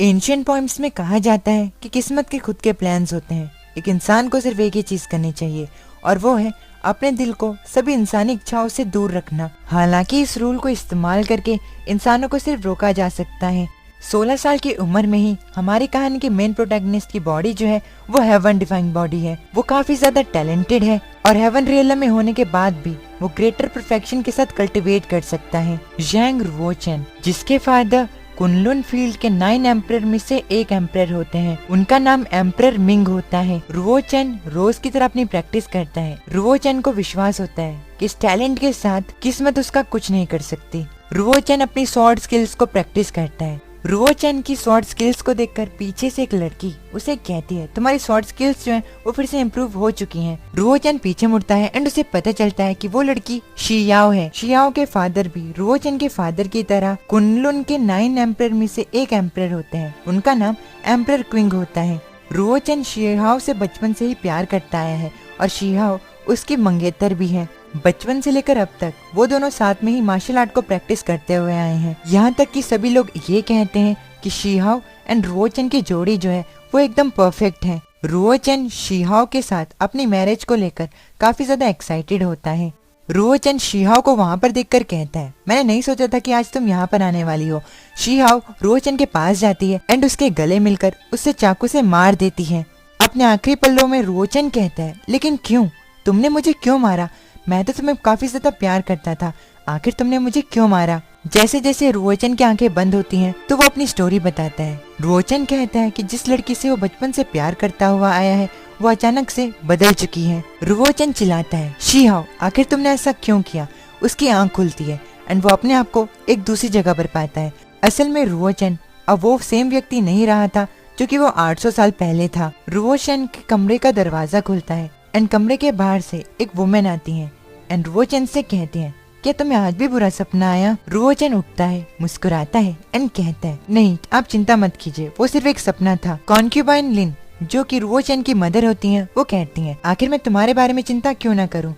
Ancient poems में कहा जाता है कि किस्मत के खुद के प्लान्स होते हैं। एक इंसान को सिर्फ एक ही चीज करनी चाहिए और वो है अपने दिल को सभी इंसानी इच्छाओं से दूर रखना। हालांकि इस रूल को इस्तेमाल करके इंसानों को सिर्फ रोका जा सकता है। 16 साल की उम्र में ही हमारी कहानी के मेन प्रोटैगनिस्ट की बॉडी जो है वो हेवन डिफाइंग बॉडी है। वो काफी ज्यादा टैलेंटेड है और हेवन रियल में होने के बाद भी वो ग्रेटर परफेक्शन के साथ कल्टिवेट कर सकता है। ज़ैंग रुओचेन, जिसके फादर कुनलुन फील्ड के 9 एम्परर में से एक एम्परर होते हैं। उनका नाम एम्परर मिंग होता है। रुओचेन रोज की तरह अपनी प्रैक्टिस करता है। रुओचेन को विश्वास होता है कि इस टैलेंट के साथ किस्मत उसका कुछ नहीं कर सकती। रुओचेन अपनी स्वॉर्ड स्किल्स को प्रैक्टिस करता है। रुओचेन की स्वॉर्ड स्किल्स को देखकर पीछे से एक लड़की उसे कहती है, तुम्हारी स्वॉर्ड स्किल्स जो हैं वो फिर से इम्प्रूव हो चुकी हैं। रुओचेन पीछे मुड़ता है एंड उसे पता चलता है कि वो लड़की शियाओ है। शियाओ के फादर भी रुओचेन के फादर की तरह कुनलुन के 9 एम्परर में से एक एम्परर होते हैं। उनका नाम एम्परर क्विंग होता है। रुओचेन शियाओ से बचपन से ही प्यार करता आया है और शियाओ उसकी मंगेतर भी है। बचपन से लेकर अब तक वो दोनों साथ में ही मार्शल आर्ट को प्रैक्टिस करते हुए आए हैं। यहाँ तक कि सभी लोग ये कहते हैं कि शिहाओ एंड रुओचेन की जोड़ी जो है वो एकदम परफेक्ट है। रुओचेन शिहाओ के साथ अपनी मैरिज को लेकर काफी ज्यादा एक्साइटेड होता है। रुओचेन शिहाओ को वहाँ पर देखकर कहता है, मैंने नहीं सोचा था कि आज तुम यहाँ पर आने वाली हो। शिहाओ रुओचेन के पास जाती है एंड उसके गले मिलकर उससे चाकू से मार देती है। अपने आखिरी पलों में रुओचेन कहता है, लेकिन क्यों? तुमने मुझे क्यों मारा? मैं तो तुम्हें काफी ज्यादा प्यार करता था, आखिर तुमने मुझे क्यों मारा? जैसे जैसे रुओचेन की आंखें बंद होती हैं तो वो अपनी स्टोरी बताता है। रुओचेन कहता है कि जिस लड़की से वो बचपन से प्यार करता हुआ आया है वो अचानक से बदल चुकी है। रुओचेन चिल्लाता है, शिहाओ आखिर तुमने ऐसा क्यों किया? उसकी आंख खुलती है एंड वो अपने आप को एक दूसरी जगह पर पाता है। असल में रुओचेन अब वो सेम व्यक्ति नहीं रहा था जो कि वो 800 साल पहले था। रुओचेन के कमरे का दरवाजा खुलता है एंड कमरे के बाहर से एक वुमेन आती है एंड रुओचेन से कहती है, क्या तुम्हें आज भी बुरा सपना आया? रुओचेन उठता है, मुस्कुराता है एंड कहता है, नहीं आप चिंता मत कीजिए, वो सिर्फ एक सपना था। कॉन्क्यूबाइन लिन जो कि रुओचेन की मदर होती हैं, वो कहती हैं, आखिर मैं तुम्हारे बारे में चिंता क्यों ना करूं?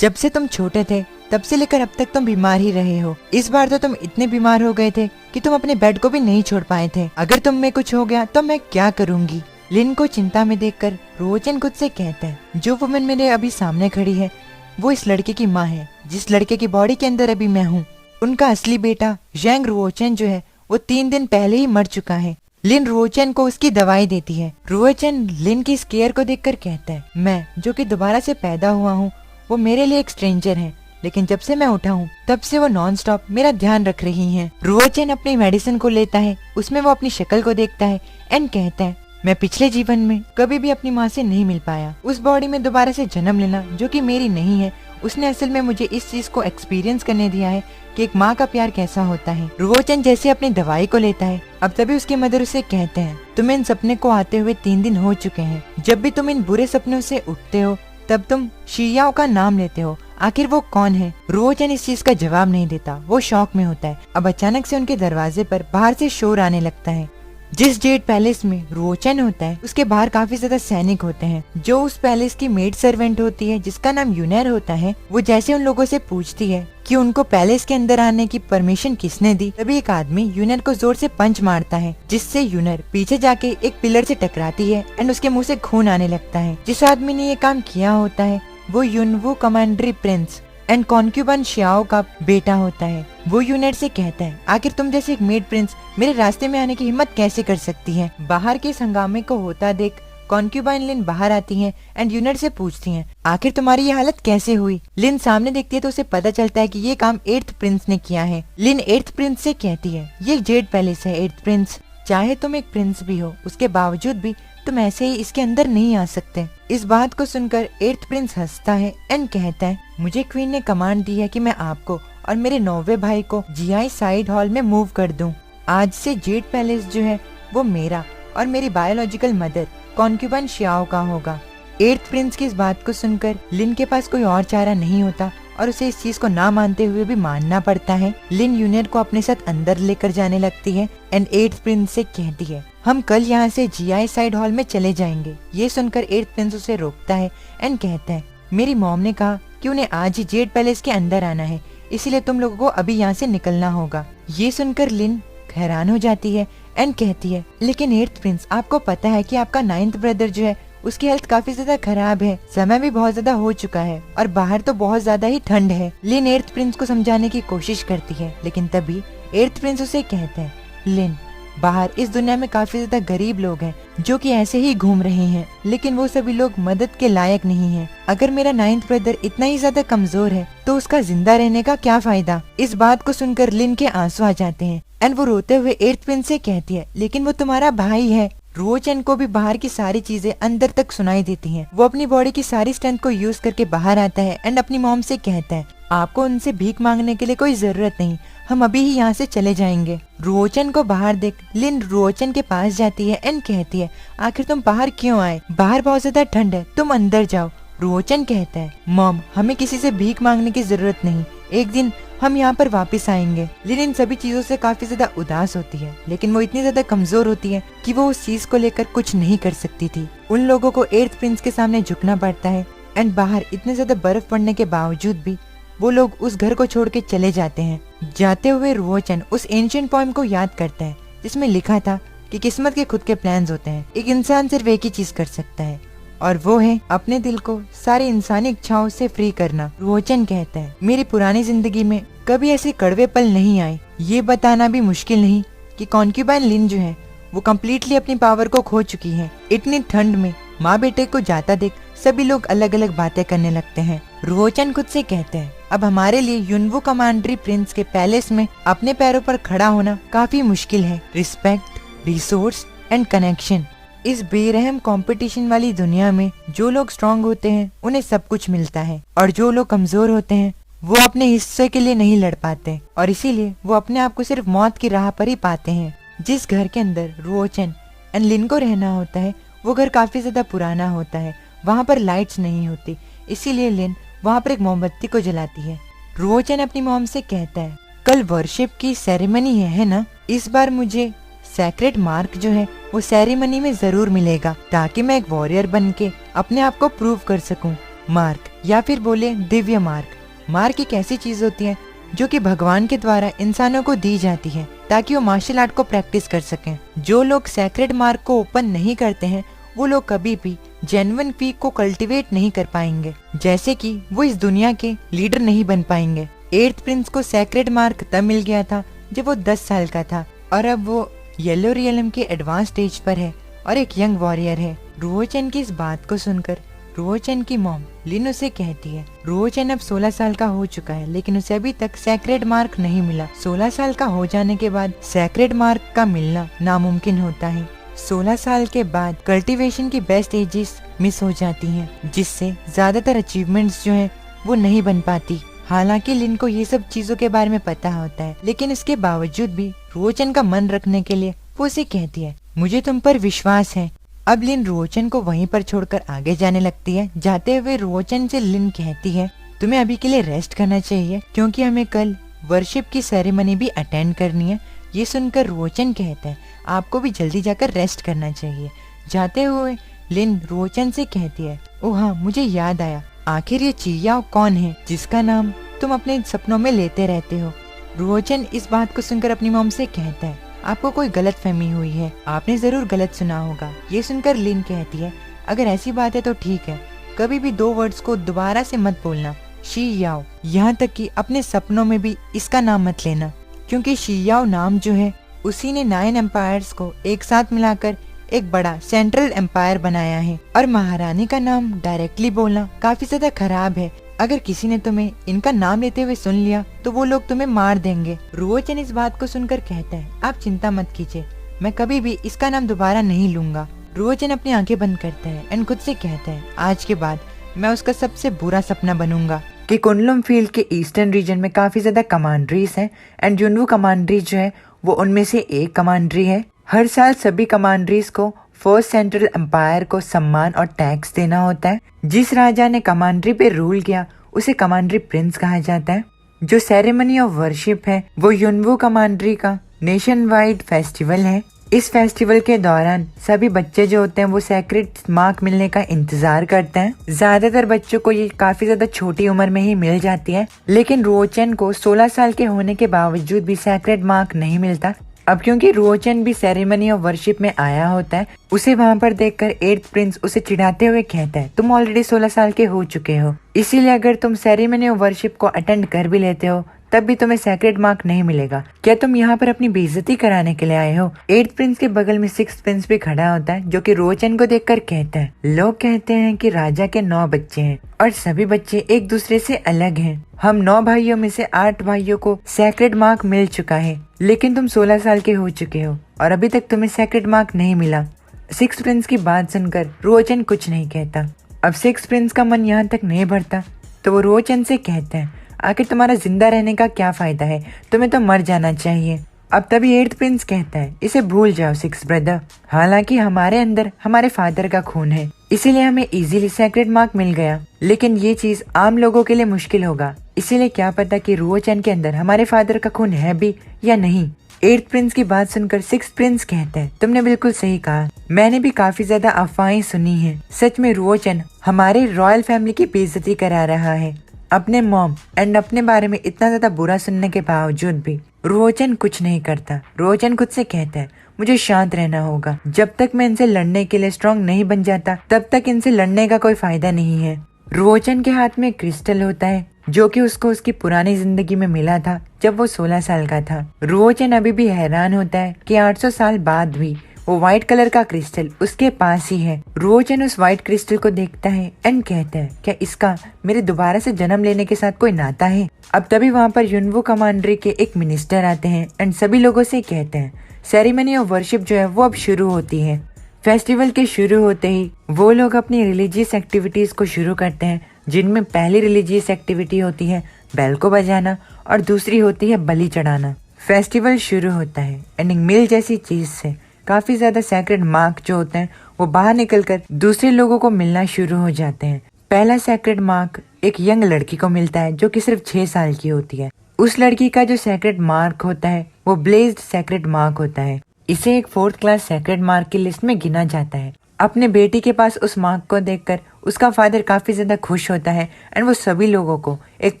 जब से तुम छोटे थे तब से लेकर अब तक तुम बीमार ही रहे हो। इस बार तो तुम इतने बीमार हो गए थे कि तुम अपने बेड को भी नहीं छोड़ पाए थे। अगर तुम में कुछ हो गया तो मैं क्या करूंगी? लिन को चिंता में देखकर रुओचेन खुद से कहता है, जो वुमेन मेरे अभी सामने खड़ी है वो इस लड़के की माँ है, जिस लड़के की बॉडी के अंदर अभी मैं हूँ। उनका असली बेटा ज़ैंग रुओचेन जो है वो 3 दिन पहले ही मर चुका है। लिन रुओचेन को उसकी दवाई देती है। रुओचेन लिन की इस केयर को देखकर कहता है, मैं जो कि दोबारा से पैदा हुआ हूँ वो मेरे लिए एक स्ट्रेंजर है, लेकिन जब से मैं उठा हूँ तब से वो नॉन स्टॉप मेरा ध्यान रख रही हैं। रुओचेन अपनी मेडिसिन को लेता है, उसमें वो अपनी शक्ल को देखता है एंड कहता है, मैं पिछले जीवन में कभी भी अपनी माँ से नहीं मिल पाया। उस बॉडी में दोबारा से जन्म लेना जो कि मेरी नहीं है, उसने असल में मुझे इस चीज को एक्सपीरियंस करने दिया है कि एक माँ का प्यार कैसा होता है। रुओचेन जैसे अपनी दवाई को लेता है, अब तभी उसकी मदर उसे कहते हैं, तुम्हें इन सपने को आते हुए 3 दिन हो चुके हैं। जब भी तुम इन बुरे सपनों से उठते हो तब तुम शियाओ का नाम लेते हो, आखिर वो कौन है? रुओचेन इस चीज का जवाब नहीं देता, वो शॉक में होता है। अब अचानक से उनके दरवाजे पर बाहर से शोर आने लगता है। जिस जेड पैलेस में रुओचेन होता है उसके बाहर काफी ज्यादा सैनिक होते हैं। जो उस पैलेस की मेड सर्वेंट होती है जिसका नाम यूनर होता है, वो जैसे उन लोगों से पूछती है कि उनको पैलेस के अंदर आने की परमिशन किसने दी, तभी एक आदमी यूनर को जोर से पंच मारता है, जिससे यूनर पीछे जाके एक पिलर से टकराती है एंड उसके मुंह से खून आने लगता है। जिस आदमी ने ये काम किया होता है वो युनवू कमांडरी प्रिंस एंड कॉन्क्यूबाइन शियाओ का बेटा होता है। वो यूनर से कहता है, आखिर तुम जैसे एक मेड प्रिंस मेरे रास्ते में आने की हिम्मत कैसे कर सकती है? बाहर के इस हंगामे को होता देख कॉन्क्यूबाइन लिन बाहर आती हैं एंड यूनर से पूछती हैं, आखिर तुम्हारी ये हालत कैसे हुई? लिन सामने देखती है तो उसे पता चलता है कि ये काम 8th प्रिंस ने किया है। लिन 8th प्रिंस से कहती है, ये जेड पैलेस है 8th प्रिंस, चाहे तुम एक प्रिंस भी हो उसके बावजूद भी तुम ऐसे ही इसके अंदर नहीं आ सकते। इस बात को सुनकर 8th प्रिंस हंसता है एंड कहता है, मुझे क्वीन ने कमांड दी है कि मैं आपको और मेरे 9वें भाई को जीआई साइड हॉल में मूव कर दूं। आज से जेड पैलेस जो है वो मेरा और मेरी बायोलॉजिकल मदर कॉन्क्यूबाइन शियाओ का होगा। 8th प्रिंस की इस बात को सुनकर लिन के पास कोई और चारा नहीं होता और उसे इस चीज को ना मानते हुए भी मानना पड़ता है। लिन यूनियर को अपने साथ अंदर लेकर जाने लगती है एंड 8th प्रिंस से कहती है, हम कल यहाँ से जीआई साइड हॉल में चले जाएंगे। ये सुनकर 8th प्रिंस उसे रोकता है एंड कहता है, मेरी मॉम ने कहा कि उन्हें आज ही जेड पैलेस के अंदर आना है, इसीलिए तुम लोगों को अभी यहाँ से निकलना होगा। ये सुनकर लिन हैरान हो जाती है एंड कहती है लेकिन 8th प्रिंस, आपको पता है कि आपका 9th ब्रदर जो है उसकी हेल्थ काफी ज्यादा खराब है, समय भी बहुत ज्यादा हो चुका है और बाहर तो बहुत ज्यादा ही ठंड है। लिन 8th प्रिंस को समझाने की कोशिश करती है, लेकिन तभी 8th प्रिंस उसे कहते हैं लिन, बाहर इस दुनिया में काफी ज्यादा गरीब लोग हैं जो कि ऐसे ही घूम रहे हैं, लेकिन वो सभी लोग मदद के लायक नहीं हैं। अगर मेरा 9th ब्रदर इतना ही ज्यादा कमजोर है तो उसका जिंदा रहने का क्या फायदा। इस बात को सुनकर लिन के आंसू आ जाते हैं एंड वो रोते हुए 8th प्रिंस से कहती है लेकिन वो तुम्हारा भाई है। रुओचन को भी बाहर की सारी चीजें अंदर तक सुनाई देती हैं। वो अपनी बॉडी की सारी स्ट्रेंथ को यूज करके बाहर आता है एंड अपनी मॉम से कहता है आपको उनसे भीख मांगने के लिए कोई जरूरत नहीं, हम अभी ही यहाँ से चले जाएंगे। रुओचन को बाहर देख लिन रुओचन के पास जाती है एंड कहती है आखिर तुम बाहर क्यों आए, बाहर बहुत ज्यादा ठंड है, तुम अंदर जाओ। रुओचन कहता है मॉम, हमें किसी से भीख मांगने की जरूरत नहीं, एक दिन हम यहाँ पर वापस आएंगे। लिन इन सभी चीजों से काफी ज्यादा उदास होती है, लेकिन वो इतनी ज्यादा कमजोर होती है कि वो उस चीज को लेकर कुछ नहीं कर सकती थी। उन लोगों को 8th प्रिंस के सामने झुकना पड़ता है एंड बाहर इतने ज्यादा बर्फ पड़ने के बावजूद भी वो लोग उस घर को छोड़ के चले जाते हैं। जाते हुए रुओचन उस एंशिएंट पोएम को याद करता है जिसमें लिखा था कि किस्मत के खुद के प्लान्स होते हैं, एक इंसान सिर्फ एक ही चीज कर सकता है और वो है अपने दिल को सारी इंसानी इच्छाओं से फ्री करना। रुओचन कहता है मेरी पुरानी जिंदगी में कभी ऐसे कड़वे पल नहीं आए, ये बताना भी मुश्किल नहीं कि कॉन्क्यूबाइन लिन जो है वो कम्प्लीटली अपनी पावर को खो चुकी है। इतनी ठंड में माँ बेटे को जाता देख सभी लोग अलग अलग बातें करने लगते हैं। रुओचन खुद से कहते हैं अब हमारे लिए युनवू कमांडरी प्रिंस के पैलेस में अपने पैरों पर खड़ा होना काफी मुश्किल है। रिस्पेक्ट, रिसोर्स एंड कनेक्शन, इस बेरहम कंपटीशन वाली दुनिया में जो लोग स्ट्रांग होते हैं उन्हें सब कुछ मिलता है और जो लोग कमजोर होते हैं वो अपने हिस्से के लिए नहीं लड़ पाते और इसीलिए वो अपने आप को सिर्फ मौत की राह पर ही पाते हैं। जिस घर के अंदर रुओचन एंड लिन को रहना होता है वो घर काफी ज्यादा पुराना होता है, वहाँ पर लाइट्स नहीं होती, इसीलिए लिन वहाँ पर एक मोमबत्ती को जलाती है। रुओचन अपनी मॉम से कहता है कल वर्शिप की सेरेमनी है ना, इस बार मुझे सेक्रेट मार्क जो है वो सेरेमनी में जरूर मिलेगा ताकि मैं एक वॉरियर बन के अपने आप को प्रूव कर सकूं। मार्क या फिर बोले दिव्य मार्क, मार्क एक ऐसी चीज होती है जो कि भगवान के द्वारा इंसानों को दी जाती है ताकि वो मार्शल आर्ट को प्रैक्टिस कर सकें। जो लोग सेक्रेट मार्क को ओपन नहीं करते हैं वो लोग कभी भी जेन्युइन पीक को कल्टीवेट नहीं कर पाएंगे, जैसे कि वो इस दुनिया के लीडर नहीं बन पाएंगे। 8th प्रिंस को सेक्रेट मार्क तब मिल गया था जब वो 10 साल का था और अब वो येलो रियलम के एडवांस स्टेज पर है और एक यंग वॉरियर है। रुओचन की इस बात को सुनकर रुओचन की मॉम लिन उसे कहती है रुओचन अब 16 साल का हो चुका है लेकिन उसे अभी तक सेक्रेट मार्क नहीं मिला। 16 साल का हो जाने के बाद सेक्रेट मार्क का मिलना नामुमकिन होता है। 16 साल के बाद कल्टीवेशन की बेस्ट एजेस मिस हो जाती हैं, जिससे ज्यादातर अचीवमेंट्स जो हैं वो नहीं बन पाती। हालांकि लिन को ये सब चीजों के बारे में पता होता है, लेकिन इसके बावजूद भी रुओचन का मन रखने के लिए वो उसे कहती है मुझे तुम पर विश्वास है। अब लिन रुओचन को वहीं पर छोड़कर आगे जाने लगती है। जाते हुए रुओचन से लिन कहती है तुम्हें अभी के लिए रेस्ट करना चाहिए क्योंकि हमें कल वर्शिप की सेरेमनी भी अटेंड करनी है। ये सुनकर रुओचन कहता है आपको भी जल्दी जाकर रेस्ट करना चाहिए। जाते हुए लिन रुओचन से कहती है ओह हाँ, मुझे याद आया, आखिर ये चियाओ कौन है जिसका नाम तुम अपने सपनों में लेते रहते हो। रुओचन इस बात को सुनकर अपनी मॉम से कहता है आपको कोई गलत फहमी हुई है, आपने जरूर गलत सुना होगा। ये सुनकर लिन कहती है अगर ऐसी बात है तो ठीक है, कभी भी 2 वर्ड्स को दोबारा से मत बोलना, शी याओ, यहाँ तक कि अपने सपनों में भी इसका नाम मत लेना, क्योंकि शी याओ नाम जो है उसी ने 9 एम्पायर्स को एक साथ मिलाकर एक बड़ा सेंट्रल एम्पायर बनाया है। और महारानी का नाम डायरेक्टली बोलना काफी ज्यादा खराब है। अगर किसी ने तुम्हें इनका नाम लेते हुए सुन लिया तो वो लोग तुम्हें मार देंगे। रुओचन इस बात को सुनकर कहता है आप चिंता मत कीजिए, मैं कभी भी इसका नाम दोबारा नहीं लूंगा। रुओचन अपनी आंखें बंद करता है एंड खुद से कहता है आज के बाद मैं उसका सबसे बुरा सपना बनूंगा। कि कुनलुन फील्ड के ईस्टर्न रीजन में काफी ज्यादा कमांडरीज हैं एंड युनवू कमांडरी जो है वो उनमें से एक कमांडरी है। हर साल सभी कमांडरीज को फर्स्ट सेंट्रल एम्पायर को सम्मान और टैक्स देना होता है। जिस राजा ने कमांडरी पे रूल किया उसे कमांडरी प्रिंस कहा जाता है। जो सेरेमनी ऑफ वर्शिप है वो युनवू कमांडरी का नेशन वाइड फेस्टिवल है। इस फेस्टिवल के दौरान सभी बच्चे जो होते हैं वो सेक्रेट मार्क मिलने का इंतजार करते हैं। ज्यादातर बच्चों को ये काफी ज्यादा छोटी उम्र में ही मिल जाती है, लेकिन रुओचन को 16 साल के होने के बावजूद भी सेक्रेट मार्क नहीं मिलता अब क्योंकि रुओचन भी सेरेमनी ऑफ वर्शिप में आया होता है, उसे वहाँ पर देखकर 8th प्रिंस उसे चिढ़ाते हुए कहता है, तुम ऑलरेडी 16 साल के हो चुके हो, इसीलिए अगर तुम सेरेमनी ऑफ वर्शिप को अटेंड कर भी लेते हो तब भी तुम्हें सेक्रेड मार्क नहीं मिलेगा। क्या तुम यहाँ पर अपनी बेइज्जती कराने के लिए आए हो? 8th प्रिंस के बगल में 6th प्रिंस भी खड़ा होता है, जो कि रुओचन को देखकर कहता है, लोग कहते हैं कि राजा के 9 बच्चे हैं और सभी बच्चे एक दूसरे से अलग हैं। हम 9 भाइयों में से 8 भाइयों को सेक्रेड मार्क मिल चुका है, लेकिन तुम 16 साल के हो चुके हो और अभी तक तुम्हें सेक्रेड मार्क नहीं मिला। 6th प्रिंस की बात सुनकर रुओचन कुछ नहीं कहता। अब 6th प्रिंस का मन यहाँ तक नहीं भरता तो वो रुओचन से कहता है, आखिर तुम्हारा जिंदा रहने का क्या फायदा है, तुम्हें तो मर जाना चाहिए। अब तभी 8th प्रिंस कहता है, इसे भूल जाओ 6th ब्रदर, हालांकि हमारे अंदर हमारे फादर का खून है, इसीलिए हमें इजीली सेक्रेड मार्क मिल गया, लेकिन ये चीज आम लोगों के लिए मुश्किल होगा, इसीलिए क्या पता कि रुओचन के अंदर हमारे फादर का खून है भी या नहीं। 8th प्रिंस की बात सुनकर 6th प्रिंस कहता है, तुमने बिल्कुल सही कहा, मैंने भी काफी ज्यादा अफवाहें सुनी हैं। सच में रुओचन हमारे रॉयल फैमिली की बेइज्जती करा रहा है। अपने मॉम एंड अपने बारे में इतना ज्यादा बुरा सुनने के बावजूद भी रुओचन कुछ नहीं करता। रुओचन खुद से कहता है, मुझे शांत रहना होगा, जब तक मैं इनसे लड़ने के लिए स्ट्रॉन्ग नहीं बन जाता तब तक इनसे लड़ने का कोई फायदा नहीं है। रुओचन के हाथ में क्रिस्टल होता है जो कि उसको उसकी पुरानी जिंदगी में मिला था जब वो 16 साल का था। रुओचन अभी भी हैरान होता है कि 800 साल बाद भी वो व्हाइट कलर का क्रिस्टल उसके पास ही है। रुओचन उस व्हाइट क्रिस्टल को देखता है एंड कहता है, क्या इसका मेरे दोबारा से जन्म लेने के साथ कोई नाता है? अब तभी वहाँ पर युनवू कमांड्री के एक मिनिस्टर आते हैं एंड सभी लोगों से कहते हैं, सेरेमनी ऑफ वर्शिप जो है वो अब शुरू होती है। फेस्टिवल के शुरू होते ही वो लोग अपनी रिलीजियस एक्टिविटीज को शुरू करते हैं, जिनमें पहली रिलीजियस एक्टिविटी होती है बेल को बजाना और दूसरी होती है बलि चढ़ाना। फेस्टिवल शुरू होता है एंड मिल जैसी चीज से काफी ज्यादा सेक्रेड मार्क जो होते हैं वो बाहर निकलकर दूसरे लोगों को मिलना शुरू हो जाते हैं। पहला सेक्रेड मार्क एक यंग लड़की को मिलता है जो कि सिर्फ 6 साल की होती है। उस लड़की का जो सेक्रेड मार्क होता है वो ब्लेज्ड सेक्रेड मार्क होता है। इसे एक 4th क्लास सेक्रेड मार्क की लिस्ट में गिना जाता है। अपने बेटी के पास उस मार्क को देखकर उसका फादर काफी ज्यादा खुश होता है एंड वो सभी लोगों को एक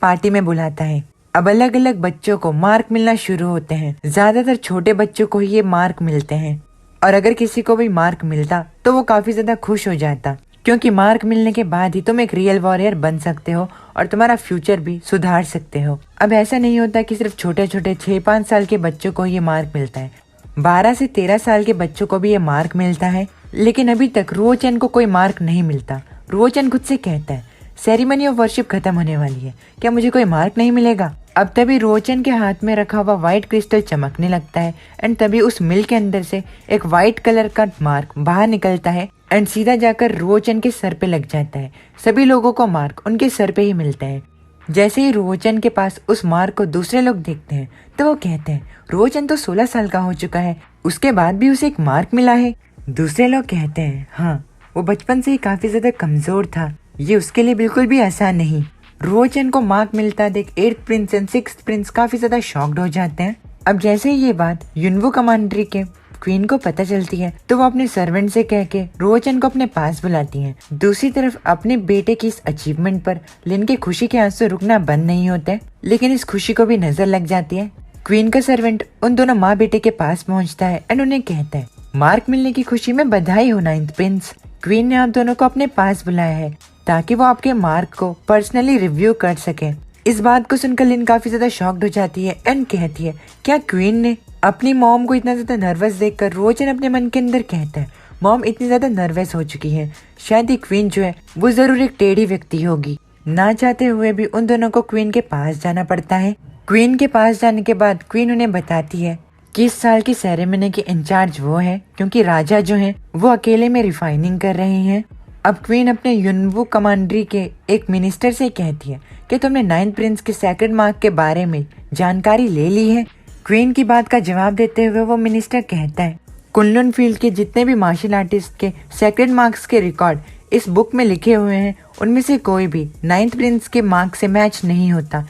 पार्टी में बुलाता है। अब अलग अलग बच्चों को मार्क मिलना शुरू होते हैं। ज्यादातर छोटे बच्चों को ही ये मार्क मिलते हैं और अगर किसी को भी मार्क मिलता तो वो काफी ज्यादा खुश हो जाता, क्योंकि मार्क मिलने के बाद ही तुम एक रियल वॉरियर बन सकते हो और तुम्हारा फ्यूचर भी सुधार सकते हो। अब ऐसा नहीं होता कि सिर्फ छोटे छोटे 6-5 साल के बच्चों को ये मार्क मिलता है, 12 से 13 साल के बच्चों को भी ये मार्क मिलता है, लेकिन अभी तक रुओचन को कोई मार्क नहीं मिलता। रुओचन खुद से कहता है, सेरेमनी ऑफ वर्शिप खत्म होने वाली है, क्या मुझे कोई मार्क नहीं मिलेगा? अब तभी रुओचन के हाथ में रखा हुआ व्हाइट क्रिस्टल चमकने लगता है एंड तभी उस मिल के अंदर से एक व्हाइट कलर का मार्क बाहर निकलता है एंड सीधा जाकर रुओचन के सर पे लग जाता है। सभी लोगों को मार्क उनके सर पे ही मिलता है। जैसे ही रुओचन के पास उस मार्क को दूसरे लोग देखते हैं तो वो कहते हैं, रुओचन तो 16 साल का हो चुका है, उसके बाद भी उसे एक मार्क मिला है। दूसरे लोग कहते हैं, हाँ वो बचपन से ही काफी ज्यादा कमजोर था, ये उसके लिए बिल्कुल भी आसान नहीं। रुओचन को मार्क मिलता देख 8th Prince and 6th Prince काफी ज्यादा शॉक्ड हो जाते हैं। अब जैसे ही ये बात युनवू कमांड्री के क्वीन को पता चलती है तो वो अपने सर्वेंट से कह के रुओचन को अपने पास बुलाती हैं। दूसरी तरफ अपने बेटे की इस अचीवमेंट पर लिन के खुशी के आंसू रुकना बंद नहीं होते, लेकिन इस खुशी को भी नजर लग जाती है। क्वीन का सर्वेंट उन दोनों माँ बेटे के पास पहुँचता है एंड उन्हें कहता है, मार्क मिलने की खुशी में बधाई हो 9th प्रिंस। क्वीन ने आप दोनों को अपने पास बुलाया है ताकि वो आपके मार्क को पर्सनली रिव्यू कर सके। इस बात को सुनकर लिन काफी ज्यादा शॉक्ड हो जाती है एंड कहती है, क्या क्वीन ने? अपनी मॉम को इतना ज्यादा नर्वस देखकर रुओचन अपने मन के अंदर कहता है, मॉम इतनी ज्यादा नर्वस हो चुकी है, शायद ये क्वीन जो है वो जरूर एक टेढ़ी व्यक्ति होगी। ना चाहते हुए भी उन दोनों को क्वीन के पास जाना पड़ता है। क्वीन के पास जाने के बाद क्वीन उन्हें बताती है कि इस साल की सेरेमनी के इंचार्ज वो है, क्योंकि राजा जो है वो अकेले में रिफाइनिंग कर रहे हैं। अब क्वीन अपने युनवू कमांड्री के एक मिनिस्टर से कहती है कि तुमने 9th प्रिंस के सेक्रेड मार्क के बारे में जानकारी ले ली है। क्वीन की बात का जवाब देते हुए वो मिनिस्टर कहता है, कुनलुन फील्ड के जितने भी मार्शल आर्टिस्ट के सेक्रेड मार्क्स के रिकॉर्ड इस बुक में लिखे हुए हैं, उनमें से कोई भी 9th प्रिंस के मार्क से मैच नहीं होता।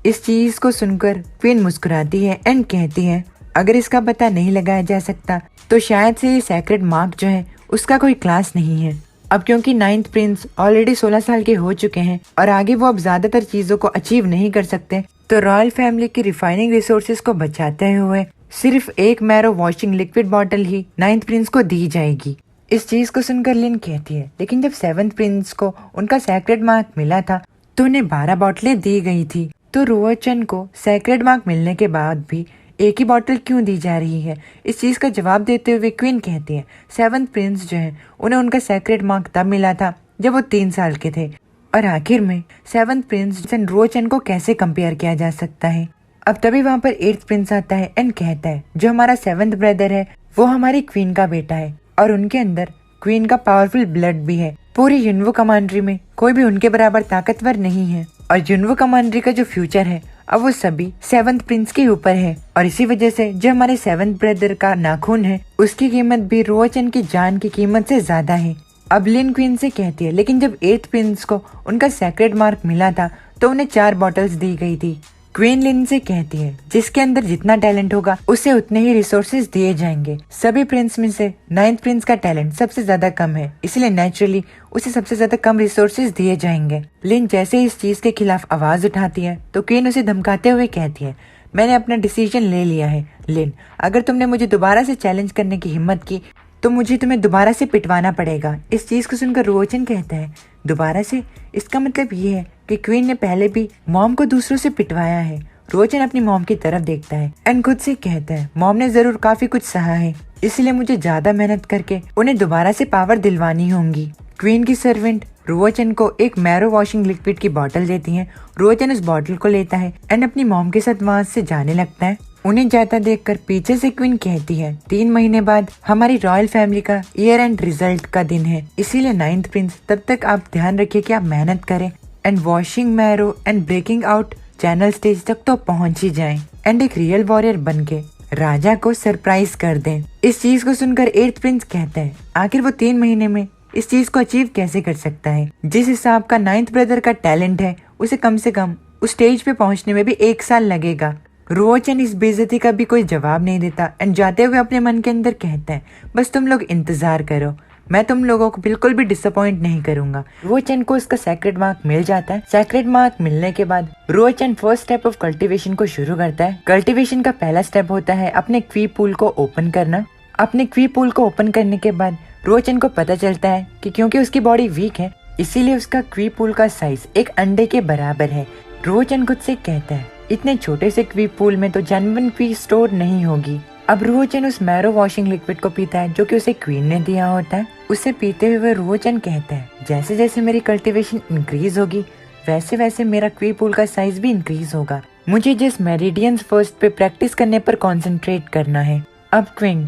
इस चीज को सुनकर क्वीन मुस्कुराती है एंड कहती है, अगर इसका पता नहीं लगाया जा सकता तो शायद से ये सेक्रेड मार्क जो है उसका कोई क्लास नहीं है। अब क्योंकि 9th प्रिंस ऑलरेडी 16 साल के हो चुके हैं और आगे वो अब ज्यादातर चीजों को अचीव नहीं कर सकते, तो रॉयल फैमिली की रिफाइनिंग रिसोर्सेज को बचाते हुए सिर्फ एक मैरो वॉशिंग लिक्विड बॉटल ही 9th प्रिंस को दी जाएगी। इस चीज को सुनकर लिन कहती है, लेकिन जब 7th प्रिंस को उनका सेक्रेड मार्क मिला था तो उन्हें 12 बोतलें दी गई थी। तो रुओचन को सेक्रेड मार्क मिलने के बाद भी एक ही बोतल क्यों दी जा रही है? इस चीज का जवाब देते हुए क्वीन कहती है, 7th प्रिंस जो है उन्हें उनका सेक्रेड मार्क तब मिला था जब वो 3 साल के थे। और आखिर में 7th प्रिंस रुओचन को कैसे कंपेयर किया जा सकता है? अब तभी वहाँ पर 8th प्रिंस आता है एंड कहता है, जो हमारा 7th ब्रदर है वो हमारी क्वीन का बेटा है और उनके अंदर क्वीन का पावरफुल ब्लड भी है। पूरी यूनवो कमांड्री में कोई भी उनके बराबर ताकतवर नहीं है और यूनवो कमांड्री का जो फ्यूचर है अब वो सभी 7th प्रिंस के ऊपर है। और इसी वजह से जो हमारे 7th ब्रदर का नाखून है उसकी कीमत भी रुओचन की जान की कीमत से ज्यादा है। अब लिन क्वीन से कहती है, लेकिन जब 8th प्रिंस को उनका सेक्रेड मार्क मिला था तो उन्हें 4 बॉटल्स दी गई थी। क्वीन लिन से कहती है, जिसके अंदर जितना टैलेंट होगा उसे उतने ही रिसोर्सेज दिए जाएंगे। सभी प्रिंस में से 9th प्रिंस का टैलेंट सबसे ज्यादा कम है, इसलिए नेचुरली उसे सबसे ज्यादा कम रिसोर्सेज दिए जाएंगे। लिन जैसे इस चीज के खिलाफ आवाज उठाती है तो क्वीन उसे धमकाते हुए कहती है, मैंने अपना डिसीजन ले लिया है लिन, अगर तुमने मुझे दोबारा से चैलेंज करने की हिम्मत की तो मुझे तुम्हें दोबारा से पिटवाना पड़ेगा। इस चीज को सुनकर रुओचन कहता है, दोबारा से? इसका मतलब ये है कि क्वीन ने पहले भी मॉम को दूसरों से पिटवाया है। रुओचन अपनी मॉम की तरफ देखता है एंड खुद से कहता है, मॉम ने जरूर काफी कुछ सहा है, इसलिए मुझे ज्यादा मेहनत करके उन्हें दोबारा से पावर दिलवानी होंगी। क्वीन की सर्वेंट रुओचन को एक मैरो वॉशिंग लिक्विड की बोतल देती है। रुओचन उस बोतल को लेता है एंड अपनी मॉम के साथ वहां से जाने लगता है। उन्हें जाता देखकर पीछे से क्वीन कहती है, 3 महीने बाद हमारी रॉयल फैमिली का ईयर एंड रिजल्ट का दिन है, इसीलिए 9th प्रिंस तब तक आप ध्यान रखिए कि आप मेहनत करें and washing marrow and breaking out channel stage तक तो पहुंच ही जाएं एंड एक रियल वॉरियर बनके राजा को सरप्राइज कर दें। इस चीज को सुनकर 8th प्रिंस कहता है, आखिर वो 3 महीने में इस चीज को अचीव कैसे कर सकता है? जिस हिसाब का 9th ब्रदर का टैलेंट है उसे कम से कम उस स्टेज पे पहुंचने में भी 1 साल लगेगा। रुओचन इस बेइज्जती का भी कोई जवाब नहीं देता एंड जाते हुए अपने मन के अंदर कहता है, बस तुम लोग इंतजार करो, मैं तुम लोगों को बिल्कुल भी डिसअपॉइंट नहीं करूंगा। रुओचन को इसका सेक्रेड मार्क मिल जाता है। सेक्रेड मार्क मिलने के बाद रुओचन फर्स्ट स्टेप ऑफ कल्टीवेशन को शुरू करता है। कल्टीवेशन का पहला स्टेप होता है अपने क्वी पूल को ओपन करना। अपने क्वी पूल को ओपन करने के बाद रुओचन को पता चलता है कि क्योंकि उसकी बॉडी वीक है इसीलिए उसका क्वी पूल का साइज एक अंडे के बराबर है। रुओचन खुद से कहता है, इतने छोटे से क्वी पूल में तो जेन्युइन क्वी स्टोर नहीं होगी। अब रुओचन उस मैरो वॉशिंग लिक्विड को पीता है जो कि उसे क्वीन ने दिया होता है। उसे पीते हुए रुओचन कहता है, जैसे जैसे मेरी कल्टीवेशन इंक्रीज होगी वैसे वैसे मेरा क्वी पूल का साइज भी इंक्रीज होगा। मुझे जिस मेरिडियंस फर्स्ट पे प्रैक्टिस करने पर कंसंट्रेट करना है। अब क्विंग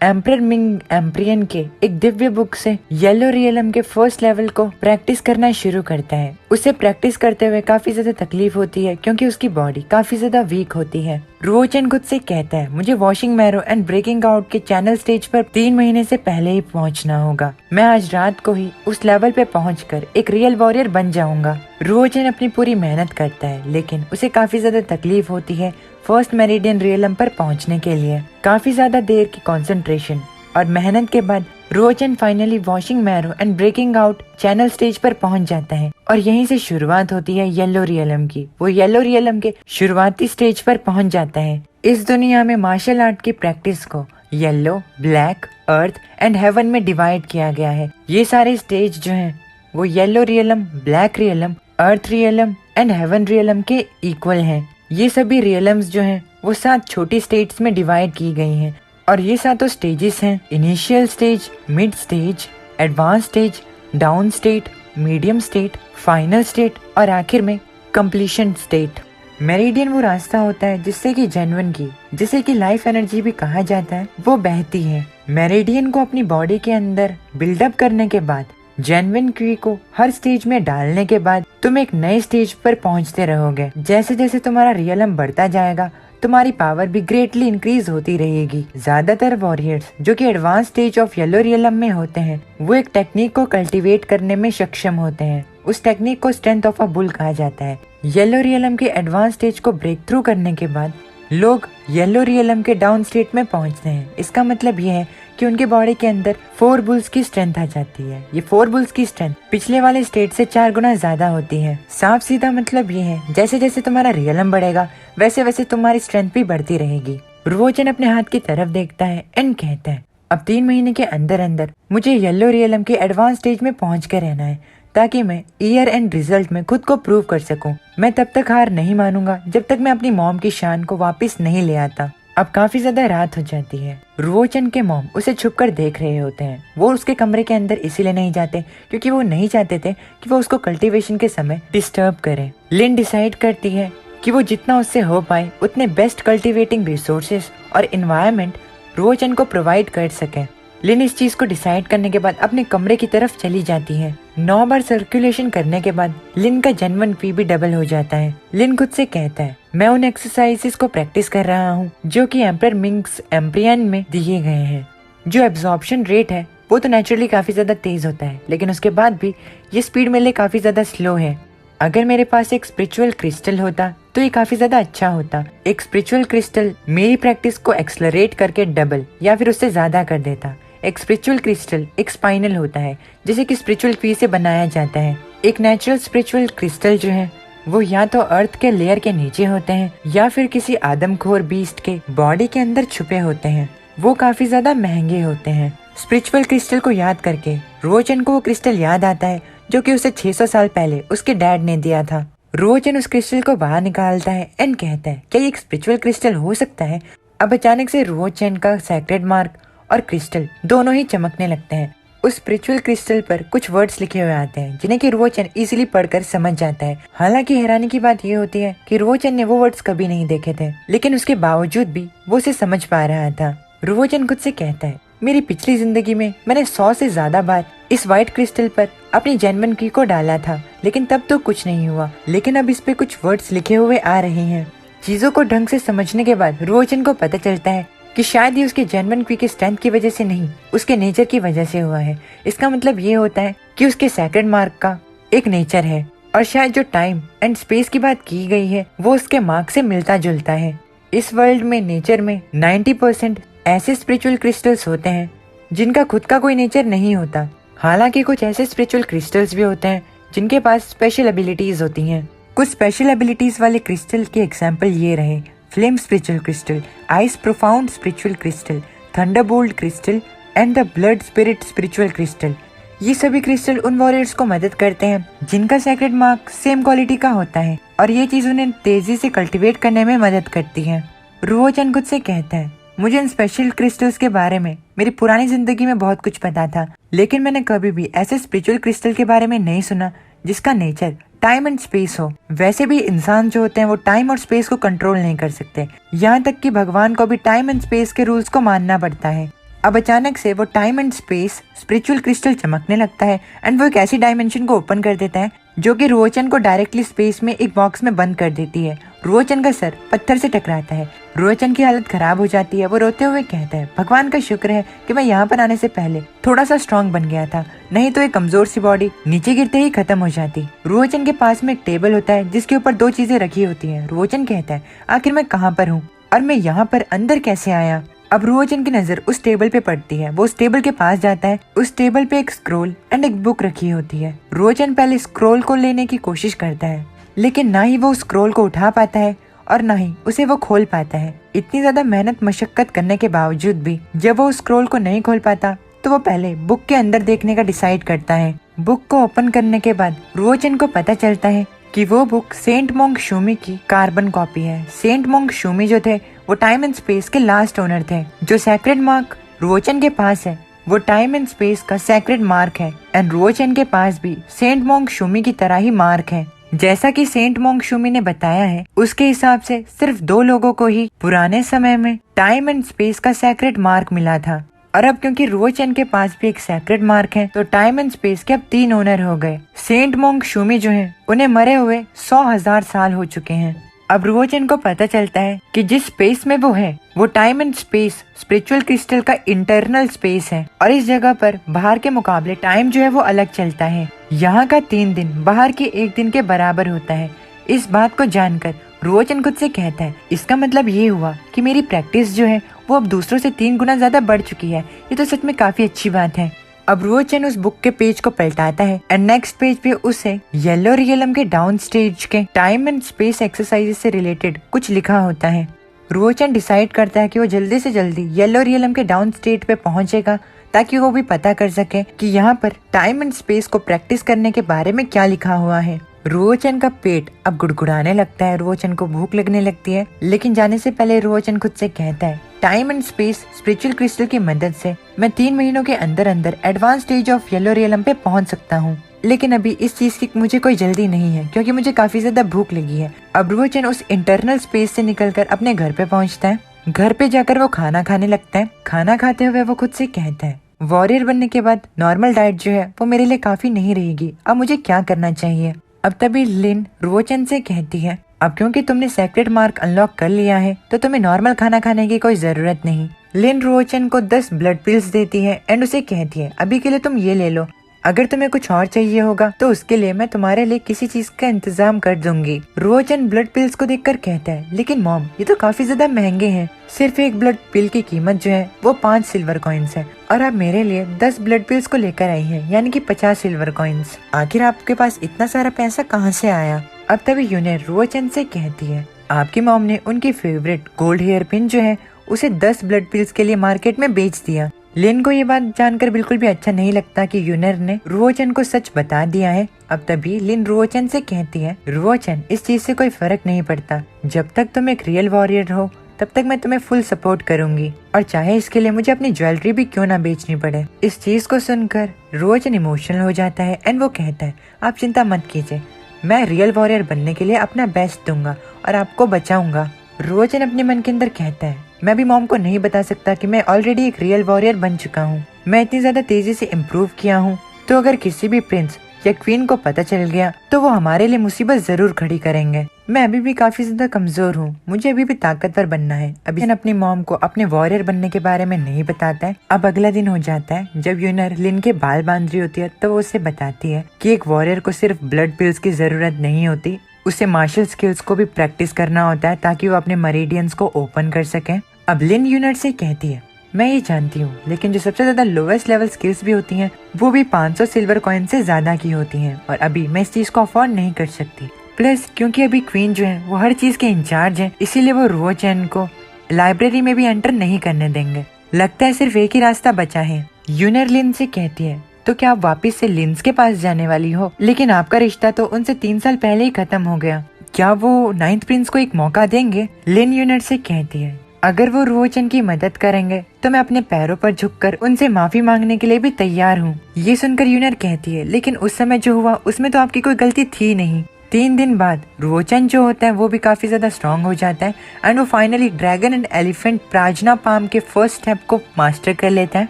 एम्परर मिंग एम्प्रियन के एक दिव्य बुक से येलो रियलम के फर्स्ट लेवल को प्रैक्टिस करना शुरू करता है। उसे प्रैक्टिस करते हुए काफी ज्यादा तकलीफ होती है क्योंकि उसकी बॉडी काफी ज्यादा वीक होती है। रुओचन खुद से कहता है, मुझे washing marrow and breaking out के चैनल स्टेज पर 3 महीने से पहले ही पहुंचना होगा। मैं आज रात को ही उस लेवल पे पहुंचकर एक रियल वॉरियर बन जाऊंगा। रुओचन अपनी पूरी मेहनत करता है लेकिन उसे काफी ज्यादा तकलीफ होती है फर्स्ट मेरिडियन रियलम पर पहुंचने के लिए। काफी ज्यादा देर की कंसंट्रेशन और मेहनत के बाद Ruochen finally washing marrow and breaking out channel stage पर पहुंच जाता है और यहीं से शुरुआत होती है येलो रियलम की। वो येलो रियलम के शुरुआती स्टेज पर पहुंच जाता है। इस दुनिया में मार्शल आर्ट की प्रैक्टिस को yellow, black, earth and heaven में डिवाइड किया गया है। ये सारे स्टेज जो हैं वो yellow realm, black realm, earth realm and heaven realm के इक्वल हैं। ये सभी रियलम्स जो हैं वो 7 छोटी स्टेट्स में डिवाइड की गई हैं और ये 7 स्टेजेस हैं, initial stage, mid stage, advance stage, down state, medium state, final state और आखिर में कंप्लीशन स्टेट। मेरिडियन वो रास्ता होता है जिससे कि जेन्युइन की, जिसे कि लाइफ एनर्जी भी कहा जाता है, वो बहती है। मेरिडियन को अपनी बॉडी के अंदर बिल्डअप करने के बाद जेन्युइन की को हर स्टेज में डालने के बाद तुम एक नए स्टेज पर पहुंचते रहोगे। जैसे जैसे तुम्हारा रियलम बढ़ता जाएगा तुम्हारी पावर भी ग्रेटली इंक्रीज होती रहेगी। ज्यादातर वॉरियर्स जो कि advance stage of yellow realm में होते हैं वो एक टेक्निक को कल्टीवेट करने में सक्षम होते हैं। उस टेक्निक को स्ट्रेंथ ऑफ अ बुल कहा जाता है। येलो रियलम के एडवांस स्टेज को ब्रेक थ्रू करने के बाद लोग येलो रियलम के डाउन स्टेट में पहुंचते हैं। इसका मतलब ये है कि उनके बॉडी के अंदर 4 बुल्स की स्ट्रेंथ आ जाती है। ये 4 बुल्स की स्ट्रेंथ पिछले वाले स्टेट से 4 गुना ज्यादा होती है। साफ सीधा मतलब ये है, जैसे जैसे तुम्हारा रियलम बढ़ेगा वैसे वैसे तुम्हारी स्ट्रेंथ भी बढ़ती रहेगी। रुओचन अपने हाथ की तरफ देखता है एंड कहता है, अब 3 महीने के अंदर अंदर मुझे येलो रियलम के एडवांस स्टेज में पहुंच कर रहना है, ताकि मैं ईयर एंड रिजल्ट में खुद को प्रूव कर सकूं। मैं तब तक हार नहीं मानूंगा जब तक मैं अपनी मॉम की शान को वापस नहीं ले आता। अब काफी ज्यादा रात हो जाती है। रुओचन के मॉम उसे छुपकर देख रहे होते हैं। वो उसके कमरे के अंदर इसीलिए नहीं जाते क्योंकि वो नहीं चाहते थे कि वो उसको कल्टीवेशन के समय डिस्टर्ब करे। लिन डिसाइड करती है कि वो जितना उससे हो पाए उतने बेस्ट कल्टीवेटिंग रिसोर्सेस और एनवायरनमेंट रुओचन को प्रोवाइड कर सके। लिन इस चीज को डिसाइड करने के बाद अपने कमरे की तरफ चली जाती है। 9 बार सर्कुलेशन करने के बाद लिन का जेन्युइन पी भी डबल हो जाता है। लिन खुद से कहता है, मैं उन एक्सरसाइजेस को प्रैक्टिस कर रहा हूँ जो कि एम्परर मिंग्स एम्प्रियन में दिए गए हैं। जो एब्जॉर्प्शन रेट है वो तो नेचुरली काफी ज्यादा तेज होता है, लेकिन उसके बाद भी ये स्पीड मेरे लिए काफी ज्यादा स्लो है। अगर मेरे पास एक स्पिरिचुअल क्रिस्टल होता तो ये काफी ज्यादा अच्छा होता। एक स्पिरिचुअल क्रिस्टल मेरी प्रैक्टिस को एक्सलरेट करके डबल या फिर उससे ज्यादा कर देता। एक स्पिरिचुअल क्रिस्टल एक स्पाइनल होता है जिसे कि स्पिरिचुअल ट्री से बनाया जाता है। एक नेचुरल स्पिरिचुअल क्रिस्टल जो है वो या तो अर्थ के लेयर के नीचे होते हैं या फिर किसी आदमखोर बीस्ट के बॉडी के अंदर छुपे होते हैं। वो काफी ज्यादा महंगे होते हैं। स्पिरिचुअल क्रिस्टल को याद करके रुओचन को वो क्रिस्टल याद आता है जो कि उसे 600 साल पहले उसके डैड ने दिया था। रुओचन उस क्रिस्टल को बाहर निकालता है एंड कहता है, क्या ये एक स्पिरिचुअल क्रिस्टल हो सकता है? अब अचानक से रुओचन का सैक्रेड मार्क और क्रिस्टल दोनों ही चमकने लगते हैं। उस स्पिरिचुअल क्रिस्टल पर कुछ वर्ड्स लिखे हुए आते हैं जिन्हें कि रुओचन इजीली पढ़कर समझ जाता है। हालांकि हैरानी की बात ये होती है कि रुओचन ने वो वर्ड्स कभी नहीं देखे थे, लेकिन उसके बावजूद भी वो उसे समझ पा रहा था। रुओचन खुद से कहता है, मेरी पिछली जिंदगी में मैंने 100 से ज्यादा बार इस व्हाइट क्रिस्टल पर अपनी जेन्युइन की को डाला था, लेकिन तब तो कुछ नहीं हुआ। लेकिन अब इस पे कुछ वर्ड्स लिखे हुए आ रहे हैं। चीजों को ढंग से समझने के बाद रुओचन को पता चलता है कि शायद ये उसके जेन्युइन की के स्ट्रेंथ की वजह से नहीं, उसके नेचर की वजह से हुआ है। इसका मतलब ये होता है कि उसके सैक्रेड मार्क का एक नेचर है और शायद जो टाइम एंड स्पेस की बात की गई है वो उसके मार्क से मिलता जुलता है। इस वर्ल्ड में नेचर में 90% ऐसे स्पिरिचुअल क्रिस्टल्स होते हैं जिनका खुद का कोई नेचर नहीं होता। हालांकि कुछ ऐसे स्पिरिचुअल क्रिस्टल्स भी होते हैं जिनके पास स्पेशल एबिलिटीज होती हैं। कुछ स्पेशल एबिलिटीज वाले क्रिस्टल के एग्जाम्पल ये रहे, flame spiritual crystal, ice profound spiritual crystal, Thunderbolt crystal and the blood spirit spiritual crystal. ये सभी क्रिस्टल उन वॉरियर्स को मदद करते हैं जिनका सैक्रेड मार्क सेम क्वालिटी का होता है और ये चीज उन्हें तेजी से कल्टीवेट करने में मदद करती है। रुओचन खुद से कहता है, मुझे इन स्पेशल क्रिस्टल्स के बारे में मेरी पुरानी जिंदगी में बहुत कुछ पता था, लेकिन मैंने कभी भी ऐसे स्पिरिचुअल क्रिस्टल के बारे में नहीं सुना जिसका नेचर टाइम एंड स्पेस हो। वैसे भी इंसान जो होते हैं वो टाइम और स्पेस को कंट्रोल नहीं कर सकते, यहाँ तक कि भगवान को भी टाइम एंड स्पेस के रूल्स को मानना पड़ता है। अब अचानक से वो time and space spiritual crystal चमकने लगता है एंड वो एक ऐसी डायमेंशन को ओपन कर देता है जो कि रुओचन को डायरेक्टली स्पेस में एक बॉक्स में बंद कर देती है। रुओचन का सर पत्थर से टकराता है। रुओचन की हालत खराब हो जाती है। वो रोते हुए कहता है, भगवान का शुक्र है कि मैं यहाँ पर आने से पहले थोड़ा सा स्ट्रॉन्ग बन गया था, नहीं तो एक कमजोर सी बॉडी नीचे गिरते ही खत्म हो जाती। रुओचन के पास में एक टेबल होता है जिसके ऊपर 2 चीजें रखी होती है। रुओचन कहता है, आखिर मैं कहाँ पर हूँ और मैं यहाँ पर अंदर कैसे आया? अब रुओचन की नजर उस टेबल पे पड़ती है। वो उस टेबल के पास जाता है। उस टेबल पे एक स्क्रोल एंड एक बुक रखी होती है। रुओचन पहले स्क्रोल को लेने की कोशिश करता है, लेकिन ना ही वो उस स्क्रोल को उठा पाता है और ना ही उसे वो खोल पाता है। इतनी ज्यादा मेहनत मशक्कत करने के बावजूद भी जब वो उस स्क्रोल को नहीं खोल पाता तो वो पहले बुक के अंदर देखने का डिसाइड करता है। बुक को ओपन करने के बाद रुओचन को पता चलता है कि वो बुक सेंट मोंग शूमी की कार्बन कॉपी है। सेंट मोंग शूमी जो थे वो टाइम एंड स्पेस के लास्ट ओनर थे। जो सैक्रेड मार्क रुओचन के पास है वो टाइम एंड स्पेस का सैक्रेड मार्क है एंड रुओचन के पास भी सेंट मोंग शूमी की तरह ही मार्क है। जैसा कि सेंट मोंग शूमी ने बताया है उसके हिसाब से सिर्फ 2 लोगों को ही पुराने समय में टाइम एंड स्पेस का सैक्रेड मार्क मिला था और अब क्योंकि रुओचन के पास भी एक सैक्रेड मार्क है तो टाइम एंड स्पेस के अब 3 ओनर हो गए। सेंट मोंग शूमी जो है उन्हें मरे हुए 100,000 साल हो चुके हैं। अब रुओचन को पता चलता है कि जिस स्पेस में वो है वो time and space spiritual crystal का इंटरनल स्पेस है और इस जगह पर बाहर के मुकाबले टाइम जो है वो अलग चलता है। यहाँ का 3 दिन बाहर के 1 दिन के बराबर होता है। इस बात को जानकर रुओचन खुद से कहता है, इसका मतलब ये हुआ कि मेरी प्रैक्टिस जो है वो अब दूसरों से 3 गुना ज्यादा बढ़ चुकी है। ये तो सच में काफी अच्छी बात है। अब रुओचन उस बुक के पेज को पलटाता है एंड नेक्स्ट पेज पे उसे येलो रियलम के डाउन स्टेज के टाइम एंड स्पेस एक्सरसाइजेस से रिलेटेड कुछ लिखा होता है। रुओचन डिसाइड करता है कि वो जल्दी से जल्दी येलो रियलम के डाउन स्टेट पे पहुंचेगा ताकि वो भी पता कर सके कि यहाँ पर टाइम एंड स्पेस को प्रैक्टिस करने के बारे में क्या लिखा हुआ है। रुओचन का पेट अब गुड़गुड़ाने लगता है, रुओचन को भूख लगने लगती है, लेकिन जाने से पहले रुओचन खुद से कहता है time and space spiritual crystal की मदद से मैं 3 महीनों के अंदर अंदर advance stage of yellow realm पे पहुंच सकता हूँ, लेकिन अभी इस चीज की मुझे कोई जल्दी नहीं है क्योंकि मुझे काफी ज्यादा भूख लगी है। अब रुओचन उस इंटरनल स्पेस से निकलकर अपने घर पे पहुंचता है। घर पे जाकर वो खाना खाने लगता है। खाना खाते हुए वो खुद से कहता है वॉरियर बनने के बाद नॉर्मल डाइट जो है वो मेरे लिए काफी नहीं रहेगी, अब मुझे क्या करना चाहिए। अब तभी लिन रुओचन से कहती है अब क्योंकि तुमने सेक्रेट मार्क अनलॉक कर लिया है तो तुम्हें नॉर्मल खाना खाने की कोई जरूरत नहीं। लिन रुओचन को 10 ब्लड पिल्स देती है एंड उसे कहती है अभी के लिए तुम ये ले लो, अगर तुम्हें कुछ और चाहिए होगा तो उसके लिए मैं तुम्हारे लिए किसी चीज का इंतजाम कर दूंगी। रुओचन ब्लड पिल्स को देखकर कहता है लेकिन मॉम ये तो काफी ज्यादा महंगे हैं, सिर्फ एक ब्लड पिल की कीमत जो है वो 5 सिल्वर कॉइन्स है और आप मेरे लिए 10 ब्लड पिल्स को लेकर आई हैं, यानी कि 50 सिल्वर कॉइन्स। आखिर आपके पास इतना सारा पैसा कहाँ से आया। अब तभी यूनिर रुओचन से कहती है आपकी मॉम ने उनकी फेवरेट गोल्ड हेयर पिन जो है उसे 10 ब्लड पिल्स के लिए मार्केट में बेच दिया। लिन को ये बात जानकर बिल्कुल भी अच्छा नहीं लगता कि यूनिर ने रुओचन को सच बता दिया है। अब तभी लिन रुओचन से कहती है रुओचन इस चीज से कोई फर्क नहीं पड़ता, जब तक तुम एक रियल वॉरियर हो तब तक मैं तुम्हें फुल सपोर्ट करूंगी और चाहे इसके लिए मुझे अपनी ज्वेलरी भी क्यों ना बेचनी पड़े। इस चीज को सुनकर रुओचन इमोशनल हो जाता है एंड वो कहता है आप चिंता मत कीजिए, मैं रियल वॉरियर बनने के लिए अपना बेस्ट दूंगा और आपको बचाऊंगा। रुओचन अपने मन के अंदर कहता है मैं भी मॉम को नहीं बता सकता कि मैं ऑलरेडी एक रियल वॉरियर बन चुका हूँ, मैं इतनी ज्यादा तेजी से इम्प्रूव किया हूँ, तो अगर किसी भी प्रिंस या क्वीन को पता चल गया तो वो हमारे लिए मुसीबत जरूर खड़ी करेंगे। मैं अभी भी काफी ज्यादा कमजोर हूँ, मुझे अभी भी ताकतवर बनना है। अभी अपनी मॉम को अपने वॉरियर बनने के बारे में नहीं बताता है। अब अगला दिन हो जाता है जब यूनर लिन के बाल बांध रही होती है तो वो उसे बताती है कि एक वॉरियर को सिर्फ ब्लड पिल्स की जरूरत नहीं होती, उसे मार्शल स्किल्स को भी प्रैक्टिस करना होता है ताकि वो अपने मरीडियंस को ओपन कर सके। अब लिन यूनिट से कहती है मैं ये जानती हूँ, लेकिन जो सबसे ज्यादा लोवेस्ट लेवल स्किल्स भी होती हैं वो भी 500 सिल्वर कॉइन से ज्यादा की होती हैं और अभी मैं इस चीज को अफोर्ड नहीं कर सकती। प्लस क्योंकि अभी क्वीन जो है वो हर चीज के इंचार्ज है, इसीलिए वो रुओचन को लाइब्रेरी में भी एंटर नहीं करने देंगे। लगता है सिर्फ एक ही रास्ता बचा है। यूनर लिन से कहती है तो क्या आप वापिस से लिंस के पास जाने वाली हो, लेकिन आपका रिश्ता तो उनसे 3 साल पहले ही खत्म हो गया, क्या वो 9th प्रिंस को एक मौका देंगे। लिन यूनर से कहती है अगर वो रुओचन की मदद करेंगे तो मैं अपने पैरों पर झुककर उनसे माफी मांगने के लिए भी तैयार हूँ। ये सुनकर यूनर कहती है लेकिन उस समय जो हुआ उसमें तो आपकी कोई गलती थी नहीं। 3 दिन बाद रुओचन जो होता है वो भी काफी ज्यादा स्ट्रॉन्ग हो जाता है एंड वो finally dragon and elephant prajna palm के फर्स्ट स्टेप को मास्टर कर लेता है।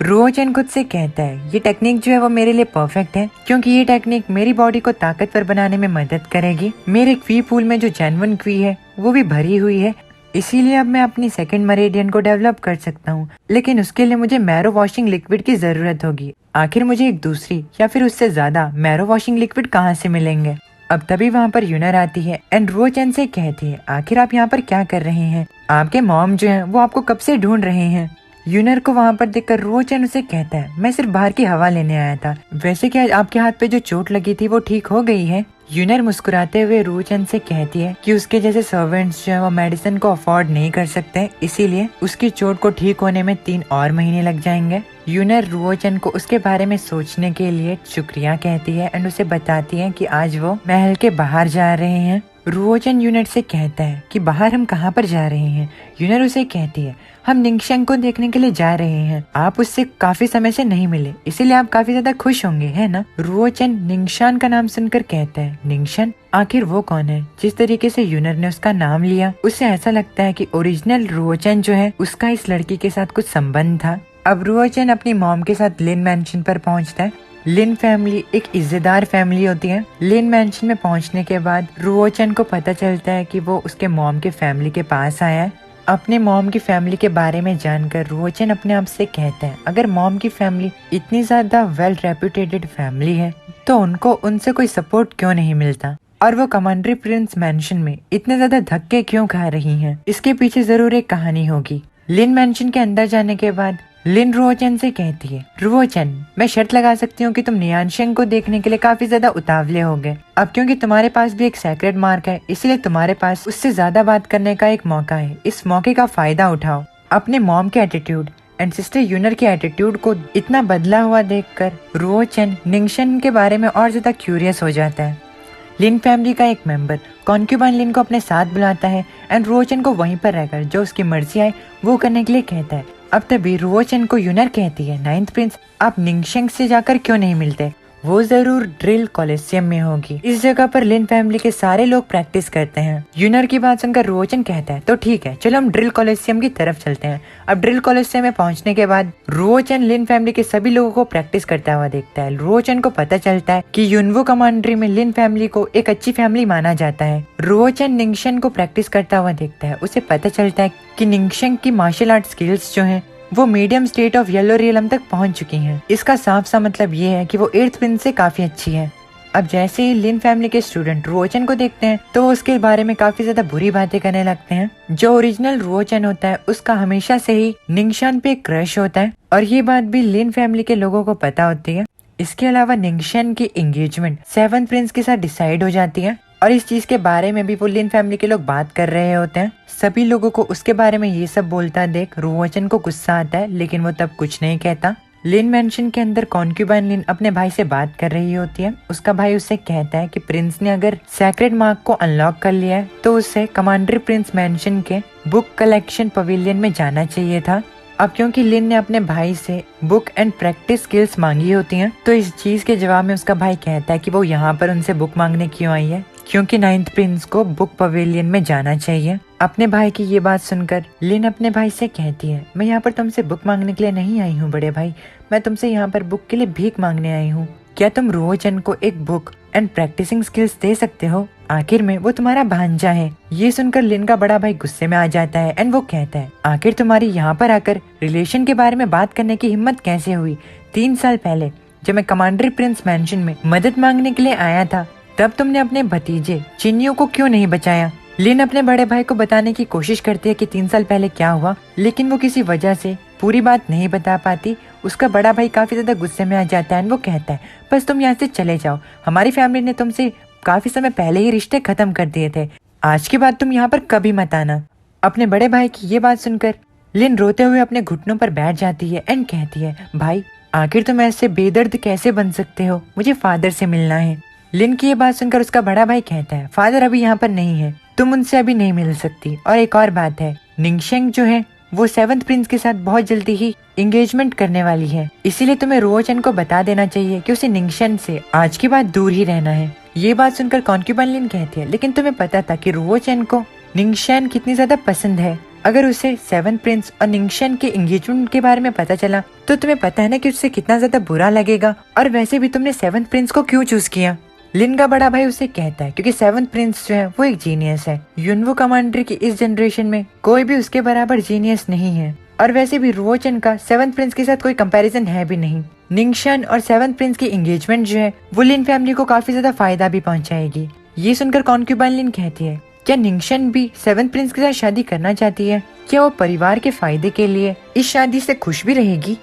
रुओचन खुद से कहता है ये टेक्निक जो है वो मेरे लिए परफेक्ट है क्योंकि ये टेक्निक मेरी बॉडी को ताकतवर बनाने में मदद करेगी। मेरे क्वी पूल में जो जेन्युइन क्वी है वो भी भरी हुई है, इसीलिए अब मैं अपनी सेकंड मरेडियन को डेवलप कर सकता हूँ, लेकिन उसके लिए मुझे मैरो वॉशिंग लिक्विड की जरूरत होगी। आखिर मुझे एक दूसरी या फिर उससे ज्यादा मैरो वॉशिंग लिक्विड कहाँ से मिलेंगे। अब तभी वहाँ पर यूनर आती है एंड रुओचन से कहती है आखिर आप यहाँ पर क्या कर रहे हैं, आपके मॉम जो है वो आपको कब से ढूंढ रहे हैं। यूनर को वहाँ पर देखकर रुओचन उसे कहता है मैं सिर्फ बाहर की हवा लेने आया था, वैसे क्या आपके हाथ पे जो चोट लगी थी वो ठीक हो गई है। यूनर मुस्कुराते हुए रुओचन से कहती है कि उसके जैसे सर्वेंट्स जो है वो मेडिसिन को अफोर्ड नहीं कर सकते, इसीलिए उसकी चोट को ठीक होने में 3 और महीने लग जाएंगे। यूनर रुओचन को उसके बारे में सोचने के लिए शुक्रिया कहती है एंड उसे बताती है कि आज वो महल के बाहर जा रहे हैं। रुओचन यूनर से कहता है कि बाहर हम कहाँ पर जा रहे हैं। यूनर उसे कहती है हम निंगशन को देखने के लिए जा रहे हैं, आप उससे काफी समय से नहीं मिले इसीलिए आप काफी ज्यादा खुश होंगे है ना। रुओचन निंगशान का नाम सुनकर कहता है निंगशन, आखिर वो कौन है। जिस तरीके से यूनर ने उसका नाम लिया उससे ऐसा लगता है कि ओरिजिनल रुओचन जो है उसका इस लड़की के साथ कुछ संबंध था। अब रुओचन अपनी मॉम के साथ लिन मैंशन पर पहुंचता है। लिन फैमिली एक इज्जतदार फैमिली होती है। लिन मैंशन में पहुंचने के बाद रुओचन को पता चलता है कि वो उसके मॉम के फैमिली के पास आया है। अपने मॉम की फैमिली के बारे में जानकर रुओचन अपने आप से कहता है अगर मॉम की फैमिली इतनी ज्यादा वेल रेप्यूटेटेड फैमिली है तो उनको उनसे कोई सपोर्ट क्यों नहीं मिलता और वो कमांडरी प्रिंस मैंशन में इतने ज्यादा धक्के क्यों खा रही हैं। इसके पीछे जरूर एक कहानी होगी। लिन मैंशन के अंदर जाने के बाद लिन रुओचन से कहती है, रुओचन मैं शर्त लगा सकती हूँ कि तुम नियांशेंग को देखने के लिए काफी ज्यादा उतावले हो गए। अब क्योंकि तुम्हारे पास भी एक सेक्रेट मार्क है, इसलिए तुम्हारे पास उससे ज्यादा बात करने का एक मौका है। इस मौके का फायदा उठाओ। अपने मॉम के एटीट्यूड एंड सिस्टर यूनर के एटीट्यूड को इतना बदला हुआ देखकर रुओचन निंगशन के बारे में और ज्यादा क्यूरियस हो जाता है। लिन फैमिली का एक मेंबर कॉन्क्यूबाइन लिन को अपने साथ बुलाता है एंड रुओचन को वहीं पर रहकर जो उसकी मर्जी आए वो करने के लिए कहता है। अब तभी रुओचन को यूनर कहती है, नाइन्थ प्रिंस आप निंगशेंग से जाकर क्यों नहीं मिलते? वो जरूर ड्रिल कॉलेसियम में होगी। इस जगह पर लिन फैमिली के सारे लोग प्रैक्टिस करते हैं। यूनर की बात सुनकर रुओचन कहता है, तो ठीक है चलो हम ड्रिल कॉलेसियम की तरफ चलते हैं। अब ड्रिल कॉलेसियम में पहुंचने के बाद रुओचन लिन फैमिली के सभी लोगों को प्रैक्टिस करता हुआ देखता है। रुओचन को पता चलता है कि युनवो कमांड्री में लिन फैमिली को एक अच्छी फैमिली माना जाता है। रुओचन निंगशन को प्रैक्टिस करता हुआ देखता है। उसे पता चलता है कि निंगशन की मार्शल आर्ट स्किल्स जो है वो medium state of yellow realm तक पहुंच चुकी हैं। इसका साफ सा मतलब ये है कि वो 8th प्रिंस से काफी अच्छी है। अब जैसे ही लिन फैमिली के स्टूडेंट रुओचन को देखते हैं तो उसके बारे में काफी ज्यादा बुरी बातें करने लगते हैं। जो ओरिजिनल रुओचन होता है उसका हमेशा से ही निंगशन पे क्रश होता है और ये बात भी लिन फैमिली के लोगों को पता होती है। इसके अलावा निंगशन की एंगेजमेंट 7th प्रिंस के साथ डिसाइड हो जाती है और इस चीज के बारे में भी वो लिन फैमिली के लोग बात कर रहे होते हैं। सभी लोगों को उसके बारे में ये सब बोलता देख रुओचन को गुस्सा आता है, लेकिन वो तब कुछ नहीं कहता। लिन मैंशन के अंदर कॉन्क्यूबाइन लिन अपने भाई से बात कर रही होती है। उसका भाई उससे कहता है कि प्रिंस ने अगर सेक्रेट मार्क को अनलॉक कर लिया है तो उसे कमांडर प्रिंस मैंशन के बुक कलेक्शन पवेलियन में जाना चाहिए था। अब क्योंकि लिन ने अपने भाई से बुक एंड प्रैक्टिस स्किल्स मांगी होती हैं, तो इस चीज के जवाब में उसका भाई कहता है कि वो यहाँ पर उनसे बुक मांगने क्यों आई है, क्योंकि 9th प्रिंस को बुक पवेलियन में जाना चाहिए। अपने भाई की ये बात सुनकर लिन अपने भाई से कहती है, मैं यहाँ पर तुमसे बुक मांगने के लिए नहीं आई हूँ बड़े भाई, मैं तुमसे यहाँ पर बुक के लिए भीख मांगने आई हूँ। क्या तुम रुओचन को एक बुक एंड प्रैक्टिसिंग स्किल्स दे सकते हो? आखिर में वो तुम्हारा भांजा है। ये सुनकर लिन का बड़ा भाई गुस्से में आ जाता है एंड वो कहता है, आखिर तुम्हारी यहाँ पर आकर रिलेशन के बारे में बात करने की हिम्मत कैसे हुई? 3 साल पहले जब मैं कमांडर प्रिंस मैंशन में मदद मांगने के लिए आया था तब तुमने अपने भतीजे चिन्नियों को क्यों नहीं बचाया? लिन अपने बड़े भाई को बताने की कोशिश करती है कि 3 साल पहले क्या हुआ, लेकिन वो किसी वजह से पूरी बात नहीं बता पाती। उसका बड़ा भाई काफी ज्यादा गुस्से में आ जाता है। वो कहता है, बस तुम यहाँ से चले जाओ, हमारी फैमिली ने तुमसे काफी समय पहले ही रिश्ते खत्म कर दिए थे, आज के बाद तुम यहाँ पर कभी मत आना। अपने बड़े भाई की ये बात सुनकर लिन रोते हुए अपने घुटनों पर बैठ जाती है एंड कहती है, भाई आखिर तुम ऐसे बेदर्द कैसे बन सकते हो? मुझे फादर से मिलना है। लिन की ये बात सुनकर उसका बड़ा भाई कहता है, फादर अभी यहाँ पर नहीं है, तुम उनसे अभी नहीं मिल सकती। और एक और बात है, निंगशेंग जो है वो 7th प्रिंस के साथ बहुत जल्दी ही एंगेजमेंट करने वाली है, इसीलिए तुम्हें रुओचन को बता देना चाहिए कि उसे निंगशन से आज के बाद दूर ही रहना है। ये बात सुनकर कॉन्क्यूबाइन लिन कहती है, लेकिन तुम्हें पता था कि रुओचन को निंगशन कितनी ज्यादा पसंद है? अगर उसे 7th प्रिंस और निंगशन के एंगेजमेंट के बारे में पता चला तो तुम्हें पता है ना कि उससे कितना ज्यादा बुरा लगेगा। और वैसे भी तुमने 7th प्रिंस को क्यों चूज किया? लिन का बड़ा भाई उसे कहता है, क्योंकि 7th प्रिंस जो है वो एक जीनियस है। युनवो कमांडर की इस जनरेशन में कोई भी उसके बराबर जीनियस नहीं है, और वैसे भी रुओचन का 7th प्रिंस के साथ कोई कंपैरिजन है भी नहीं। निंगशन और 7th प्रिंस की एंगेजमेंट जो है वो लिन फैमिली को काफी ज्यादा फायदा भी पहुंचाएगी। ये सुनकर कॉन्क्यूबाइन लिन कहती है, क्या निंगशन भी 7th प्रिंस के साथ शादी करना चाहती है? क्या वो परिवार के फायदे के लिए इस शादी से खुश भी रहेगी?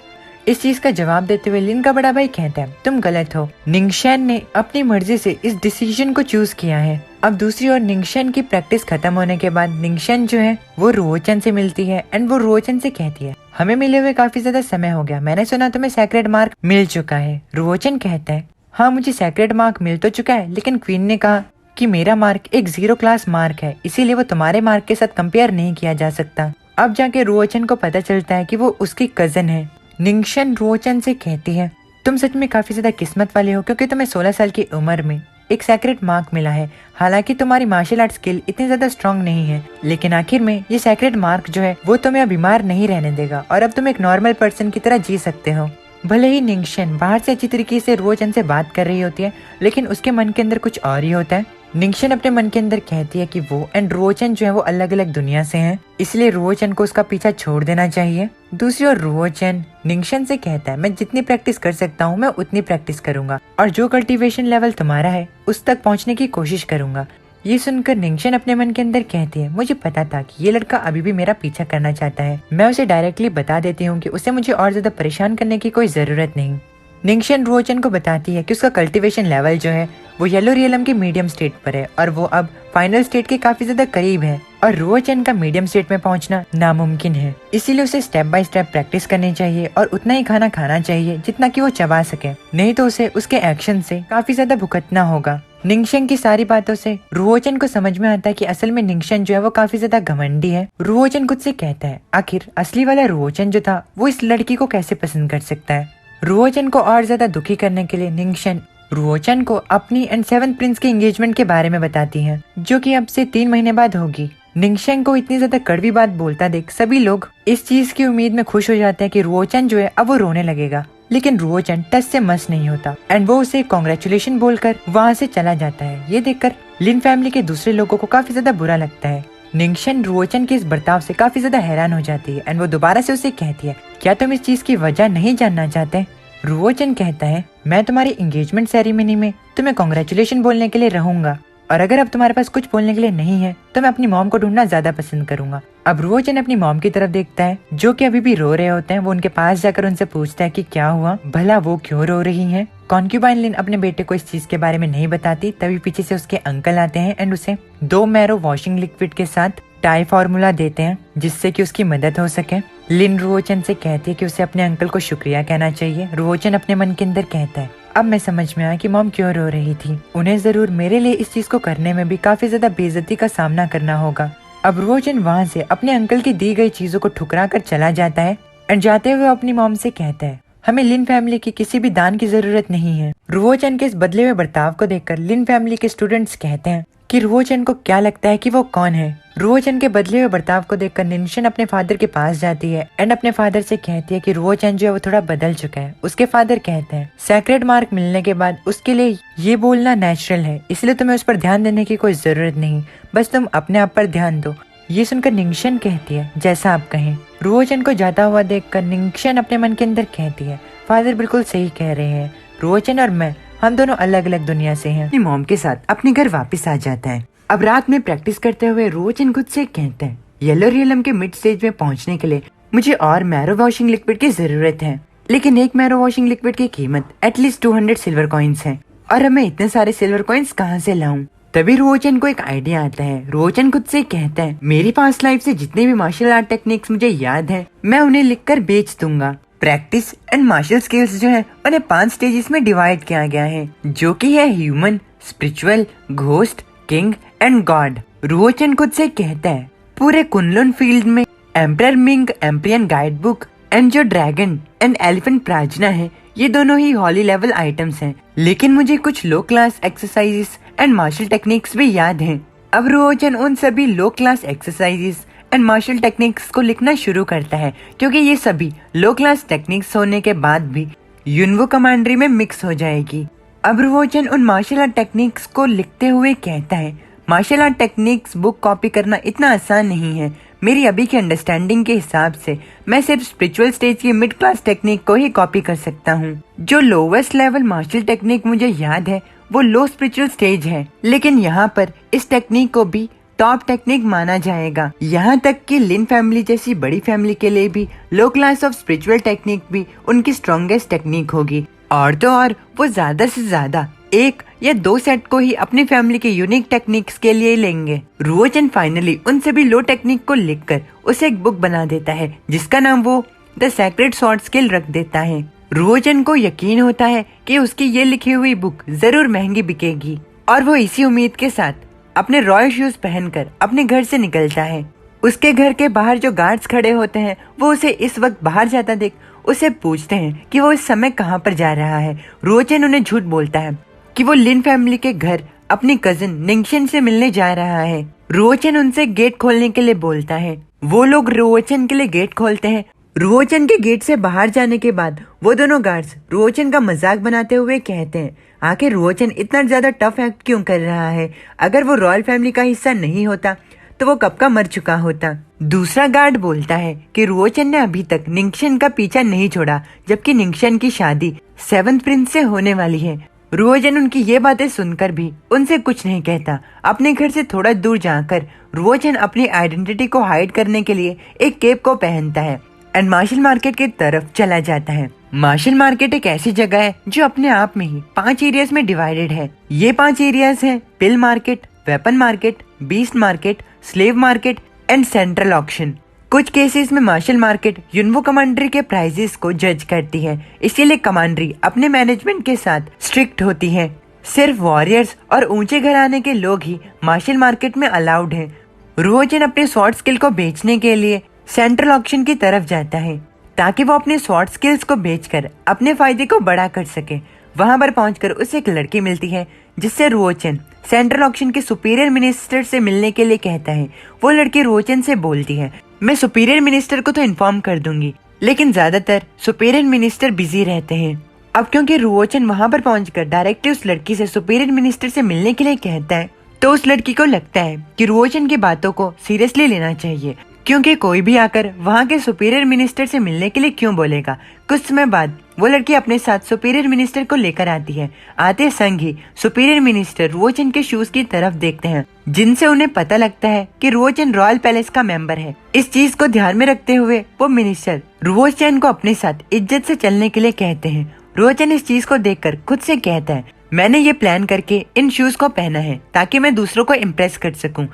इस चीज का जवाब देते हुए लिन का बड़ा भाई कहता है, तुम गलत हो, निंगशन ने अपनी मर्जी से इस डिसीजन को चूज किया है। अब दूसरी ओर निंगशन की प्रैक्टिस खत्म होने के बाद निंगशन जो है वो रुओचन से मिलती है एंड वो रुओचन से कहती है, हमें मिले हुए काफी ज्यादा समय हो गया, मैंने सुना तुम्हें सेक्रेट मार्क मिल चुका है। रुओचन कहता है, हाँ मुझे सेक्रेट मार्क मिल तो चुका है, लेकिन क्वीन ने कहा कि मेरा मार्क एक 0 क्लास मार्क है, इसीलिए वो तुम्हारे मार्क के साथ कंपेयर नहीं किया जा सकता। अब जाके रुओचन को पता चलता है कि वो उसकी कजन है। निंगशन रुओचन से कहती है, तुम सच में काफी ज्यादा किस्मत वाले हो, क्योंकि तुम्हें 16 साल की उम्र में एक सेक्रेट मार्क मिला है। हालांकि तुम्हारी मार्शल आर्ट स्किल इतनी ज्यादा स्ट्रांग नहीं है, लेकिन आखिर में ये सेक्रेट मार्क जो है वो तुम्हें अब बीमार नहीं रहने देगा और अब तुम एक नॉर्मल पर्सन की तरह जी सकते हो। भले ही निंगशन बाहर से अच्छी तरीके से रुओचन से बात कर रही होती है, लेकिन उसके मन के अंदर कुछ और ही होता है। निंगशन अपने मन के अंदर कहती है कि वो एंड रुओचन जो है वो अलग अलग दुनिया से हैं, इसलिए रुओचन को उसका पीछा छोड़ देना चाहिए। दूसरी ओर रुओचन निंगशन से कहता है, मैं जितनी प्रैक्टिस कर सकता हूँ मैं उतनी प्रैक्टिस करूंगा और जो कल्टीवेशन लेवल तुम्हारा है उस तक पहुँचने की कोशिश करूंगा। ये सुनकर निंगशन अपने मन के अंदर कहती है, मुझे पता था कि ये लड़का अभी भी मेरा पीछा करना चाहता है। मैं उसे डायरेक्टली बता देती हूँ कि उसे मुझे और ज्यादा परेशान करने की कोई जरूरत नहीं। निंगशन रुओचन को बताती है कि उसका कल्टीवेशन लेवल जो है वो येलो रियलम के मीडियम स्टेट पर है और वो अब फाइनल स्टेट के काफी ज्यादा करीब है और रुओचन का मीडियम स्टेट में पहुंचना नामुमकिन है। इसीलिए उसे स्टेप बाय स्टेप प्रैक्टिस करनी चाहिए और उतना ही खाना खाना चाहिए जितना कि वो चबा सके, नहीं तो उसे उसके एक्शन से काफी ज्यादा भुगतना होगा। निंगशन की सारी बातों से रुओचन को समझ में आता है कि असल में निंगशन जो है वो काफी ज्यादा घमंडी है। रुओचन खुद से कहता है, आखिर असली वाला रुओचन जो था वो इस लड़की को कैसे पसंद कर सकता है। रुओचन को और ज्यादा दुखी करने के लिए निंगशन रुओचन को अपनी एंड 7th प्रिंस के एंगेजमेंट के बारे में बताती है, जो कि अब से 3 महीने बाद होगी। निंगशन को इतनी ज्यादा कड़वी बात बोलता देख सभी लोग इस चीज की उम्मीद में खुश हो जाते हैं कि रुओचन जो है अब वो रोने लगेगा, लेकिन रुओचन टस से मस नहीं होता एंड वो उसे कॉन्ग्रेचुलेशन बोलकर वहाँ से चला जाता है। ये देखकर लिन फैमिली के दूसरे लोगों को काफी ज्यादा बुरा लगता है। निंगशन रुओचन के इस बर्ताव से काफी ज्यादा हैरान हो जाती है एंड वो दोबारा से उसे कहती है, क्या तुम इस चीज की वजह नहीं जानना चाहते। रुओचन कहता है, मैं तुम्हारी एंगेजमेंट सेरेमनी में तुम्हें कॉन्ग्रेचुलेशन बोलने के लिए रहूंगा और अगर अब तुम्हारे पास कुछ बोलने के लिए नहीं है तो मैं अपनी मॉम को ढूंढना ज्यादा पसंद करूंगा। अब रुओचन अपनी मॉम की तरफ देखता है जो कि अभी भी रो रहे होते हैं। वो उनके पास जाकर उनसे पूछता है कि क्या हुआ, भला वो क्यों रो रही हैं। कॉन्क्यूबाइन लिन अपने बेटे को इस चीज के बारे में नहीं बताती, तभी पीछे से उसके अंकल आते हैं एंड उसे 2 मैरो वॉशिंग लिक्विड के साथ टाई फार्मूला देते हैं जिससे कि उसकी मदद हो सके। लिन रुओचन से कहती है कि उसे अपने अंकल को शुक्रिया कहना चाहिए। रुओचन अपने मन के अंदर कहता है, अब मैं समझ में आया कि मॉम क्यों रो रही थी, उन्हें जरूर मेरे लिए इस चीज को करने में भी काफी ज्यादा बेइज्जती का सामना करना होगा। अब रुओचन वहाँ से अपने अंकल की दी गई चीजों को ठुकरा कर चला जाता है एंड जाते हुए अपनी मॉम से कहता है, हमें लिन फैमिली की किसी भी दान की जरूरत नहीं है। रुओचन के इस बदले हुए बर्ताव को देखकर लिन फैमिली के स्टूडेंट्स कहते हैं कि रुओचन को क्या लगता है कि वो कौन है। रुओचन के बदले हुए बर्ताव को देखकर निंगशन अपने फादर के पास जाती है एंड अपने फादर से कहती है कि रुओचन जो है वो थोड़ा बदल चुका है। उसके फादर कहते हैं, सेक्रेड मार्क मिलने के बाद उसके लिए ये बोलना नेचुरल है, इसलिए तुम्हें उस पर ध्यान देने की कोई जरूरत नहीं, बस तुम अपने आप पर ध्यान दो। ये सुनकर निंगशन कहती है, जैसा आप कहें। रुओचन को जाता हुआ देखकर निंगशन अपने मन के अंदर कहती है, फादर बिल्कुल सही कह रहे हैं, रुओचन और मैं हम दोनों अलग अलग दुनिया से हैं। अपनी मॉम के साथ अपने घर वापस आ जाता है। अब रात में प्रैक्टिस करते हुए रुओचन खुद से कहते हैं, येलो रियलम के मिड स्टेज में पहुंचने के लिए मुझे और मैरो वॉशिंग लिक्विड की जरूरत है, लेकिन एक मैरो वॉशिंग लिक्विड की कीमत एटलीस्ट 200 सिल्वर कॉइन्स है और हमें इतने सारे सिल्वर कॉइन्स कहाँ से लाऊं। तभी रुओचन को एक आइडिया आता है। रुओचन खुद से कहता है, मेरी पास्ट लाइफ से जितने भी मार्शल आर्ट टेक्निक्स मुझे याद है मैं उन्हें लिखकर बेच दूंगा। प्रैक्टिस एंड मार्शल स्किल्स जो है उन्हें 5 स्टेजेस में डिवाइड किया गया है, जो कि है human, spiritual, ghost, king and god. Ruochen खुद से कहता है, पूरे कुनलुन फील्ड में एम्परर मिंग एम्पियन गाइड बुक एंड जो ड्रैगन एंड एलिफेंट प्रार्थना है ये दोनों ही हॉली लेवल आइटम्स हैं, लेकिन मुझे कुछ low class exercises and martial techniques भी याद हैं। अब रुओचन उन सभी low class exercises and martial techniques को लिखना शुरू करता है, क्योंकि ये सभी लो क्लास टेक्निक्स होने के बाद भी यूनवो कमांडरी में मिक्स हो जाएगी। अब रुओचन उन मार्शल आर्ट टेक्निक्स को लिखते हुए कहता है, martial art techniques book copy करना इतना आसान नहीं है। मेरी अभी की अंडरस्टैंडिंग के हिसाब से मैं सिर्फ स्पिरिचुअल स्टेज की मिड क्लास टेक्निक को ही कॉपी कर सकता हूँ। जो लोवेस्ट लेवल मार्शल टेक्निक मुझे याद है वो लो स्पिरिचुअल स्टेज है, लेकिन यहाँ पर इस टेक्निक को भी टॉप टेक्निक माना जाएगा। यहाँ तक कि लिन फैमिली जैसी बड़ी फैमिली के लिए भी लो क्लास ऑफ स्पिरिचुअल टेक्निक भी उनकी स्ट्रॉन्गेस्ट टेक्निक होगी। और तो और वो ज्यादा से ज्यादा 1 या 2 सेट को ही अपनी फैमिली के यूनिक टेक्निक्स के लिए लेंगे। रुओचन फाइनली उन सभी लो टेक्निक को लिखकर उसे एक बुक बना देता है, जिसका नाम वो द सेक्रेड स्वॉर्ड स्किल रख देता है। रुओचन को यकीन होता है कि उसकी ये लिखी हुई बुक जरूर महंगी बिकेगी और वो इसी उम्मीद के साथ अपने रॉयल शूज पहनकर अपने घर से निकलता है। उसके घर के बाहर जो गार्ड्स खड़े होते हैं वो उसे इस वक्त बाहर जाता देख उसे पूछते हैं कि वो इस समय कहाँ पर जा रहा है। रुओचन उन्हें झूठ बोलता है कि वो लिन फैमिली के घर अपनी कजिन निंगशन से मिलने जा रहा है। रुओचन उनसे गेट खोलने के लिए बोलता है। वो लोग रुओचन के लिए गेट खोलते हैं। रुओचन के गेट से बाहर जाने के बाद वो दोनों गार्ड्स रुओचन का मजाक बनाते हुए कहते हैं, आखिर रुओचन इतना ज्यादा टफ एक्ट क्यों कर रहा है? अगर वो रॉयल फैमिली का हिस्सा नहीं होता तो वो कब का मर चुका होता। दूसरा गार्ड बोलता है कि रुओचन ने अभी तक निंगशन का पीछा नहीं छोड़ा, जबकि निंगशन की शादी 7th प्रिंस से होने वाली है। रुओजन उनकी ये बातें सुनकर भी उनसे कुछ नहीं कहता। अपने घर से थोड़ा दूर जाकर रुओजन अपनी आइडेंटिटी को हाइड करने के लिए एक केप को पहनता है एंड मार्शल मार्केट की तरफ चला जाता है। मार्शल मार्केट एक ऐसी जगह है जो अपने आप में ही 5 एरियाज में डिवाइडेड है। ये 5 एरियाज हैं pill market, weapon market, beast market, slave market and central auction. कुछ केसेस में मार्शल मार्केट यूनवो कमांडरी के प्राइजेस को जज करती है, इसीलिए कमांडरी अपने मैनेजमेंट के साथ स्ट्रिक्ट होती है। सिर्फ वॉरियर्स और ऊंचे घराने के लोग ही मार्शल मार्केट में अलाउड हैं। रुओजन अपने स्वॉर्ड स्किल को बेचने के लिए सेंट्रल ऑक्शन की तरफ जाता है ताकि वो अपने स्वॉर्ड स्किल्स को बेचकर अपने फायदे को बड़ा कर सके। वहां पर पहुंचकर उसे एक लड़की मिलती है जिससे रुओजन सेंट्रल ऑक्शन के सुपीरियर मिनिस्टर से मिलने के लिए कहता है। वो लड़की रुओजन से बोलती है, मैं सुपीरियर मिनिस्टर को तो इन्फॉर्म कर दूंगी, लेकिन ज्यादातर सुपीरियर मिनिस्टर बिजी रहते हैं। अब क्योंकि रुओजन वहां पर पहुंचकर डायरेक्टली उस लड़की से सुपीरियर मिनिस्टर से मिलने के लिए कहता है, तो उस लड़की को लगता है कि रुओजन की बातों को सीरियसली लेना चाहिए, क्योंकि कोई भी आकर वहाँ के सुपीरियर मिनिस्टर से मिलने के लिए क्यों बोलेगा। कुछ समय बाद वो लड़की अपने साथ सुपीरियर मिनिस्टर को लेकर आती है। आते संग ही सुपीरियर मिनिस्टर रुओजन के शूज की तरफ देखते हैं, जिनसे उन्हें पता लगता है कि रुओजन रॉयल पैलेस का मेंबर है। इस चीज को ध्यान में रखते हुए वो मिनिस्टर रुओजन को अपने साथ इज्जत से चलने के लिए कहते हैं। रुओजन इस चीज को देखकर खुद से कहता है, मैंने ये प्लान करके इन शूज को पहना है ताकि मैं दूसरों को इम्प्रेस कर सकूं।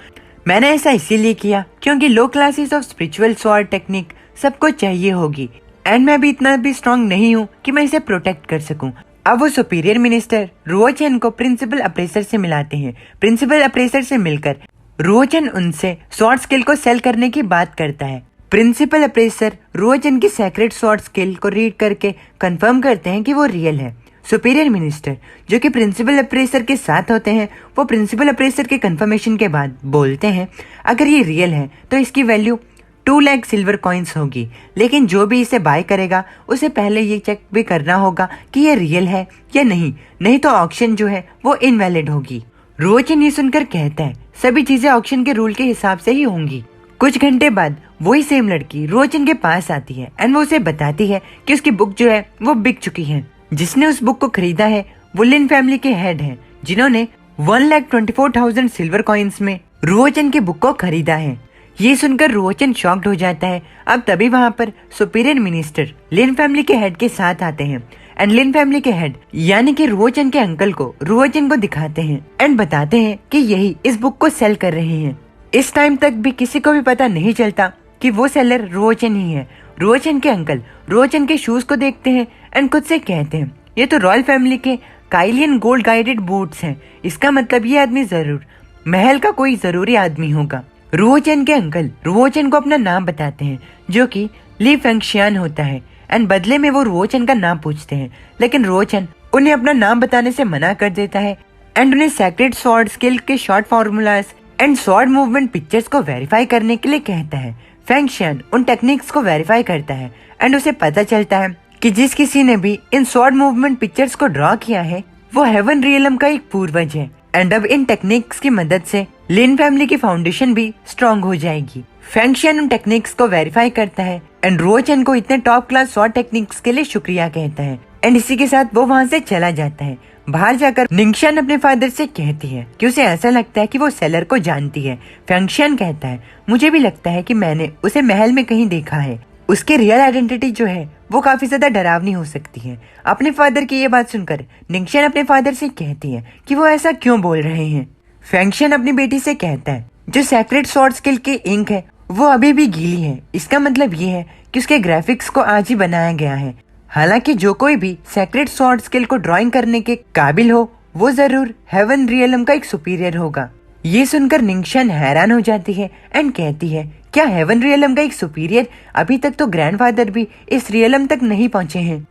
मैंने ऐसा इसीलिए किया क्योंकि low classes of spiritual sword technique सबको चाहिए होगी एंड मैं भी इतना भी स्ट्रॉन्ग नहीं हूँ कि मैं इसे प्रोटेक्ट कर सकूं। अब वो सुपीरियर मिनिस्टर रुओजन को प्रिंसिपल अप्रेसर से मिलाते हैं। प्रिंसिपल अप्रेसर से मिलकर रुओजन उनसे स्वॉर्ड स्किल को सेल करने की बात करता है। प्रिंसिपल अप्रेसर रुओजन की सेक्रेट स्वॉर्ड स्किल को रीड करके कंफर्म करते हैं कि वो रियल है। सुपीरियर मिनिस्टर जो कि प्रिंसिपल अप्रेसर के साथ होते हैं, वो प्रिंसिपल अप्रेसर के कंफर्मेशन के बाद बोलते हैं, अगर ये रियल है तो इसकी वैल्यू 2 लाख सिल्वर कॉइन्स होगी, लेकिन जो भी इसे बाय करेगा उसे पहले ये चेक भी करना होगा कि ये रियल है या नहीं तो ऑक्शन जो है वो इनवैलिड होगी। रुओजन ये सुनकर कहता है, सभी चीजें ऑक्शन के रूल के हिसाब से ही होंगी। कुछ घंटे बाद वही सेम लड़की रुओजन के पास आती है एंड वो उसे बताती है कि उसकी बुक जो है वो बिक चुकी है। जिसने उस बुक को खरीदा है वो लिन फैमिली के हेड हैं, जिन्होंने 1,24,000 सिल्वर कॉइन्स में रुओजन की बुक को खरीदा है। ये सुनकर रुओजन शॉक्ड हो जाता है। अब तभी वहाँ पर सुपीरियर मिनिस्टर लिन फैमिली के हेड के साथ आते हैं एंड लिन फैमिली के हेड यानी कि रुओजन के अंकल को रुओजन को दिखाते हैं एंड बताते हैं कि यही इस बुक को सेल कर रहे हैं। इस टाइम तक भी किसी को भी पता नहीं चलता कि वो सेलर रुओजन ही है। रुओजन के अंकल रुओजन के शूज को देखते हैं एंड खुद से कहते हैं, ये तो रॉयल फैमिली के काइलियन गोल्ड गाइडेड बूट्स हैं, इसका मतलब ये आदमी जरूर महल का कोई जरूरी आदमी होगा। रुओजन के अंकल रुओजन को अपना नाम बताते हैं जो कि ली फेंगशियान होता है एंड बदले में वो रुओजन का नाम पूछते हैं, लेकिन रुओजन उन्हें अपना नाम बताने से मना कर देता है एंड उन्हें सेक्रेट स्वॉर्ड स्किल के short formulas and sword movement pictures को वेरीफाई करने के लिए कहता है। फेंगशियान उन टेक्निक्स को वेरीफाई करता है एंड उसे पता चलता है कि जिस किसी ने भी इन स्वॉर्ड मूवमेंट पिक्चर्स को ड्रॉ किया है वो हेवन रियलम का एक पूर्वज है एंड अब इन टेक्निक्स की मदद से लिन फैमिली की फाउंडेशन भी स्ट्रॉन्ग हो जाएगी। फेंगशियान उन टेक्निक्स को वेरीफाई करता है एंड रुओजन को इतने टॉप क्लास स्वॉर्ड टेक्निक्स के लिए शुक्रिया कहता है एंड इसी के साथ वो वहाँ से चला जाता है। बाहर जाकर निंगशन अपने फादर से कहती है कि उसे ऐसा लगता है कि वो सेलर को जानती है। फेंगशियान कहता है, मुझे भी लगता है कि मैंने उसे महल में कहीं देखा है। उसकी रियल आइडेंटिटी जो है वो काफी ज्यादा डरावनी हो सकती है। अपने फादर की ये बात सुनकर निंगशन अपने फादर से कहती है कि वो ऐसा क्यों बोल रहे हैं। फेंगशियान अपनी बेटी से कहता है, जो सेक्रेट स्वॉर्ड स्किल की इंक है वो अभी भी गीली है, इसका मतलब ये है कि उसके ग्राफिक्स को आज ही बनाया गया है। हालांकि जो कोई भी सेक्रेट स्वॉर्ड स्किल को ड्राइंग करने के काबिल हो वो जरूर हेवन रियलम का एक सुपीरियर होगा। ये सुनकर निंगशन हैरान हो जाती है एंड कहती है, क्या हेवन रियलम का एक सुपीरियर? अभी तक तो ग्रैंडफादर भी इस रियलम तक नहीं पहुंचे हैं।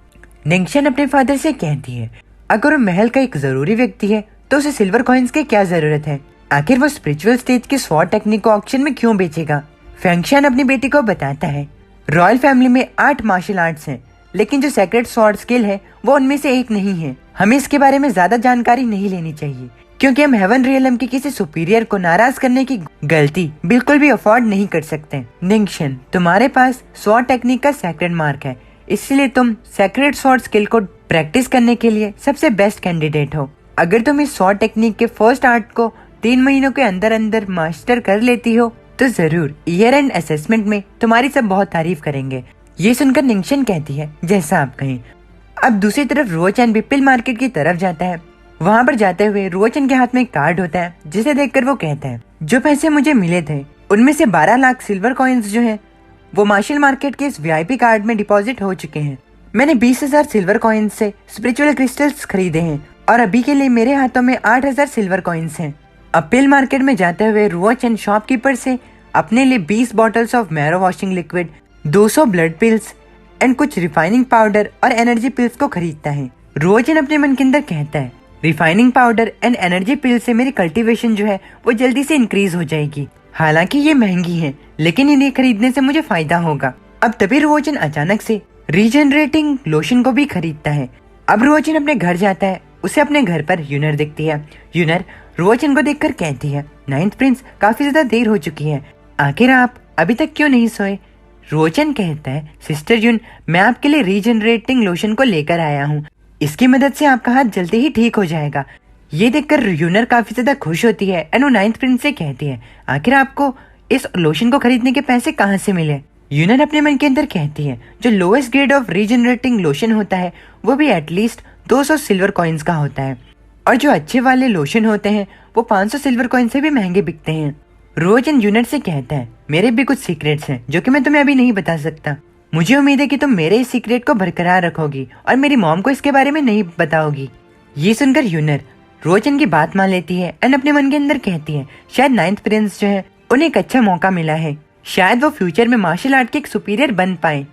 निंगशन अपने फादर से कहती है, अगर वो महल का एक जरूरी व्यक्ति है तो उसे सिल्वर कॉइन्स की क्या जरूरत है? आखिर वो स्पिरिचुअल स्टेज की स्वॉर्ड टेक्निक को ऑक्शन में क्यों बेचेगा? फेंगशियान अपनी बेटी को बताता है, रॉयल फैमिली में 8 मार्शल आर्ट्स हैं, लेकिन जो सेक्रेट स्वॉर्ड स्किल है वो उनमें से एक नहीं है। हमें इसके बारे में ज्यादा जानकारी नहीं लेनी चाहिए क्योंकि हम हेवन रियलम के किसी सुपीरियर को नाराज करने की गलती बिल्कुल भी अफोर्ड नहीं कर सकते। निंगशन, तुम्हारे पास स्वॉर्ड टेक्निक का सेक्रेट मार्क है, इसलिए तुम सेक्रेट स्वॉर्ड स्किल को प्रैक्टिस करने के लिए सबसे बेस्ट कैंडिडेट हो। अगर तुम इस 100 टेक्निक के फर्स्ट आर्ट को 3 महीनों के अंदर अंदर मास्टर कर लेती हो तो जरूर ईयर एंड असेसमेंट में तुम्हारी सब बहुत तारीफ करेंगे। ये सुनकर निंगशन कहती है जैसा आप कहें। अब दूसरी तरफ रुओचन भी पिल मार्केट की तरफ जाता है। वहाँ पर जाते हुए रुओचन के हाथ में एक कार्ड होता है जिसे देखकर वो कहता है जो पैसे मुझे मिले थे उनमें से 12 लाख सिल्वर कॉइन्स जो है वो मार्शल मार्केट के इस वीआईपी कार्ड में डिपॉजिट हो चुके हैं। मैंने 20,000 सिल्वर कॉइन्स से स्पिरिचुअल क्रिस्टल्स खरीदे हैं और अभी के लिए मेरे हाथों में 8,000 सिल्वर कॉइन्स हैं। अब पिल मार्केट में जाते हुए रुओचन शॉपकीपर से अपने लिए 20 bottles of marrow washing liquid, 200 blood pills and कुछ रिफाइनिंग पाउडर और एनर्जी पिल्स को खरीदता है। रुओचन अपने मन के अंदर कहता है refining powder and energy pills से मेरी कल्टीवेशन जो है वो जल्दी से इंक्रीज हो जाएगी। हालांकि ये महंगी है लेकिन इन्हें खरीदने से मुझे फायदा होगा। अब तभी रुओचन अचानक से रीजनरेटिंग लोशन को भी खरीदता है। अब रुओचन अपने घर जाता है। उसे अपने घर पर यूनर दिखती है। यूनर रुओचन को देखकर कहती है 9th प्रिंस काफी ज्यादा देर हो चुकी है, आखिर आप अभी तक क्यों नहीं सोए? रुओचन कहता है सिस्टर यून, मैं आपके लिए रीजनरेटिंग लोशन को लेकर आया हूँ, इसकी मदद से आपका हाथ जल्दी ही ठीक हो जाएगा। ये देखकर यूनर काफी ज्यादा खुश होती है एंड वो 9th प्रिंस से कहती है आखिर आपको इस लोशन को खरीदने के पैसे कहाँ से मिले? यूनर अपने मन के अंदर कहती है जो lowest grade of regenerating lotion होता है वो भी एटलीस्ट 200 सिल्वर कॉइन्स का होता है और जो अच्छे वाले लोशन होते हैं वो 500 सिल्वर कॉइन से भी महंगे बिकते हैं। रुओचन यूनर से कहता है मेरे भी कुछ सीक्रेट्स हैं जो कि मैं तुम्हें अभी नहीं बता सकता। मुझे उम्मीद है कि तुम मेरे इस सीक्रेट को बरकरार रखोगी और मेरी मॉम को इसके बारे में नहीं बताओगी। ये सुनकर यूनर रुओचन की बात मान लेती है एंड अपने मन के अंदर कहती है शायद 9th प्रिंस जो है उन्हें एक अच्छा मौका मिला है, शायद वो फ्यूचर में मार्शल आर्ट के एक सुपीरियर बन पाए।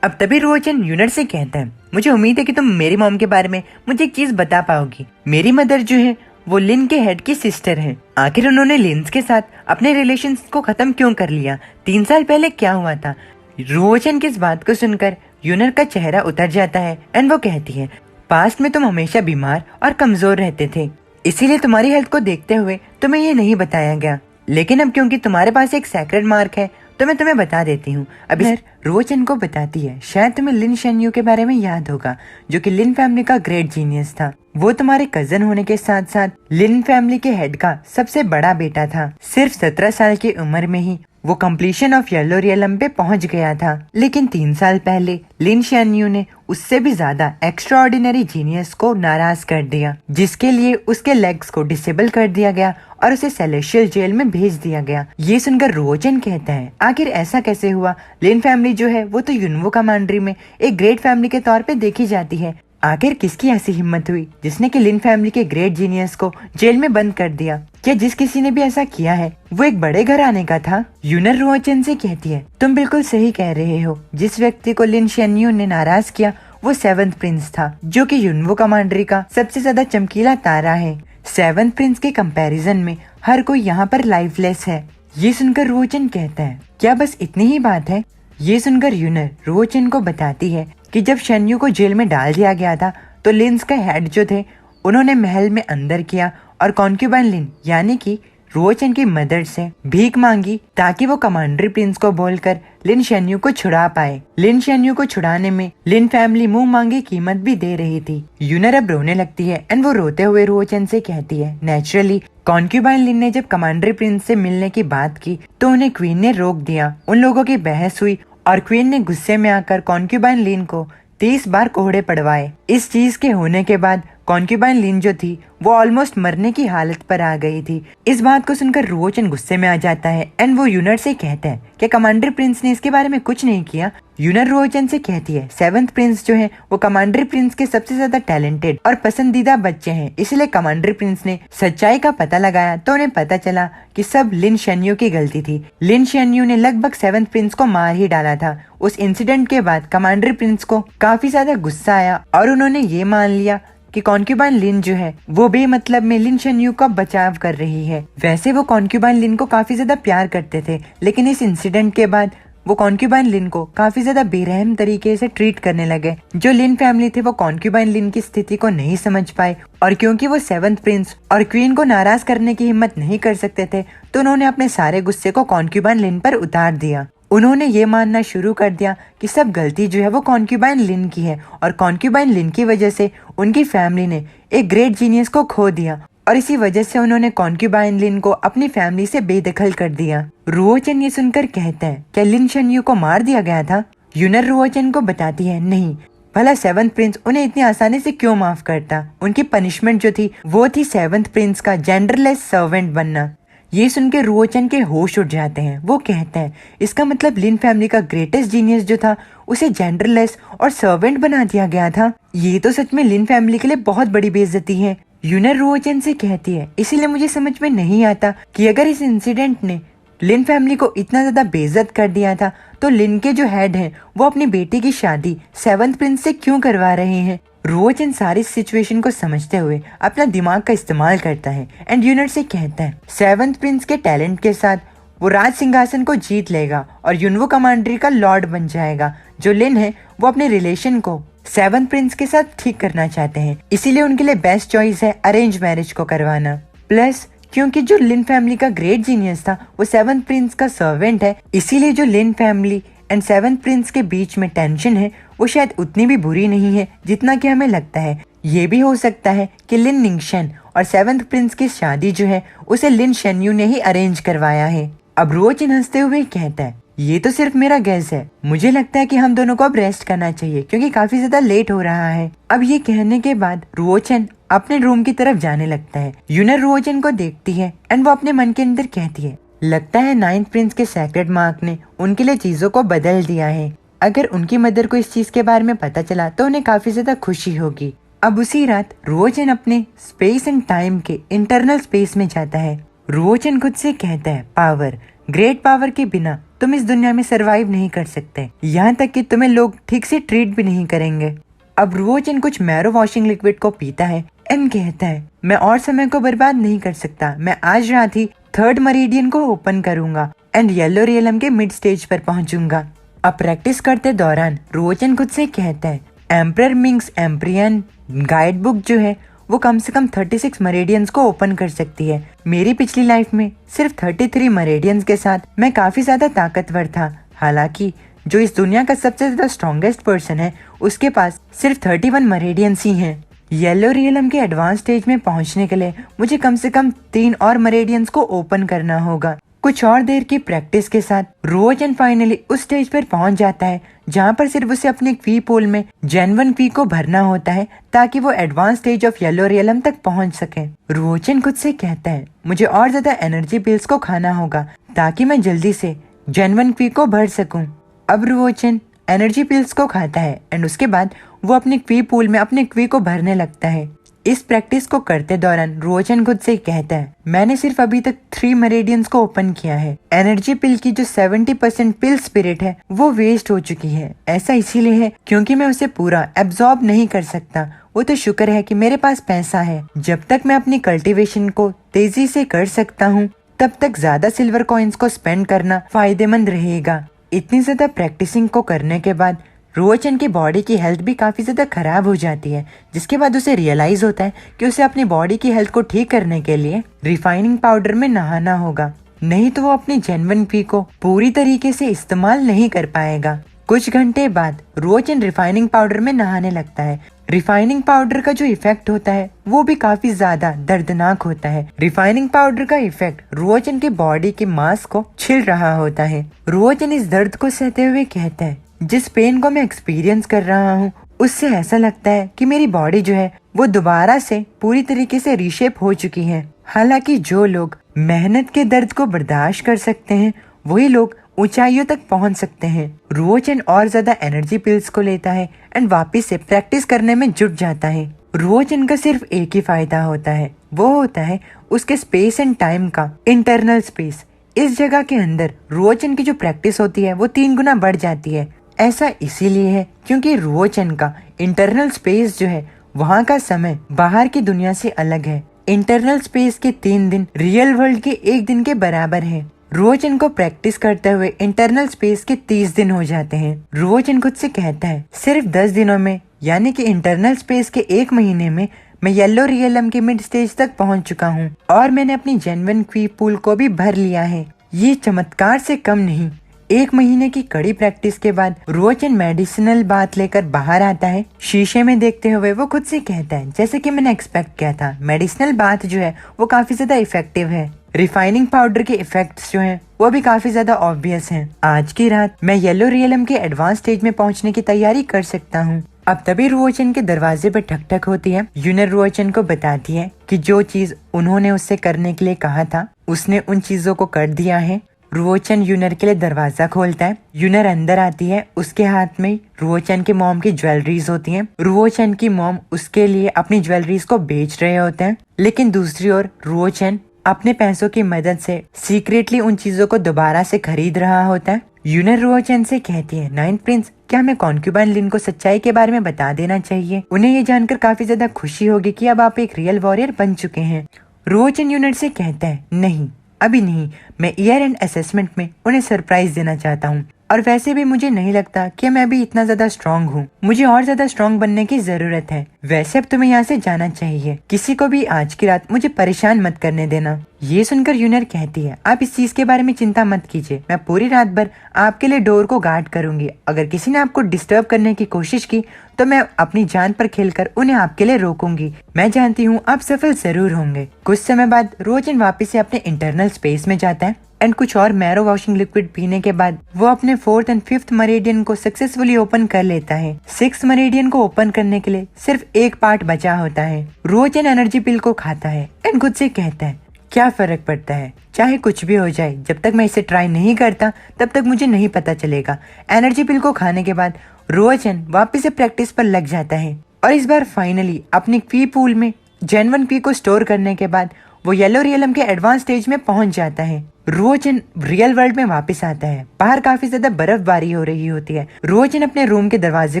अब तभी रुओचन यूनर से कहता है मुझे उम्मीद है कि तुम मेरी मॉम के बारे में मुझे एक चीज बता पाओगी। मेरी मदर जो है वो लिन के हेड की सिस्टर है, आखिर उन्होंने लिन्स के साथ अपने रिलेशंस को खत्म क्यों कर लिया? 3 साल पहले क्या हुआ था? रुओचन की इस बात को सुनकर यूनर का चेहरा उतर जाता है एंड वो कहती है पास्ट में तुम हमेशा बीमार और कमजोर रहते थे, इसीलिए तुम्हारी हेल्थ को देखते हुए तुम्हें ये नहीं बताया गया, लेकिन अब क्योंकि तुम्हारे पास एक सैक्रेड मार्क है तो मैं तुम्हें बता देती हूँ। अब रुओचन को बताती है शायद तुम्हें लिन शेन्यू के बारे में याद होगा जो कि लिन फैमिली का ग्रेट जीनियस था। वो तुम्हारे कजन होने के साथ साथ लिन फैमिली के हेड का सबसे बड़ा बेटा था। सिर्फ 17 साल की उम्र में ही वो कंप्लीशन ऑफ येलो रियलम पे पहुंच गया था, लेकिन 3 साल पहले लिन शेन्यू ने उससे भी ज्यादा एक्स्ट्रा ऑर्डिनरी जीनियस को नाराज कर दिया, जिसके लिए उसके लेग्स को डिसेबल कर दिया गया और उसे सेलेशियल जेल में भेज दिया गया। ये सुनकर रुओचन कहता है आखिर ऐसा कैसे हुआ? लिन फैमिली जो है वो तो यूनवो कमांड्री में एक ग्रेट फैमिली के तौर पे देखी जाती है, आखिर किसकी ऐसी हिम्मत हुई जिसने कि लिन फैमिली के ग्रेट जीनियस को जेल में बंद कर दिया? क्या जिस किसी ने भी ऐसा किया है वो एक बड़े घर आने का था? यूनर रुओचन से कहती है तुम बिल्कुल सही कह रहे हो, जिस व्यक्ति को लिन शेन्यू ने नाराज किया वो 7th प्रिंस था जो कि यूनवो कमांड्री का सबसे ज्यादा चमकीला तारा है। 7th प्रिंस के कंपैरिजन में हर कोई यहाँ पर लाइफलेस है। ये सुनकर रुओचन कहता है क्या बस इतनी ही बात है? ये सुनकर यूनर रुओचन को बताती है कि जब शेन्यू को जेल में डाल दिया गया था तो लिन्स का हेड जो थे उन्होंने महल में अंदर किया और कॉन्क्यूबाइन लिन यानी कि रुओचन की मदर से भीख मांगी ताकि वो कमांडरी प्रिंस को बोलकर लिन शेन्यू को छुड़ा पाए। लिन शेन्यू को छुड़ाने में लिन फैमिली मुंह मांगी कीमत भी दे रही थी। यूनर अब रोने लगती है एंड वो रोते हुए रुओचन से कहती है नेचुरली कॉन्क्यूबाइन लिन ने जब कमांडरी प्रिंस से मिलने की बात की तो उन्हें क्वीन ने रोक दिया। उन लोगों की बहस हुई और क्वीन ने गुस्से में आकर कॉन्क्यूबाइन लिन को 30 बार कोहड़े पड़वाए। इस चीज के होने के बाद कॉन्क्यूबाइन लिन जो थी वो ऑलमोस्ट मरने की हालत पर आ गई थी। इस बात को सुनकर रुओचन गुस्से में आ जाता है एंड वो यूनर से कहता है कि कमांडर प्रिंस ने इसके बारे में कुछ नहीं किया। यूनर रुओचन से कहती है 7th प्रिंस जो है वो कमांडर प्रिंस के सबसे ज्यादा टैलेंटेड और पसंदीदा बच्चे हैं, इसलिए कमांडर प्रिंस ने सच्चाई का पता लगाया तो उन्हें पता चला कि सब लिन शेन्यू की गलती थी। लिन शेन्यू ने लगभग 7th प्रिंस को मार ही डाला था। उस इंसिडेंट के बाद कमांडर प्रिंस को काफी ज्यादा गुस्सा आया और उन्होंने ये मान लिया कि कॉन्क्यूबाइन लिन जो है वो बेमतलब में लिन शेन्यू का बचाव कर रही है। वैसे वो कॉन्क्यूबाइन लिन को काफी ज्यादा प्यार करते थे, लेकिन इस इंसिडेंट के बाद वो कॉन्क्यूबाइन लिन को काफी ज्यादा बेरहम तरीके से ट्रीट करने लगे। जो लिन फैमिली थे वो कॉन्क्यूबाइन लिन की स्थिति को नहीं समझ पाए और क्योंकि वो 7th प्रिंस और क्वीन को नाराज करने की हिम्मत नहीं कर सकते थे तो उन्होंने अपने सारे गुस्से को कॉन्क्यूबाइन लिन पर उतार दिया। उन्होंने ये मानना शुरू कर दिया कि सब गलती जो है वो कॉन्क्यूबाइन लिन की है और कॉन्क्यूबाइन लिन की वजह से उनकी फैमिली ने एक ग्रेट जीनियस को खो दिया और इसी वजह से उन्होंने कॉन्क्यूबाइन लिन को अपनी फैमिली से बेदखल कर दिया। रुओचन ये सुनकर कहता है, क्या लिन शनयू को मार दिया गया था? यूनर रुओचन को बताती है, नहीं, भला सेवंथ प्रिंस उन्हें इतनी आसानी से क्यों माफ करता? उनकी पनिशमेंट जो थी वो थी सेवंथ प्रिंस का जेंडरलेस सर्वेंट बनना। ये सुनकर रुओचन के होश उड़ जाते हैं। वो कहते हैं, इसका मतलब लिन फैमिली का ग्रेटेस्ट जीनियस जो था उसे जेंडरलेस और सर्वेंट बना दिया गया था। ये तो सच में लिन फैमिली के लिए बहुत बड़ी बेइज्जती है। यूनर रुओचन से कहती है, इसीलिए मुझे समझ में नहीं आता कि अगर इस इंसिडेंट ने लिन फैमिली को इतना ज्यादा बेइज्जत कर दिया था तो लिन के जो हेड हैं वो अपनी बेटी की शादी सेवंथ प्रिंस से क्यों करवा रहे हैं। रुओचन सारी सिचुएशन को समझते हुए अपना दिमाग का इस्तेमाल करता है एंड यूनर से कहता है, सेवंथ प्रिंस के टैलेंट के साथ वो राज सिंहासन को जीत लेगा और यूनवो कमांडरी का लॉर्ड बन जाएगा। जो लिन है वो अपने रिलेशन को सेवंथ प्रिंस के साथ ठीक करना चाहते हैं, इसीलिए उनके लिए बेस्ट चॉइस है अरेंज मैरिज को करवाना। प्लस क्योंकि जो लिन फैमिली का ग्रेट जीनियस था वो सेवंथ प्रिंस का सर्वेंट है, इसीलिए जो लिन फैमिली एंड सेवंथ प्रिंस के बीच में टेंशन है वो शायद उतनी भी बुरी नहीं है जितना कि हमें लगता है। ये भी हो सकता है कि लिन निंगशन और सेवंथ प्रिंस की शादी जो है उसे लिन शेन्यू ने ही अरेंज करवाया है। अब रुओचन हंसते हुए कहता है, ये तो सिर्फ मेरा गैस है, मुझे लगता है कि हम दोनों को अब रेस्ट करना चाहिए क्योंकि काफी ज्यादा लेट हो रहा है। अब ये कहने के बाद रुओचन अपने रूम की तरफ जाने लगता है। यूनर रुओचन को देखती है एंड वो अपने मन के अंदर कहती है, लगता है नाइन्थ प्रिंस के सेक्रेट मार्क ने उनके लिए चीजों को बदल दिया है। अगर उनकी मदर को इस चीज के बारे में पता चला तो उन्हें काफी ज्यादा खुशी होगी। अब उसी रात रुओचन अपने स्पेस एंड टाइम के इंटरनल स्पेस में जाता है। रुओचन खुद से कहता है, पावर, ग्रेट पावर के बिना तुम इस दुनिया में सरवाइव नहीं कर सकते, यहाँ तक कि तुम्हें लोग ठीक से ट्रीट भी नहीं करेंगे। अब रुओचन कुछ मैरो वॉशिंग लिक्विड को पीता है एंड कहता है, मैं और समय को बर्बाद नहीं कर सकता, मैं आज रात ही थर्ड मरीडियन को ओपन करूंगा एंड येलो रियलम के मिड स्टेज पर पहुंचूंगा। अब प्रैक्टिस करते दौरान रुओचन खुद से कहता है, एम्परर मिंग्स एम्प्रियन गाइड बुक जो है वो कम से कम 36 मरेडियंस को ओपन कर सकती है। मेरी पिछली लाइफ में सिर्फ 33 मरेडियंस के साथ मैं काफी ज्यादा ताकतवर था। हालांकि जो इस दुनिया का सबसे ज्यादा स्ट्रॉन्गेस्ट पर्सन है उसके पास सिर्फ 31 मरेडियंस ही हैं। येलो रियलम के एडवांस स्टेज में पहुंचने के लिए मुझे कम से कम 3 और मरेडियंस को ओपन करना होगा। कुछ और देर की प्रैक्टिस के साथ रुओचन फाइनली उस स्टेज पर पहुंच जाता है जहां पर सिर्फ उसे अपने क्वी पूल में जेनवन क्वी को भरना होता है ताकि वो advance stage of yellow realm तक पहुंच सके। रुओचन खुद से कहता है, मुझे और ज्यादा एनर्जी पिल्स को खाना होगा ताकि मैं जल्दी से जेनवन क्वी को भर सकूं। अब रुओचन एनर्जी पिल्स को खाता है एंड उसके बाद वो अपने क्वी पूल में अपने क्वी को भरने लगता है। इस प्रैक्टिस को करते दौरान रुओचन खुद से कहता है, मैंने सिर्फ अभी तक 3 मरेडियंस को ओपन किया है। एनर्जी पिल की जो 70% पिल स्पिरिट है वो वेस्ट हो चुकी है। ऐसा इसीलिए है क्योंकि मैं उसे पूरा एब्जॉर्ब नहीं कर सकता। वो तो शुक्र है कि मेरे पास पैसा है। जब तक मैं अपनी कल्टीवेशन को तेजी से कर सकता हूँ तब तक ज्यादा सिल्वर कॉइन्स को स्पेंड करना फायदेमंद रहेगा। इतनी ज्यादा प्रैक्टिसिंग को करने के बाद रुओचन की बॉडी की हेल्थ भी काफी ज्यादा खराब हो जाती है, जिसके बाद उसे रियलाइज होता है कि उसे अपनी बॉडी की हेल्थ को ठीक करने के लिए रिफाइनिंग पाउडर में नहाना होगा, नहीं तो वो अपनी जेनवन क्वी को पूरी तरीके से इस्तेमाल नहीं कर पाएगा। कुछ घंटे बाद रुओचन रिफाइनिंग पाउडर में नहाने लगता है। रिफाइनिंग पाउडर का जो इफेक्ट होता है वो भी काफी ज्यादा दर्दनाक होता है। रिफाइनिंग पाउडर का इफेक्ट रुओचन की बॉडी के मांस को छिल रहा होता है। रुओचन इस दर्द को सहते हुए कहता है, जिस पेन को मैं एक्सपीरियंस कर रहा हूँ उससे ऐसा लगता है कि मेरी बॉडी जो है वो दोबारा से पूरी तरीके से रीशेप हो चुकी है। हालांकि जो लोग मेहनत के दर्द को बर्दाश्त कर सकते हैं वही लोग ऊंचाइयों तक पहुंच सकते हैं। रुओचन और ज्यादा एनर्जी पिल्स को लेता है एंड वापस से प्रैक्टिस करने में जुट जाता है। रुओचन का सिर्फ एक ही फायदा होता है, वो होता है उसके स्पेस एंड टाइम का इंटरनल स्पेस। इस जगह के अंदर रुओचन की जो प्रैक्टिस होती है वो 3 गुना बढ़ जाती है। ऐसा इसीलिए है क्योंकि रुओचन का इंटरनल स्पेस जो है वहाँ का समय बाहर की दुनिया से अलग है। इंटरनल स्पेस के 3 दिन रियल वर्ल्ड के 1 दिन के बराबर है। रुओचन को प्रैक्टिस करते हुए इंटरनल स्पेस के 30 दिन हो जाते हैं। रुओचन खुद से कहता है, सिर्फ 10 दिनों में यानी कि इंटरनल स्पेस के 1 महीने में मैं येलो रियलम के मिड स्टेज तक पहुंच चुका हूं और मैंने अपनी जेनवन क्वी पूल को भी भर लिया है। ये चमत्कार से कम नहीं, 1 महीने की कड़ी प्रैक्टिस के बाद रुओचन मेडिसिनल बाथ लेकर बाहर आता है। शीशे में देखते हुए वो खुद से कहता है, जैसे कि मैंने एक्सपेक्ट किया था, मेडिसिनल बाथ जो है वो काफी ज्यादा इफेक्टिव है। रिफाइनिंग पाउडर के इफेक्ट्स जो हैं वो भी काफी ज्यादा ऑब्वियस हैं। आज की रात मैं येलो रियलम के एडवांस स्टेज में पहुंचने की तैयारी कर सकता हूं। अब तभी रुओचन के दरवाजे पर ठक ठक होती है। यूनर रुओचन को बताती है कि जो चीज उन्होंने उससे करने के लिए कहा था उसने उन चीजों को कर दिया है। रुओचन यूनर के लिए दरवाजा खोलता है। यूनर अंदर आती है। उसके हाथ में रुओचन के मॉम की ज्वेलरीज होती हैं। रुओचन की मॉम उसके लिए अपनी ज्वेलरीज को बेच रहे होते हैं, लेकिन दूसरी ओर रुओचन अपने पैसों की मदद से सीक्रेटली उन चीजों को दोबारा से खरीद रहा होता है। यूनर रुओचन से कहती है, नाइन्थ प्रिंस, क्या हमें कॉन्क्यूबाइन लिन को सच्चाई के बारे में बता देना चाहिए? उन्हें ये जानकर काफी ज्यादा खुशी होगी कि अब आप एक रियल वॉरियर बन चुके हैं। रुओचन यूनर से कहता है, नहीं, अभी नहीं, मैं ईयर एंड असेसमेंट में उन्हें सरप्राइज देना चाहता हूँ, और वैसे भी मुझे नहीं लगता कि मैं अभी इतना ज्यादा स्ट्रांग हूँ। मुझे और ज्यादा स्ट्रांग बनने की जरूरत है। वैसे अब तुम्हें यहाँ से जाना चाहिए। किसी को भी आज की रात मुझे परेशान मत करने देना। ये सुनकर यूनर कहती है, आप इस चीज के बारे में चिंता मत कीजिए, मैं पूरी रात भर आपके लिए डोर को गार्ड करूंगी। अगर किसी ने आपको डिस्टर्ब करने की कोशिश की तो मैं अपनी जान पर खेलकर उन्हें आपके लिए रोकूंगी। मैं जानती हूँ आप सफल जरूर होंगे। कुछ समय बाद रोजन वापस से अपने इंटरनल स्पेस में जाता है एंड कुछ और मैरो वॉशिंग लिक्विड पीने के बाद वो अपने 4th एंड 5th मरीडियन को सक्सेसफुली ओपन कर लेता है। 6th मरीडियन को ओपन करने के लिए सिर्फ एक पार्ट बचा होता है। रोजन एनर्जी पिल को खाता है एंड खुद से कहता है, क्या फर्क पड़ता है, चाहे कुछ भी हो जाए, जब तक मैं इसे ट्राई नहीं करता तब तक मुझे नहीं पता चलेगा। एनर्जी पिल को खाने के बाद रोजन वापस से प्रैक्टिस पर लग जाता है और इस बार फाइनली अपनी क्वी पूल में जेन 1 क्वी को स्टोर करने के बाद वो येलो रियलम के एडवांस स्टेज में पहुंच जाता है। रोजन रियल वर्ल्ड में वापस आता है। बाहर काफी ज्यादा बर्फबारी हो रही होती है। रोजन अपने रूम के दरवाजे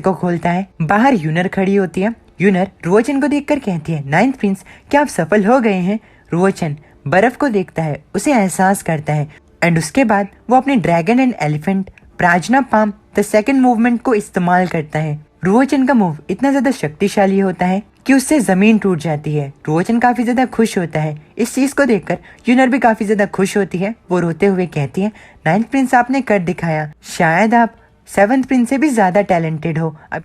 को खोलता है। बाहर यूनर खड़ी होती है। यूनर रोजन को देखकर कहती है, नाइन्थ प्रिंस, क्या आप सफल हो गए हैं? रोजन बर्फ को देखता है, उसे एहसास करता है एंड उसके बाद वो अपने dragon and elephant prajna palm the second movement को इस्तेमाल करता है। रोजन का मूव इतना ज्यादा शक्तिशाली होता है कि उससे जमीन टूट जाती है। रोजन काफी ज्यादा खुश होता है। इस चीज को देखकर यूनर भी काफी ज्यादा खुश होती है। वो रोते हुए कहती है, नाइन्थ प्रिंस, आपने कर दिखाया, शायद आप 7th प्रिंस से भी ज्यादा टैलेंटेड हो। अब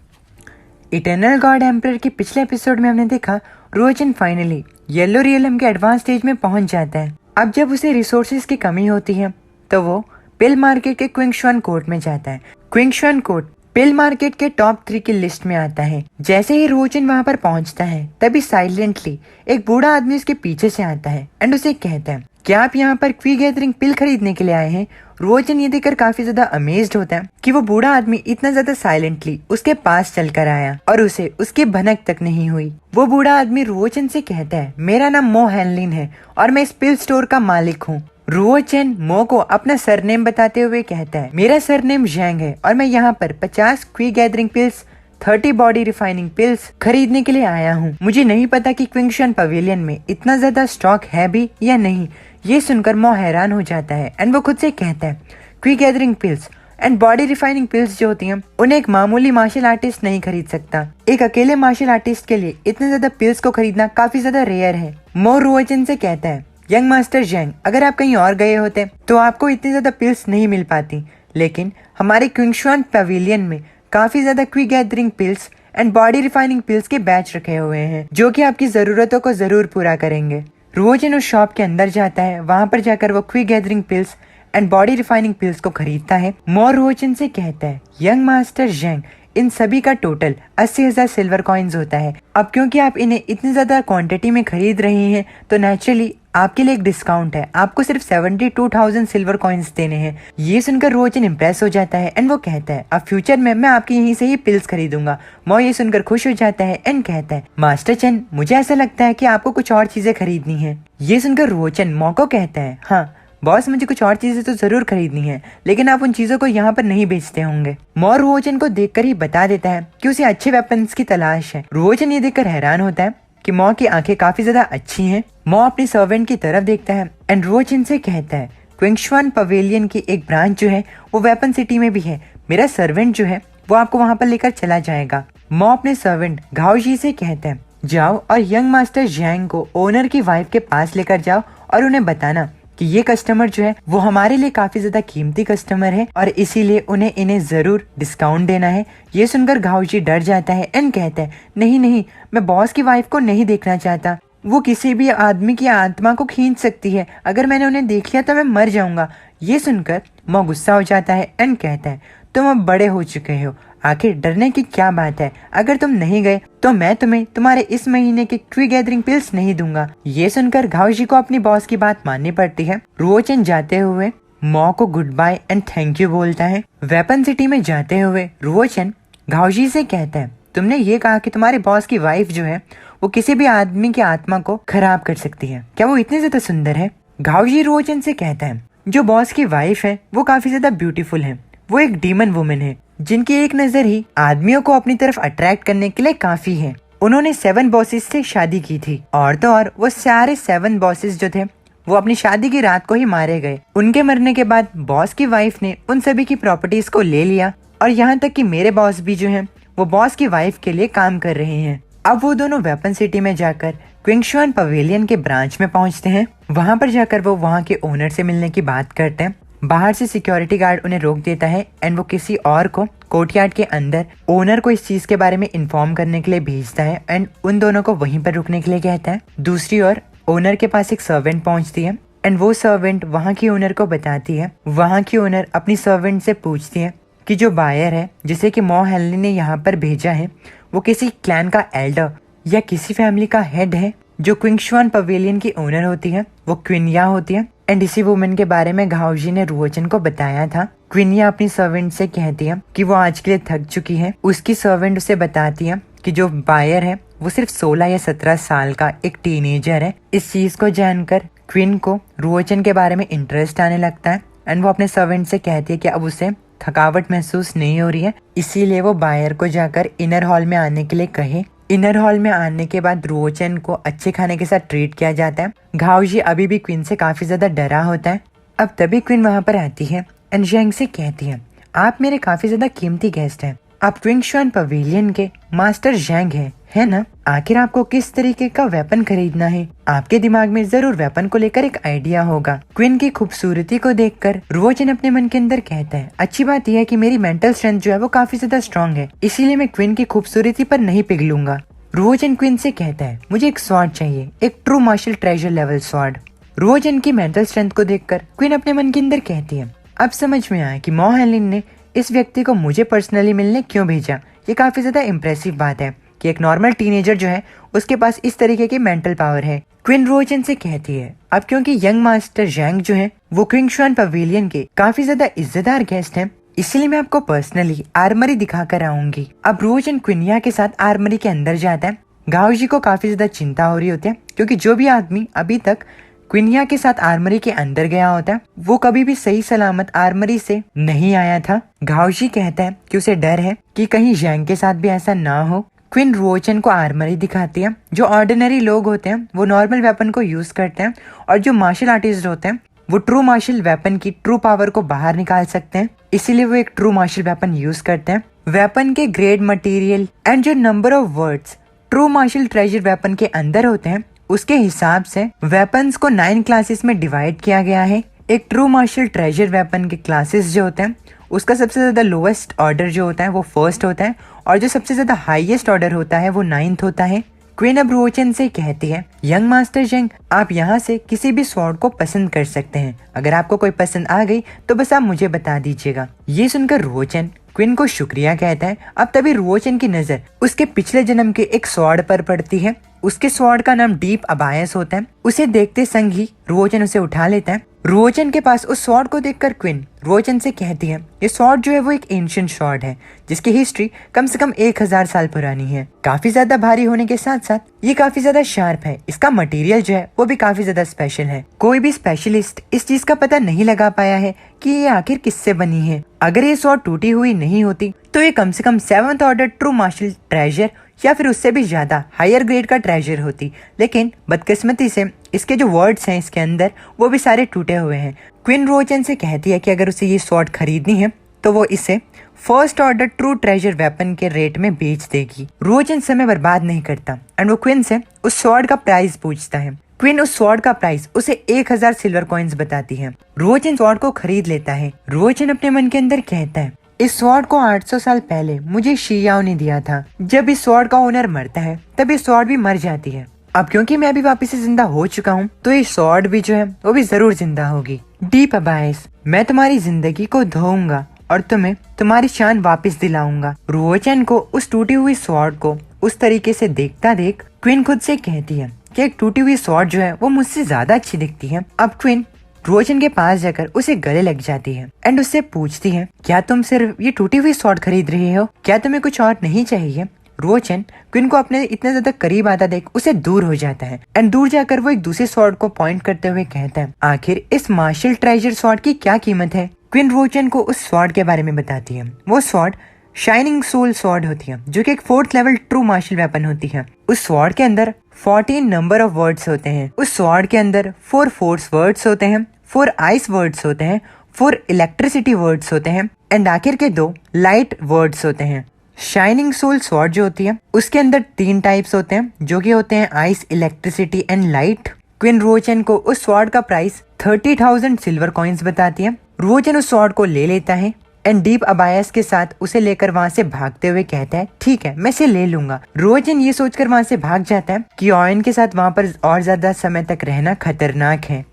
इटर्नल गॉड एम्परर के पिछले एपिसोड में हमने देखा रोजन फाइनली येलो रियलम के एडवांस स्टेज में पहुंच जाता है। अब जब उसे रिसोर्सेज की कमी होती है तो वो पिल मार्केट के क्विंगशुआन कोर्ट में जाता है। क्विंगशुआन कोर्ट पिल मार्केट के टॉप 3 की लिस्ट में आता है। जैसे ही रोजन वहाँ पर पहुँचता है तभी साइलेंटली एक बूढ़ा आदमी उसके पीछे से आता है एंड उसे कहता है, क्या आप यहाँ पर क्वी गैदरिंग पिल खरीदने के लिए आए हैं? रोजन ये देखकर काफी ज्यादा अमेज्ड होता है कि वो बूढ़ा आदमी इतना ज्यादा साइलेंटली उसके पास चलकर आया और उसे उसकी भनक तक नहीं हुई। वो बूढ़ा आदमी रोजन से कहता है, मेरा नाम मो हैनलिन है और मैं इस पिल स्टोर का मालिक हूँ। रोजन मो को अपना सरनेम बताते हुए कहता है, मेरा सरनेम जैंग है और मैं यहाँ पर 50 क्वी gathering pills, 30 body refining pills खरीदने के लिए आया हूँ। मुझे नहीं पता कि क्विंगशुआन पवेलियन में इतना ज्यादा स्टॉक है भी या नहीं। ये सुनकर मो हैरान हो जाता है एंड वो खुद से कहता है, क्वी gathering pills and body refining pills जो होती हैं उन्हें एक मामूली मार्शल आर्टिस्ट नहीं खरीद सकता। एक अकेले मार्शल आर्टिस्ट के लिए इतने ज्यादा पिल्स को खरीदना काफी ज्यादा रेयर है। मो रोजन से कहता है, यंग मास्टर जैंग, अगर आप कहीं और गए होते तो आपको इतनी ज्यादा पिल्स नहीं मिल पाती, लेकिन हमारे क्विंगशुआन पवेलियन में काफी ज्यादा क्वी gathering pills and body refining pills के बैच रखे हुए हैं जो कि आपकी जरूरतों को जरूर पूरा करेंगे। रोजन उस शॉप के अंदर जाता है। वहाँ पर जाकर वो क्वी gathering pills and body refining pills को खरीदता है। मो रोजन से कहता है, यंग मास्टर जैंग, इन सभी का टोटल 80,000 सिल्वर कॉइन्स होता है। अब क्योंकि आप इन्हें इतनी ज्यादा क्वांटिटी में खरीद रहे हैं तो नेचुरली आपके लिए एक डिस्काउंट है, आपको सिर्फ 72,000 सिल्वर कॉइन्स देने हैं। ये सुनकर रोजन इम्प्रेस हो जाता है एंड वो कहता है, अब फ्यूचर में मैं आपके यहीं से ही पिल्स खरीदूंगा। मो ये सुनकर खुश हो जाता है एंड कहता है, मास्टर चन, मुझे ऐसा लगता है कि आपको कुछ और चीजें खरीदनी है। ये सुनकर रोजन मो को कहता है, हाँ बॉस, मुझे कुछ और चीजें तो जरूर खरीदनी है, लेकिन आप उन चीजों को यहाँ पर नहीं बेचते होंगे। मो रोजन को देखकर ही बता देता है कि उसे अच्छे वेपन्स की तलाश है। रोजन ये देखकर हैरान होता है कि मो की आंखें काफी ज्यादा अच्छी हैं। मो अपने सर्वेंट की तरफ देखता है एंड रोजन से कहता है, क्विंगशुआन पवेलियन की एक ब्रांच जो है वो वेपन सिटी में भी है। मेरा सर्वेंट जो है वो आपको वहाँ पर लेकर चला जाएगा। मो अपने सर्वेंट घाओजी से कहता है, जाओ और यंग मास्टर जैंग को ओनर की वाइफ के पास लेकर जाओ और उन्हें बताना कि ये कस्टमर जो है वो हमारे लिए काफी ज्यादा कीमती कस्टमर है और इसीलिए इन्हें जरूर डिस्काउंट देना है। ये सुनकर घाओजी डर जाता है एंड कहता है नहीं नहीं, मैं बॉस की वाइफ को नहीं देखना चाहता। वो किसी भी आदमी की आत्मा को खींच सकती है, अगर मैंने उन्हें देख लिया तो मैं मर जाऊंगा। ये सुनकर मो गुस्सा हो जाता है एंड कहता है तुम अब बड़े हो चुके हो, आखिर डरने की क्या बात है। अगर तुम नहीं गए तो मैं तुम्हें तुम्हारे इस महीने के ट्री गैदरिंग पिल्स नहीं दूंगा। ये सुनकर घाओजी को अपनी बॉस की बात माननी पड़ती है। रुओचन जाते हुए मो को goodbye and thank you बोलता है। वेपन सिटी में जाते हुए रुओचन घाओजी से कहता है तुमने ये कहा कि तुम्हारे बॉस की वाइफ जो है वो किसी भी आदमी की आत्मा को खराब कर सकती है, क्या वो इतनी ज्यादा सुंदर है? घाओजी रुओचन से कहता है जो बॉस की वाइफ है वो काफी ज्यादा ब्यूटीफुल है, वो एक डीमन वुमेन है जिनकी एक नजर ही आदमियों को अपनी तरफ अट्रैक्ट करने के लिए काफी है। उन्होंने 7 बॉसेस से शादी की थी और तो और वो सारे 7 बॉसेस जो थे वो अपनी शादी की रात को ही मारे गए। उनके मरने के बाद बॉस की वाइफ ने उन सभी की प्रॉपर्टीज को ले लिया और यहाँ तक कि मेरे बॉस भी जो हैं वो बॉस की वाइफ के लिए काम कर रहे हैं। अब वो दोनों वेपन सिटी में जाकर क्विंगशुआन पवेलियन के ब्रांच में पहुंचते हैं। वहां पर जाकर वो वहां के ओनर से मिलने की बात करते हैं। बाहर से सिक्योरिटी गार्ड उन्हें रोक देता है एंड वो किसी और को कोर्टयार्ड के अंदर ओनर को इस चीज के बारे में इन्फॉर्म करने के लिए भेजता है एंड उन दोनों को वहीं पर रुकने के लिए कहता है। दूसरी ओर ओनर के पास एक सर्वेंट पहुंचती है एंड वो सर्वेंट वहां की ओनर को बताती है। वहां की ओनर अपनी सर्वेंट से पूछती है कि जो बायर है जिसे कि मो हेनली ने यहाँ पर भेजा है वो किसी क्लैन का एल्डर या किसी फैमिली का हेड है। जो क्विंगशुआन पवेलियन की ओनर होती है वो क्विनिया होती है एंड इसी वुमेन के बारे में घाओजी ने रुओचन को बताया था। क्विनिया अपनी सर्वेंट से कहती है कि वो आज के लिए थक चुकी है। उसकी सर्वेंट उसे बताती है कि जो बायर है वो सिर्फ 16 या 17 साल का एक टीनेजर है। इस चीज को जानकर क्विन को रुओचन के बारे में इंटरेस्ट आने लगता है एंड वो अपने सर्वेंट से कहती है कि अब उसे थकावट महसूस नहीं हो रही है, इसीलिए वो बायर को जाकर इनर हॉल में आने के लिए कहे। इनर हॉल में आने के बाद रुओचन को अच्छे खाने के साथ ट्रीट किया जाता है। घाओजी अभी भी क्वीन से काफी ज्यादा डरा होता है। अब तभी क्वीन वहां पर आती है एंड जेंग से कहती है आप मेरे काफी ज्यादा कीमती गेस्ट हैं, आप क्विंगशुआन पवेलियन के मास्टर जेंग है ना? आखिर आपको किस तरीके का वेपन खरीदना है? आपके दिमाग में जरूर वेपन को लेकर एक आइडिया होगा। क्वीन की खूबसूरती को देखकर रुओचन अपने मन के अंदर कहता है अच्छी बात यह है कि मेरी मेंटल स्ट्रेंथ जो है वो काफी ज्यादा स्ट्रांग है, इसीलिए मैं क्वीन की खूबसूरती पर नहीं पिघलूंगा। रुओचन क्वीन से कहता है मुझे एक स्वॉर्ड चाहिए, एक true martial treasure level sword. Ruochen की मेंटल स्ट्रेंथ को देखकर क्वीन अपने मन के अंदर कहती है अब समझ में आया कि मो हेनलिन ने इस व्यक्ति को मुझे पर्सनली मिलने क्यों भेजा। ये काफी ज्यादा इम्प्रेसिव बात है कि एक नॉर्मल टीनेजर जो है उसके पास इस तरीके की मेंटल पावर है। क्वीन रुओचन से कहती है अब क्योंकि यंग मास्टर जेंग जो है वो क्विंगशुआन पवेलियन के काफी ज्यादा इज्जतदार गेस्ट हैं, इसलिए मैं आपको पर्सनली आर्मरी दिखा कर आऊंगी। अब रुओचन क्विनिया के साथ आर्मरी के अंदर जाता है। घाओजी को काफी ज्यादा चिंता हो रही होती है क्योंकि जो भी आदमी अभी तक क्विनिया के साथ आर्मरी के अंदर गया होता है वो कभी भी सही सलामत आर्मरी से नहीं आया था। घाओजी कहता है कि उसे डर है कि कहीं जेंग के साथ भी ऐसा ना हो। क्वीन रुओचन को आर्मरी दिखाती है। जो ऑर्डिनरी लोग होते हैं वो नॉर्मल वेपन को यूज करते हैं और जो मार्शल आर्टिस्ट होते हैं वो ट्रू मार्शल वेपन की ट्रू पावर को बाहर निकाल सकते हैं, इसीलिए वो एक ट्रू मार्शल वेपन यूज करते हैं। वेपन के ग्रेड, मटेरियल एंड जो number of words true martial treasure weapon के अंदर होते हैं उसके हिसाब से वेपन्स को 9 क्लासेस में डिवाइड किया गया है। एक ट्रू मार्शल ट्रेजर वेपन के क्लासेस जो होते हैं उसका सबसे ज्यादा लोएस्ट ऑर्डर जो होता है वो फर्स्ट होता है और जो सबसे ज्यादा हाईएस्ट ऑर्डर होता है वो 9th होता है। क्वीन अब रुओचन से कहती है यंग मास्टर जेंग आप यहाँ से किसी भी स्वॉर्ड को पसंद कर सकते हैं, अगर आपको कोई पसंद आ गई तो बस आप मुझे बता दीजिएगा। ये सुनकर रुओचन क्वीन को शुक्रिया कहता है। अब तभी रुओचन की नजर उसके पिछले जन्म के एक स्वॉर्ड पर पड़ती है। उसके स्वॉर्ड का नाम डीप अबायस होता है। उसे देखते संग ही रुओचन उसे उठा लेता है। रुओचन के पास उस स्वॉर्ड को देखकर क्वीन रुओचन से कहती है ये स्वॉर्ड जो है वो एक एंशिएंट स्वॉर्ड है जिसकी हिस्ट्री कम से कम 1000 साल पुरानी है। काफी ज्यादा भारी होने के साथ साथ ये काफी ज्यादा शार्प है। इसका मटेरियल जो है वो भी काफी ज्यादा स्पेशल है। कोई भी स्पेशलिस्ट इस चीज का पता नहीं लगा पाया है कि ये आखिर किससे बनी है। अगर ये स्वॉर्ड टूटी हुई नहीं होती तो ये कम से कम 7th order true martial treasure या फिर उससे भी ज्यादा हायर ग्रेड का ट्रेजर होती, लेकिन बदकिस्मती से इसके जो वर्ड्स हैं इसके अंदर वो भी सारे टूटे हुए हैं। क्वीन रुओचन से कहती है कि अगर उसे ये स्वॉर्ड खरीदनी है तो वो इसे first order true treasure weapon के रेट में बेच देगी। रुओचन समय बर्बाद नहीं करता एंड वो क्वीन से उस स्वॉर्ड का प्राइस पूछता है। क्वीन उस स्वॉर्ड का प्राइस उसे 1000 सिल्वर कॉइन्स बताती है। रुओचन स्वॉर्ड को खरीद लेता है। रुओचन अपने मन के अंदर कहता है, इस स्वॉर्ड को 800 साल पहले मुझे शियाओ ने दिया था। जब इस स्वॉर्ड का ओनर मरता है तब इस स्वॉर्ड भी मर जाती है। अब क्योंकि मैं अभी वापस से जिंदा हो चुका हूँ तो ये स्वॉर्ड भी जो है वो भी जरूर जिंदा होगी। डीप अबायस, मैं तुम्हारी जिंदगी को धोऊंगा और तुम्हें तुम्हारी शान वापस दिलाऊंगा। रुओचन को उस टूटी हुई स्वॉर्ड को उस तरीके से देखता देख क्वीन खुद से कहती है कि एक टूटी हुई स्वॉर्ड जो है वो मुझसे ज्यादा अच्छी दिखती है। अब क्वीन रुओचन के पास जाकर उसे गले लग जाती है एंड उससे पूछती है, क्या तुम सिर्फ ये टूटी हुई स्वॉर्ड खरीद रहे हो? क्या तुम्हें कुछ और नहीं चाहिए? रुओचन क्वीन को अपने इतने ज्यादा करीब आता देख उसे दूर हो जाता है एंड दूर जाकर वो एक दूसरे स्वॉर्ड को पॉइंट करते हुए कहता है, आखिर इस मार्शल ट्रेजर स्वॉर्ड की क्या कीमत है? क्वीन रुओचन को उस स्वॉर्ड के बारे में बताती है। वो स्वॉर्ड शाइनिंग सोल स्वॉर्ड होती है जो कि एक 4th level true martial weapon होती है। उस स्वॉर्ड के अंदर 14 नंबर ऑफ वर्ड्स होते हैं। उस स्वॉर्ड के अंदर 4 फोर्स वर्ड्स होते हैं, 4 आइस वर्ड्स होते हैं, 4 इलेक्ट्रिसिटी वर्ड्स होते हैं एंड आखिर के 2 लाइट वर्ड्स होते हैं। शाइनिंग सोल स्वॉर्ड जो होती है उसके अंदर 3 टाइप्स होते हैं जो कि होते हैं ice, electricity and light. Queen Ruochen को उस स्वॉर्ड का प्राइस 30,000 सिल्वर कॉइन्स बताती है। रुओचन उस स्वॉर्ड को ले लेता है एंड डीप अबायस के साथ उसे लेकर वहाँ से भागते हुए कहता है, ठीक है मैं इसे ले लूंगा। रुओचन ये सोचकर वहाँ से भाग जाता है कि ऑयन के साथ वहाँ पर और ज्यादा समय तक रहना खतरनाक है।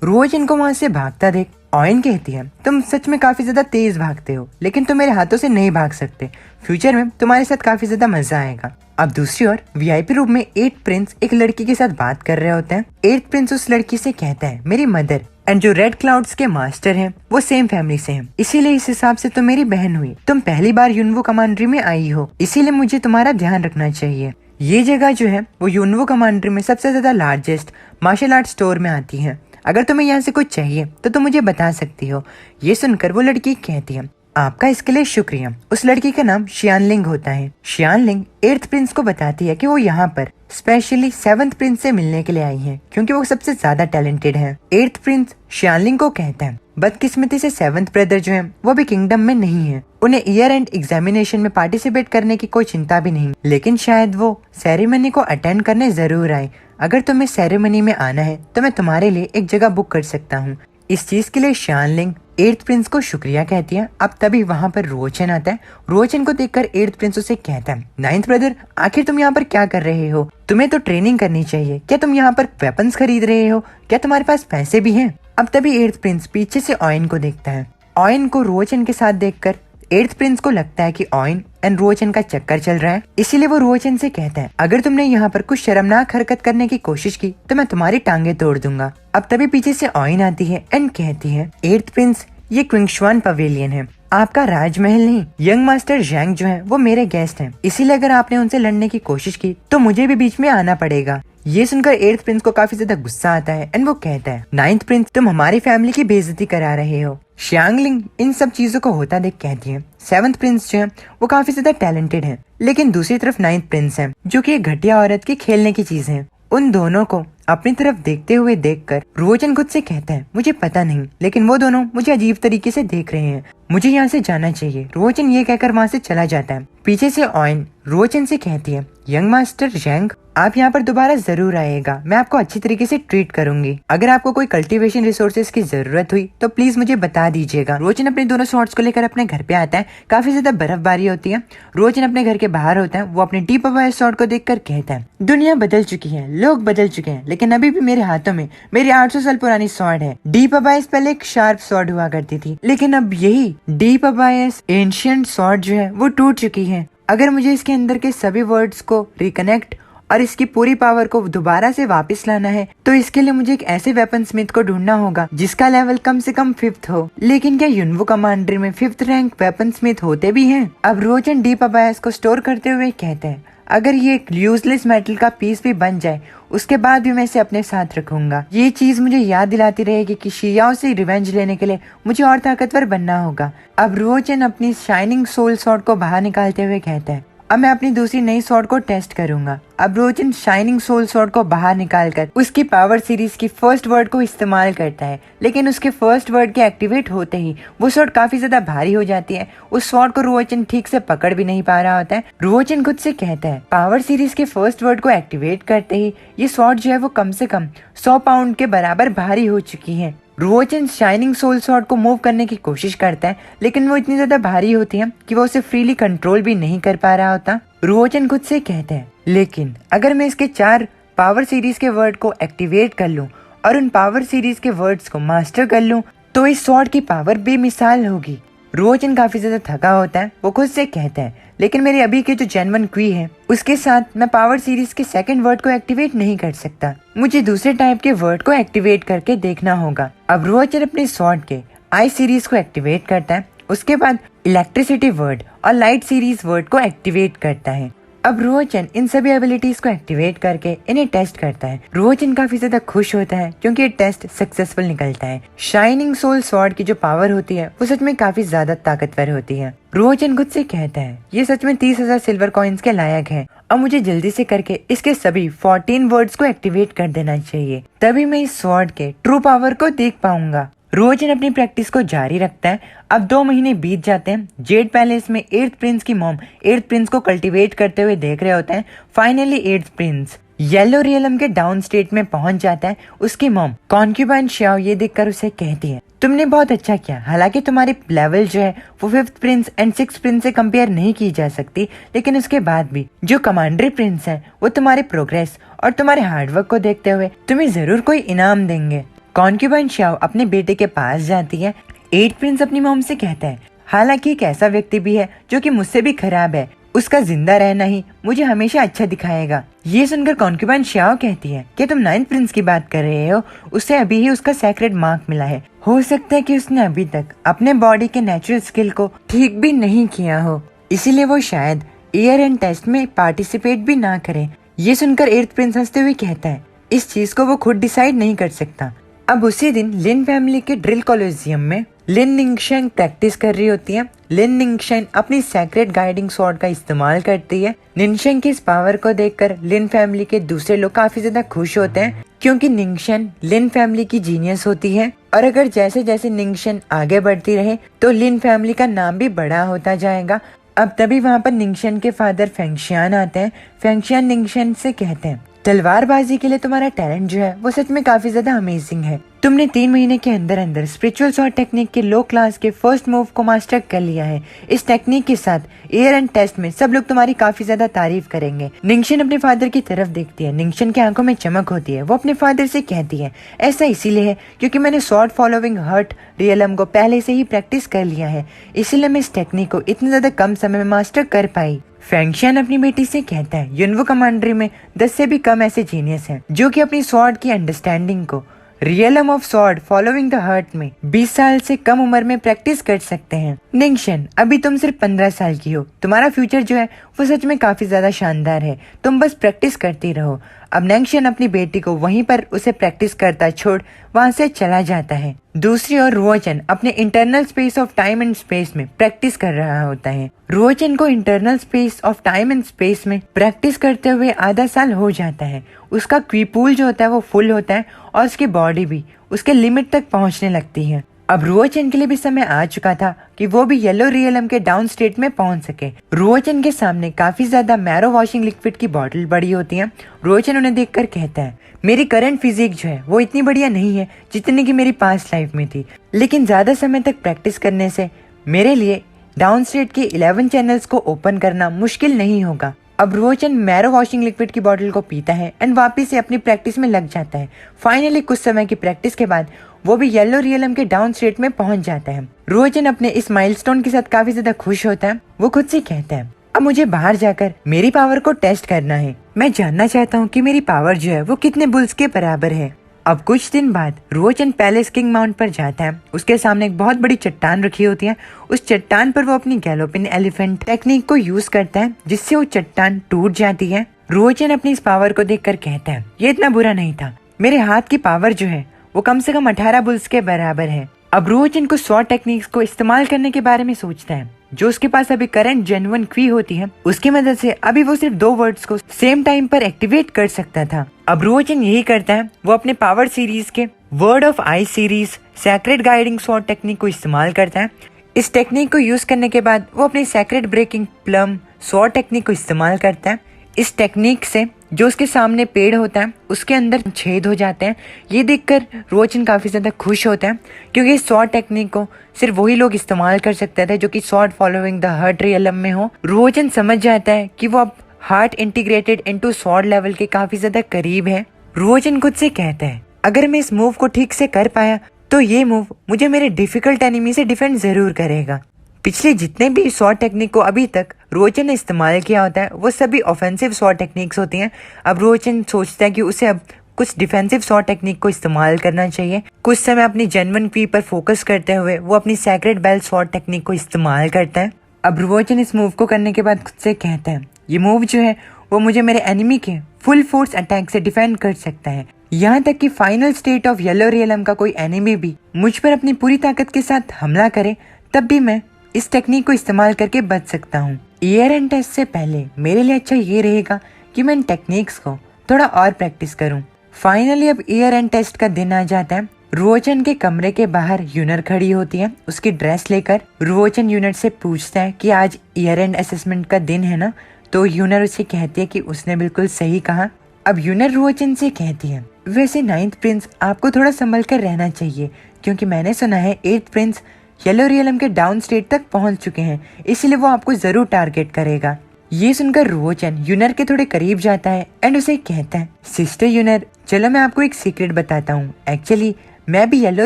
रुओचन को वहाँ से भागता देख ऑयन कहती है, तुम सच में काफी ज्यादा तेज भागते हो लेकिन तुम मेरे हाथों से नहीं भाग सकते। फ्यूचर में तुम्हारे साथ काफी ज्यादा मजा आएगा। अब दूसरी ओर वीआईपी रूम में 8th प्रिंस एक लड़की के साथ बात कर रहे होते हैं। 8th प्रिंस उस लड़की से कहता है, मेरी मदर एंड जो रेड क्लाउड्स के मास्टर हैं वो सेम फैमिली से हैं, इसीलिए इस हिसाब से तुम मेरी बहन हुई। तुम पहली बार युनवू कमांड्री में आई हो, इसीलिए मुझे तुम्हारा ध्यान रखना चाहिए। ये जगह जो है वो युनवू कमांड्री में सबसे ज्यादा लार्जेस्ट मार्शल आर्ट स्टोर में आती है। अगर तुम्हें यहाँ से कुछ चाहिए तो तुम मुझे बता सकती हो। ये सुनकर वो लड़की कहती है, आपका इसके लिए शुक्रिया। उस लड़की का नाम शियानलिंग होता है। शियानलिंग 8th प्रिंस को बताती है कि वो यहाँ पर स्पेशली 7th प्रिंस से मिलने के लिए आई है क्योंकि वो सबसे ज्यादा टैलेंटेड है। 8th प्रिंस शियानलिंग को कहता है, बदकिस्मती से 7th ब्रदर जो है वो भी किंगडम में नहीं है। उन्हें ईयर एंड एग्जामिनेशन में पार्टिसिपेट करने की कोई चिंता भी नहीं, लेकिन शायद वो सेरेमनी को अटेंड करने जरूर आए। अगर तुम्हें सेरेमनी में आना है तो मैं तुम्हारे लिए एक जगह बुक कर सकता हूँ। इस चीज के लिए शियानलिंग 8th प्रिंस को शुक्रिया कहती है। अब तभी वहाँ पर रुओचन आता है। रुओचन को देखकर 8th प्रिंस उसे कहता है, 9th ब्रदर आखिर तुम यहाँ पर क्या कर रहे हो? तुम्हें तो ट्रेनिंग करनी चाहिए। क्या तुम यहाँ पर वेपन्स खरीद रहे हो? क्या तुम्हारे पास पैसे भी हैं? अब तभी 8th प्रिंस पीछे से ऑयन को देखता है। ऑयन को रुओचन के साथ देखकर 8th प्रिंस को लगता है कि ऑयन एंड रुओचन का चक्कर चल रहा है, इसीलिए वो रुओचन से कहता है, अगर तुमने यहाँ पर कुछ शर्मनाक हरकत करने की कोशिश की तो मैं तुम्हारी टांगे तोड़ दूंगा। अब तभी पीछे से ऑयन आती है एंड कहती है, 8th प्रिंस ये क्विंगशुआन पवेलियन है, आपका राजमहल नहीं। यंग मास्टर जैंग जो है वो मेरे गेस्ट हैं, इसीलिए अगर आपने उनसे लड़ने की कोशिश की तो मुझे भी बीच में आना पड़ेगा। ये सुनकर 8th प्रिंस को काफी ज्यादा गुस्सा आता है एंड वो कहता है, 9th प्रिंस तुम हमारी फैमिली की बेइज्जती करा रहे हो। शियांगलिंग इन सब चीजों को होता देख कहती है, 7th प्रिंस जो है वो काफी ज्यादा टैलेंटेड है, लेकिन दूसरी तरफ 9th प्रिंस है जो कि एक घटिया औरत की खेलने की चीज है। उन दोनों को अपनी तरफ देखते हुए देखकर रुओचन खुद से कहता है, मुझे पता नहीं लेकिन वो दोनों मुझे अजीब तरीके से देख रहे हैं, मुझे यहाँ से जाना चाहिए। रुओचन ये कहकर वहाँ से चला जाता है। पीछे से ऑयन रुओचन से कहती है, यंग मास्टर जैंग आप यहाँ पर दोबारा जरूर आएगा, मैं आपको अच्छी तरीके से ट्रीट करूंगी। अगर आपको कोई कल्टीवेशन रिसोर्सेज की जरूरत हुई तो प्लीज मुझे बता दीजिएगा। रुओचन अपने दोनों स्वॉर्ड्स को लेकर अपने घर पे आता है। काफी ज्यादा बर्फबारी होती है। रुओचन अपने घर के बाहर होता है। वो अपने डीप अबायस स्वॉर्ड को देखकर कहता है, दुनिया बदल चुकी है, लोग बदल चुके हैं, लेकिन अभी भी मेरे हाथों में मेरी 800 साल पुरानी स्वॉर्ड है। डीप अबायस पहले एक शार्प स्वॉर्ड हुआ करती थी, लेकिन अब यही डीप अबायस एंशिएंट स्वॉर्ड जो है वो टूट चुकी है। अगर मुझे इसके अंदर के सभी वर्ड्स को रिकनेक्ट और इसकी पूरी पावर को दोबारा से वापस लाना है तो इसके लिए मुझे एक ऐसे वेपन स्मिथ को ढूंढना होगा जिसका लेवल कम से कम 5th हो। लेकिन क्या युनवू कमांडर में 5th रैंक वेपन स्मिथ होते भी हैं? अब रुओचन डीप अबायस को स्टोर करते हुए कहते हैं, अगर ये एक यूजलेस मेटल का पीस भी बन जाए उसके बाद भी मैं इसे अपने साथ रखूंगा। ये चीज मुझे याद दिलाती रहेगी कि शियाओ से रिवेंज लेने के लिए मुझे और ताकतवर बनना होगा। अब रुओचन अपनी शाइनिंग सोल स्वॉर्ड को बाहर निकालते हुए कहता है, अब मैं अपनी दूसरी नई स्वॉर्ड को टेस्ट करूंगा। अब रोजन शाइनिंग सोल स्वॉर्ड को बाहर निकालकर उसकी पावर सीरीज की फर्स्ट वर्ड को इस्तेमाल करता है, लेकिन उसके फर्स्ट वर्ड के एक्टिवेट होते ही वो स्वॉर्ड काफी ज्यादा भारी हो जाती है। उस स्वॉर्ड को रुओचन ठीक से पकड़ भी नहीं पा रहा होता है। रुओचन खुद से कहता है पावर सीरीज के फर्स्ट वर्ड को एक्टिवेट करते ही ये स्वॉर्ड जो है वो कम से कम 100 पाउंड के बराबर भारी हो चुकी है। रुओचन शाइनिंग सोल स्वॉर्ड को मूव करने की कोशिश करता है, लेकिन वो इतनी ज्यादा भारी होती है कि वो उसे फ्रीली कंट्रोल भी नहीं कर पा रहा होता। रुओचन खुद से कहते हैं लेकिन अगर मैं इसके 4 पावर सीरीज के वर्ड को एक्टिवेट कर लूं और उन पावर सीरीज के वर्ड्स को मास्टर कर लूं तो इस स्वॉर्ड की पावर बेमिसाल होगी। रुओचन काफी ज्यादा थका होता है। वो खुद से कहता है लेकिन मेरी अभी के जो जेनवन क्वी है उसके साथ मैं पावर सीरीज के सेकंड वर्ड को एक्टिवेट नहीं कर सकता। मुझे दूसरे टाइप के वर्ड को एक्टिवेट करके देखना होगा। अब रुओचन अपने स्वॉर्ड के आई सीरीज को एक्टिवेट करता है, उसके बाद इलेक्ट्रिसिटी वर्ड और लाइट सीरीज वर्ड को एक्टिवेट करता है। अब रुओचन इन सभी एबिलिटीज को एक्टिवेट करके इन्हें टेस्ट करता है। रुओचन काफी ज्यादा खुश होता है क्योंकि ये टेस्ट सक्सेसफुल निकलता है। शाइनिंग सोल स्वॉर्ड की जो पावर होती है वो सच में काफी ज्यादा ताकतवर होती है। रुओचन खुद से कहता है ये सच में 30,000 सिल्वर कॉइन्स के लायक है और मुझे जल्दी से करके इसके सभी 14 वर्ड्स को एक्टिवेट कर देना चाहिए, तभी मैं इस स्वॉर्ड के ट्रू पावर को देख पाऊंगा। रुओचन अपनी प्रैक्टिस को जारी रखता है। अब 2 महीने बीत जाते हैं। जेड पैलेस में 8th प्रिंस की मॉम 8th प्रिंस को कल्टीवेट करते हुए देख रहे होते हैं। Finally 8th Prince yellow realm के डाउन स्टेट में पहुंच जाता है। उसकी मॉम कॉन्क्यूबाइन श्याओ ये देखकर उसे कहती है तुमने बहुत अच्छा किया, हालांकि तुम्हारी लेवल जो है वो 5th Prince and 6th Prince से कंपेयर नहीं की जा सकती, लेकिन उसके बाद भी जो कमांडरी प्रिंस है वो तुम्हारे प्रोग्रेस और तुम्हारे हार्डवर्क को देखते हुए तुम्हें जरूर कोई इनाम देंगे। कॉन्क्यूबाइन श्याओ अपने बेटे के पास जाती है। 8th प्रिंस अपनी मॉम से कहता है हालांकि एक ऐसा व्यक्ति भी है जो कि मुझसे भी खराब है, उसका जिंदा रहना ही मुझे हमेशा अच्छा दिखाएगा। ये सुनकर कॉन्क्यूबाइन श्याओ कहती है कि तुम 9th प्रिंस की बात कर रहे हो, उसे अभी ही उसका सेक्रेट मार्क मिला है, हो सकता है कि उसने अभी तक अपने बॉडी के नेचुरल स्किल को ठीक भी नहीं किया हो, इसीलिए वो शायद ईयर एंड टेस्ट में पार्टिसिपेट भी ना करे। ये सुनकर 8th प्रिंस हंसते हुए कहता है इस चीज को वो खुद डिसाइड नहीं कर सकता। अब उसी दिन लिन फैमिली के ड्रिल कॉलेजियम में लिन निंगशेन प्रैक्टिस कर रही होती है। लिन निंगशेन अपनी सेक्रेट गाइडिंग स्वॉर्ड का इस्तेमाल करती है। निंगशेन की इस पावर को देखकर लिन फैमिली के दूसरे लोग काफी ज्यादा खुश होते हैं, क्योंकि निंगशेन लिन फैमिली की जीनियस होती है और अगर जैसे जैसे निंगशेन आगे बढ़ती रहे तो लिन फैमिली का नाम भी बड़ा होता जाएगा। अब तभी वहाँ पर निंगशेन के फादर फेंगशियान आते हैं। फेंगशियान निंगशेन से कहते हैं तलवारबाजी के लिए तुम्हारा टैलेंट जो है वो सच में काफी ज्यादा अमेजिंग है। तुमने 3 महीने के अंदर अंदर स्पिरिचुअल स्वॉर्ड टेक्निक के लो क्लास के फर्स्ट मूव को मास्टर कर लिया है। इस टेक्निक के साथ एयर एंड टेस्ट में सब लोग तुम्हारी काफी ज्यादा तारीफ करेंगे। निंगशेन अपने फादर की तरफ देखती है। निंगशेन की आंखों में चमक होती है। वो अपने फादर से कहती है ऐसा इसीलिए है क्योंकि मैंने स्वॉर्ड फॉलोइंग हर्ट रियलम को पहले से ही प्रैक्टिस कर लिया है, इसीलिए मैं इस टेक्निक को इतने ज्यादा कम समय में मास्टर कर पाई। फेंगशियान अपनी बेटी से कहता है युनवो कमांड्री में 10 से भी कम ऐसे जीनियस हैं जो कि अपनी स्वॉर्ड की अंडरस्टैंडिंग को realm of sword following the heart में 20 साल से कम उम्र में प्रैक्टिस कर सकते हैं। निंगशेन अभी तुम सिर्फ 15 साल की हो, तुम्हारा फ्यूचर जो है वो सच में काफी ज्यादा शानदार है, तुम बस प्रैक्टिस करती रहो। अब निंगशेन अपनी बेटी को वहीं पर उसे प्रैक्टिस करता छोड़ वहाँ से चला जाता है। दूसरी ओर रुओचन अपने internal space of time and space में प्रैक्टिस कर रहा होता है। रुओचन को internal space of time and space में प्रैक्टिस करते हुए आधा साल हो जाता है। उसका क्वी पूल जो होता है वो फुल होता है और उसकी बॉडी भी उसके लिमिट तक पहुंचने लगती है। अब रुओचन के लिए भी समय आ चुका था कि वो भी येलो रियलम के डाउन स्टेट में पहुंच सके। रुओचन के सामने काफी ज्यादा मैरो वॉशिंग लिक्विड की बॉटल बड़ी होती है। रुओचन उन्हें देखकर कहता है मेरी करंट फिजिक जो है वो इतनी बढ़िया नहीं है जितनी की मेरी पास्ट लाइफ में थी, लेकिन ज्यादा समय तक प्रैक्टिस करने से मेरे लिए डाउन स्टेट के 11 चैनल्स को ओपन करना मुश्किल नहीं होगा। अब रुओचन मैरो वॉशिंग लिक्विड की बोतल को पीता है एंड वापिस से अपनी प्रैक्टिस में लग जाता है। फाइनली कुछ समय की प्रैक्टिस के बाद वो भी येलो रियलम के डाउन स्टेट में पहुंच जाता है। रुओचन अपने इस माइलस्टोन के साथ काफी ज्यादा खुश होता है। वो खुद से कहता है अब मुझे बाहर जाकर मेरी पावर को टेस्ट करना है। मैं जानना चाहता हूँ कि मेरी पावर जो है वो कितने बुल्स के बराबर है। अब कुछ दिन बाद रुओचन पैलेस किंग माउंट पर जाता है। उसके सामने एक बहुत बड़ी चट्टान रखी होती है। उस चट्टान पर वो अपनी गैलोपिन एलिफेंट टेक्निक को यूज करता है, जिससे वो चट्टान टूट जाती है। रुओचन अपनी इस पावर को देखकर कहता है ये इतना बुरा नहीं था, मेरे हाथ की पावर जो है वो कम से कम 18 बुल्स के बराबर है। अब रुओचन को स्वॉर्ड टेक्निक्स को इस्तेमाल करने के बारे में सोचता है। जो उसके पास अभी करंट जेन्युइन की होती है, उसकी मदद से अभी वो सिर्फ 2 वर्ड्स को सेम टाइम पर एक्टिवेट कर सकता था। अब रोजन यही करता है, वो अपने पावर सीरीज के word of I series sacred guiding sword technique को इस्तेमाल करता है। इस टेक्निक को यूज करने के बाद वो अपनी sacred breaking plum sword technique को इस्तेमाल करता है। इस टेक्निक से जो उसके सामने पेड़ होता है उसके अंदर छेद हो जाते हैं। ये देखकर रोजन काफी ज्यादा खुश होता है, क्योंकि इस स्वॉर्ड टेक्निक को सिर्फ वही लोग इस्तेमाल कर सकते थे जो कि sword following the heart realm में हो। रोजन समझ जाता है कि वो अब heart integrated into sword level के काफी ज्यादा करीब है। रोजन खुद से कहता है, अगर मैं इस मूव को ठीक से कर पाया तो ये मूव मुझे मेरे डिफिकल्ट एनिमी से डिफेंड जरूर करेगा। पिछले जितने भी स्वॉर्ड टेक्निक को अभी तक रोजन ने इस्तेमाल किया होता है वो सभी ऑफेंसिव स्वॉर्ड टेक्निक्स होती हैं। अब रोजन सोचता है कि उसे अब कुछ डिफेंसिव स्वॉर्ड टेक्निक को इस्तेमाल करना चाहिए। कुछ समय अपनी जेन्युइन की पर फोकस करते हुए वो अपनी सैक्रेड बेल स्वॉर्ड टेक्निक को इस्तेमाल करता है। अब रोजन इस मूव को करने के बाद खुद से कहता है, ये मूव जो है वो मुझे मेरे एनिमी के फुल फोर्स अटैक से डिफेंड कर सकता है। यहाँ तक कि final state of yellow realm का कोई एनिमी भी मुझ पर अपनी पूरी ताकत के साथ हमला करे तब भी मैं इस टेक्निक को इस्तेमाल करके बच सकता हूँ। ईयर एंड टेस्ट से पहले मेरे लिए अच्छा ये रहेगा कि मैं इन टेक्निक्स को थोड़ा और प्रैक्टिस करूँ। फाइनली अब ईयर एंड टेस्ट का दिन आ जाता है। रोजन के कमरे के बाहर यूनर खड़ी होती है उसकी ड्रेस लेकर। रोजन यूनर से पूछता है कि आज ईयर एंड असेसमेंट का दिन है ना, तो यूनर उसे कहती है कि उसने बिल्कुल सही कहा। अब यूनर रोजन से कहती है, वैसे 9th प्रिंस आपको थोड़ा संभल कर रहना चाहिए, क्योंकि मैंने सुना है 8th प्रिंस येलो रियलम के डाउन स्टेट तक पहुंच चुके हैं, इसलिए वो आपको जरूर टारगेट करेगा। ये सुनकर रोजन यूनर के थोड़े करीब जाता है एंड उसे कहता है, सिस्टर यूनर चलो मैं आपको एक सीक्रेट बताता हूँ। एक्चुअली मैं भी येलो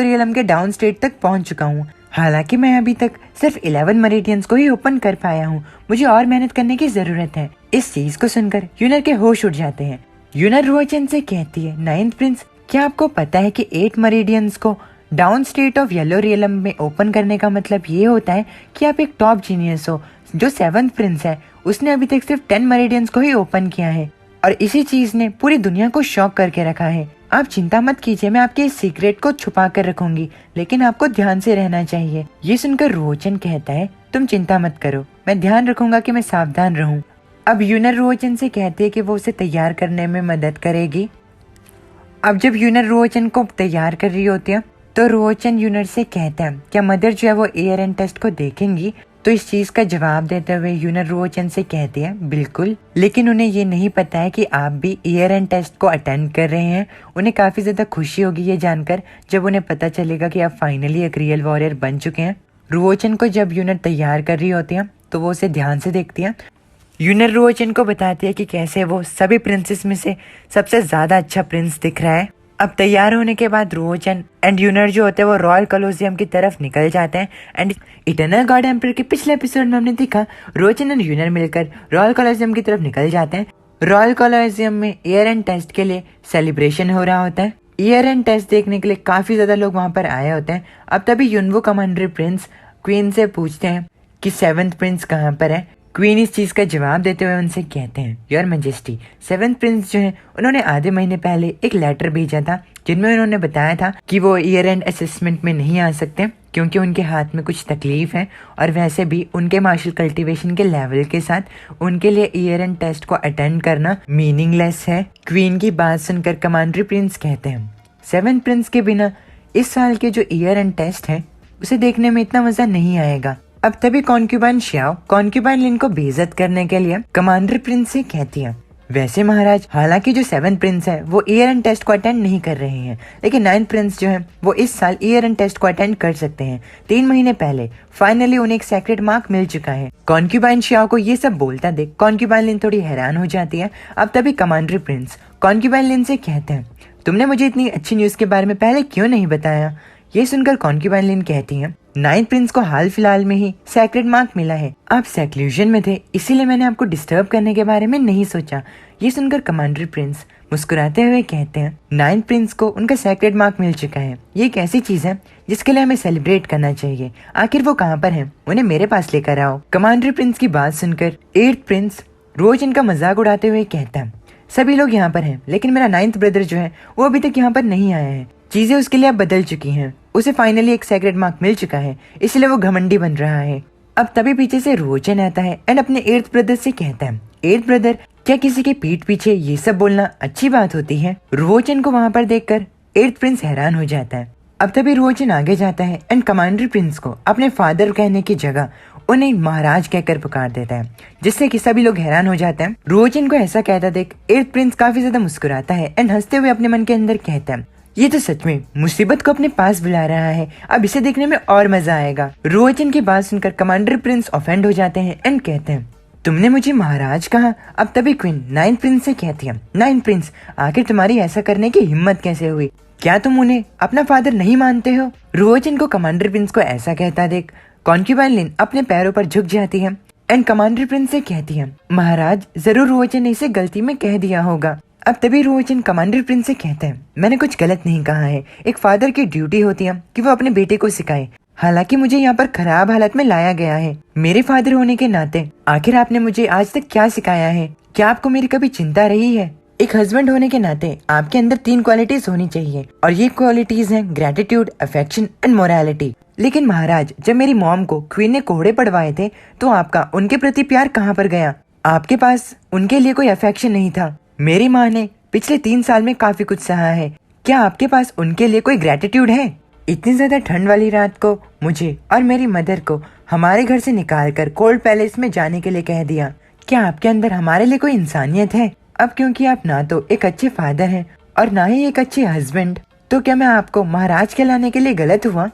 रियलम के डाउन स्टेट तक पहुंच चुका हूँ। हालांकि मैं अभी तक सिर्फ 11 मेरिडियंस को ही ओपन कर पाया हूँ, मुझे और मेहनत करने की जरूरत है। इस चीज को सुनकर यूनर के होश उड़ जाते हैं। यूनर रोजन से कहती है, 9th प्रिंस क्या आपको पता है कि 8 मेरिडियंस को down state of yellow realm में ओपन करने का मतलब ये होता है कि आप एक टॉप जीनियस हो। जो 7th प्रिंस है उसने अभी तक सिर्फ 10 मेरिडियंस को ही ओपन किया है और इसी चीज ने पूरी दुनिया को शॉक करके रखा है। आप चिंता मत कीजिए, मैं आपके इस सीक्रेट को छुपा कर रखूंगी, लेकिन आपको ध्यान से रहना चाहिए। ये सुनकर रोजन कहता है, तुम चिंता मत करो, मैं ध्यान रखूंगा कि मैं सावधान रहूं। अब यूनर रोजन से कहती है कि वो उसे तैयार करने में मदद करेगी। अब जब यूनर रोजन को तैयार कर रही होती है तो रोजन यूनर से कहता है, क्या मदर जो है वो ईयर एंड टेस्ट को देखेंगी? तो इस चीज का जवाब देते हुए यूनर रोजन से कहती है, बिल्कुल, लेकिन उन्हें ये नहीं पता है कि आप भी ईयर एंड टेस्ट को अटेंड कर रहे हैं। उन्हें काफी ज्यादा खुशी होगी ये जानकर जब उन्हें पता चलेगा कि आप फाइनली एक रियल वॉरियर बन चुके हैं। रोजन को जब यूनर तैयार कर रही होती है तो वो उसे ध्यान से देखती है। यूनर रोजन को बताती है कि कैसे वो सभी प्रिंसेस में से सबसे ज्यादा अच्छा प्रिंस दिख रहा है। अब तैयार होने के बाद रोजन एंड यूनर जो होते हैं वो रॉयल कोलोसियम की तरफ निकल जाते हैं। एंड इटर्नल गॉड एम्पर के पिछले एपिसोड में हमने देखा रोजन एंड यूनर मिलकर रॉयल कोलोसियम की तरफ निकल जाते हैं। रॉयल कोलोसियम में ईयर एंड टेस्ट के लिए सेलिब्रेशन हो रहा होता है। ईयर एंड टेस्ट देखने के लिए काफी ज्यादा लोग वहाँ पर आए होते हैं। अब तभी यूनवो कमांडर प्रिंस क्वीन से पूछते हैं कि 7th प्रिंस कहाँ पर है। क्वीन इस चीज का जवाब देते हुए उनसे कहते हैं, योर मैजेस्टी 7th प्रिंस जो है उन्होंने आधे महीने पहले एक लेटर भेजा था जिनमें उन्होंने बताया था कि वो ईयर एंड असेसमेंट में नहीं आ सकते क्योंकि उनके हाथ में कुछ तकलीफ है और वैसे भी उनके मार्शल कल्टीवेशन के लेवल के साथ उनके लिए ईयर एंड टेस्ट को अटेंड करना मीनिंगलेस है। क्वीन की बात सुनकर कमांडर प्रिंस कहते हैं, 7th प्रिंस के बिना इस साल के जो ईयर एंड टेस्ट है उसे देखने में इतना मजा नहीं आएगा। अब तभी कॉन्क्यूबाइन श्याओ कॉन्क्यूबाइन लिन को बेइज्जत करने के लिए कमांडर प्रिंस से कहती है, वैसे महाराज हालांकि जो 7th प्रिंस है वो ईयर एंड टेस्ट को अटेंड नहीं कर रहे हैं, लेकिन 9th प्रिंस जो है वो इस साल ईयर एंड टेस्ट को अटेंड कर सकते हैं। 3 महीने पहले फाइनली उन्हें एक सेक्रेट मार्क मिल चुका है। कॉन्क्यूबाइन श्याओ को ये सब बोलता देख कॉन्क्यूबाइन लिन थोड़ी हैरान हो जाती है। अब तभी कमांडर प्रिंस कॉन्क्यूबाइन लिन से कहते हैं, तुमने मुझे इतनी अच्छी न्यूज के बारे में पहले क्यों नहीं बताया? ये सुनकर कॉन्क्यूबाइन लिन कहती है, 9th प्रिंस को हाल फिलहाल में ही सेक्रेट मार्क मिला है, आप सेक्लूजन में थे इसीलिए मैंने आपको डिस्टर्ब करने के बारे में नहीं सोचा। ये सुनकर कमांडर प्रिंस मुस्कुराते हुए कहते हैं, 9th प्रिंस को उनका सेक्रेट मार्क मिल चुका है। ये एक ऐसी चीज है जिसके लिए हमें सेलिब्रेट करना चाहिए। आखिर वो कहाँ पर है? उन्हें मेरे पास लेकर आओ। कमांडर प्रिंस की बात सुनकर 8th प्रिंस रोज इनका मजाक उड़ाते हुए कहता है, सभी लोग यहाँ पर हैं, लेकिन मेरा 9th ब्रदर जो है वो अभी तक यहाँ पर नहीं आया है। चीजें उसके लिए अब बदल चुकी हैं, उसे फाइनली एक सेक्रेट मार्क मिल चुका है, इसलिए वो घमंडी बन रहा है। अब तभी पीछे से रोचन आता है एंड अपने 8th ब्रदर से कहता है, 8th ब्रदर, क्या किसी के पीठ पीछे ये सब बोलना अच्छी बात होती है? रोचन को वहाँ पर देखकर 8th प्रिंस हैरान हो जाता है। अब तभी रोचन आगे जाता है एंड कमांडर प्रिंस को अपने फादर कहने की जगह उन्हें महाराज कहकर पुकार देता है, जिससे कि सभी लोग हैरान हो जाते हैं। रोचन को ऐसा कहता देख 8th प्रिंस काफी ज्यादा मुस्कुराता है एंड हंसते हुए अपने मन के अंदर कहता है, ये तो सच में मुसीबत को अपने पास बुला रहा है, अब इसे देखने में और मजा आएगा। रोचन की बात सुनकर कमांडर प्रिंस ऑफेंड हो जाते हैं एंड कहते हैं, तुमने मुझे महाराज कहा? अब तभी क्वीन 9th प्रिंस से कहती है, 9th प्रिंस, आखिर तुम्हारी ऐसा करने की हिम्मत कैसे हुई? क्या तुम उन्हें अपना फादर नहीं मानते हो? रोचन को कमांडर प्रिंस को ऐसा कहता देख कॉन्क्यूबाइन लिन अपने पैरों पर झुक जाती है एंड कमांडर प्रिंस से कहती है, महाराज जरूर रोचन ने इसे गलती में कह दिया होगा। अब तभी रोचन कमांडर प्रिंस से कहता है, मैंने कुछ गलत नहीं कहा है, एक फादर की ड्यूटी होती है कि वो अपने बेटे को सिखाए। हालांकि मुझे यहाँ पर खराब हालत में लाया गया है, मेरे फादर होने के नाते आखिर आपने मुझे आज तक क्या सिखाया है? क्या आपको मेरी कभी चिंता रही है? एक हस्बैंड होने के नाते आपके अंदर 3 क्वालिटीज होनी चाहिए और ये क्वालिटीज हैं ग्रेटिट्यूड, अफेक्शन एंड मोरालिटी। लेकिन महाराज, जब मेरी मॉम को क्वीन ने कोहड़े पड़वाए थे तो आपका उनके प्रति प्यार कहाँ पर गया? आपके पास उनके लिए कोई अफेक्शन नहीं था। मेरी माँ ने पिछले 3 साल में काफी कुछ सहा है, क्या आपके पास उनके लिए कोई ग्रेटिट्यूड है? इतनी ज्यादा ठंड वाली रात को मुझे और मेरी मदर को हमारे घर से निकालकर कोल्ड पैलेस में जाने के लिए कह दिया। क्या आपके अंदर हमारे लिए कोई इंसानियत है? अब क्योंकि आप ना तो एक अच्छे फादर हैं और ना ही एक अच्छे हस्बैंड, तो क्या मैं आपको महाराज कहलाने के लिए गलत हुआ?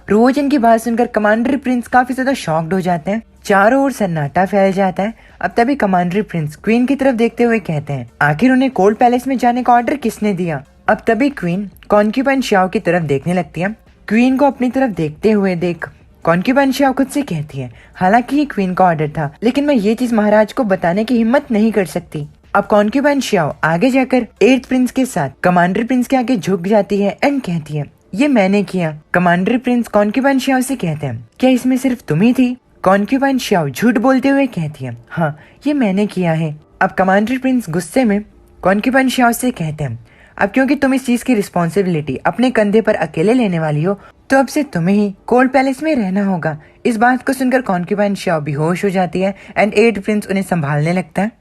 रोचन की बात सुनकर कमांडर प्रिंस काफी ज्यादा शॉक्ड हो जाते हैं। चारों ओर सन्नाटा फैल जाता है। अब तभी कमांडर प्रिंस क्वीन की तरफ देखते हुए कहते हैं, आखिर उन्हें कोल्ड पैलेस में जाने का ऑर्डर किसने दिया? अब तभी क्वीन कॉन्क्यूबाइन शाओ की तरफ देखने लगती है। क्वीन को अपनी तरफ देखते हुए देख कॉन्क्यूबाइन शाओ खुद से कहती है, हालांकि ये क्वीन का ऑर्डर था, लेकिन मैं ये चीज महाराज को बताने की हिम्मत नहीं कर सकती। अब कॉन्क्यूबाइन शाओ आगे जाकर 8th प्रिंस के साथ कमांडर प्रिंस के आगे झुक जाती है एंड कहती है, ये मैंने किया। कमांडर प्रिंस कॉन्क्यूबाइन शाओ से कहते हैं, क्या इसमें सिर्फ तुम ही थी? कॉन्क्यूबाइन शाओ झूठ बोलते हुए कहती है, हाँ ये मैंने किया है। अब कमांडर प्रिंस गुस्से में कॉन्क्यूबाइन शाओ से कहते हैं, अब क्योंकि तुम इस चीज की रिस्पॉन्सिबिलिटी अपने कंधे पर अकेले लेने वाली हो, तो अब से तुम्हें ही कोल्ड पैलेस में रहना होगा। इस बात को सुनकर कॉन्क्यूबाइन शाओ बेहोश हो जाती है एंड 8th प्रिंस उन्हें संभालने लगता है।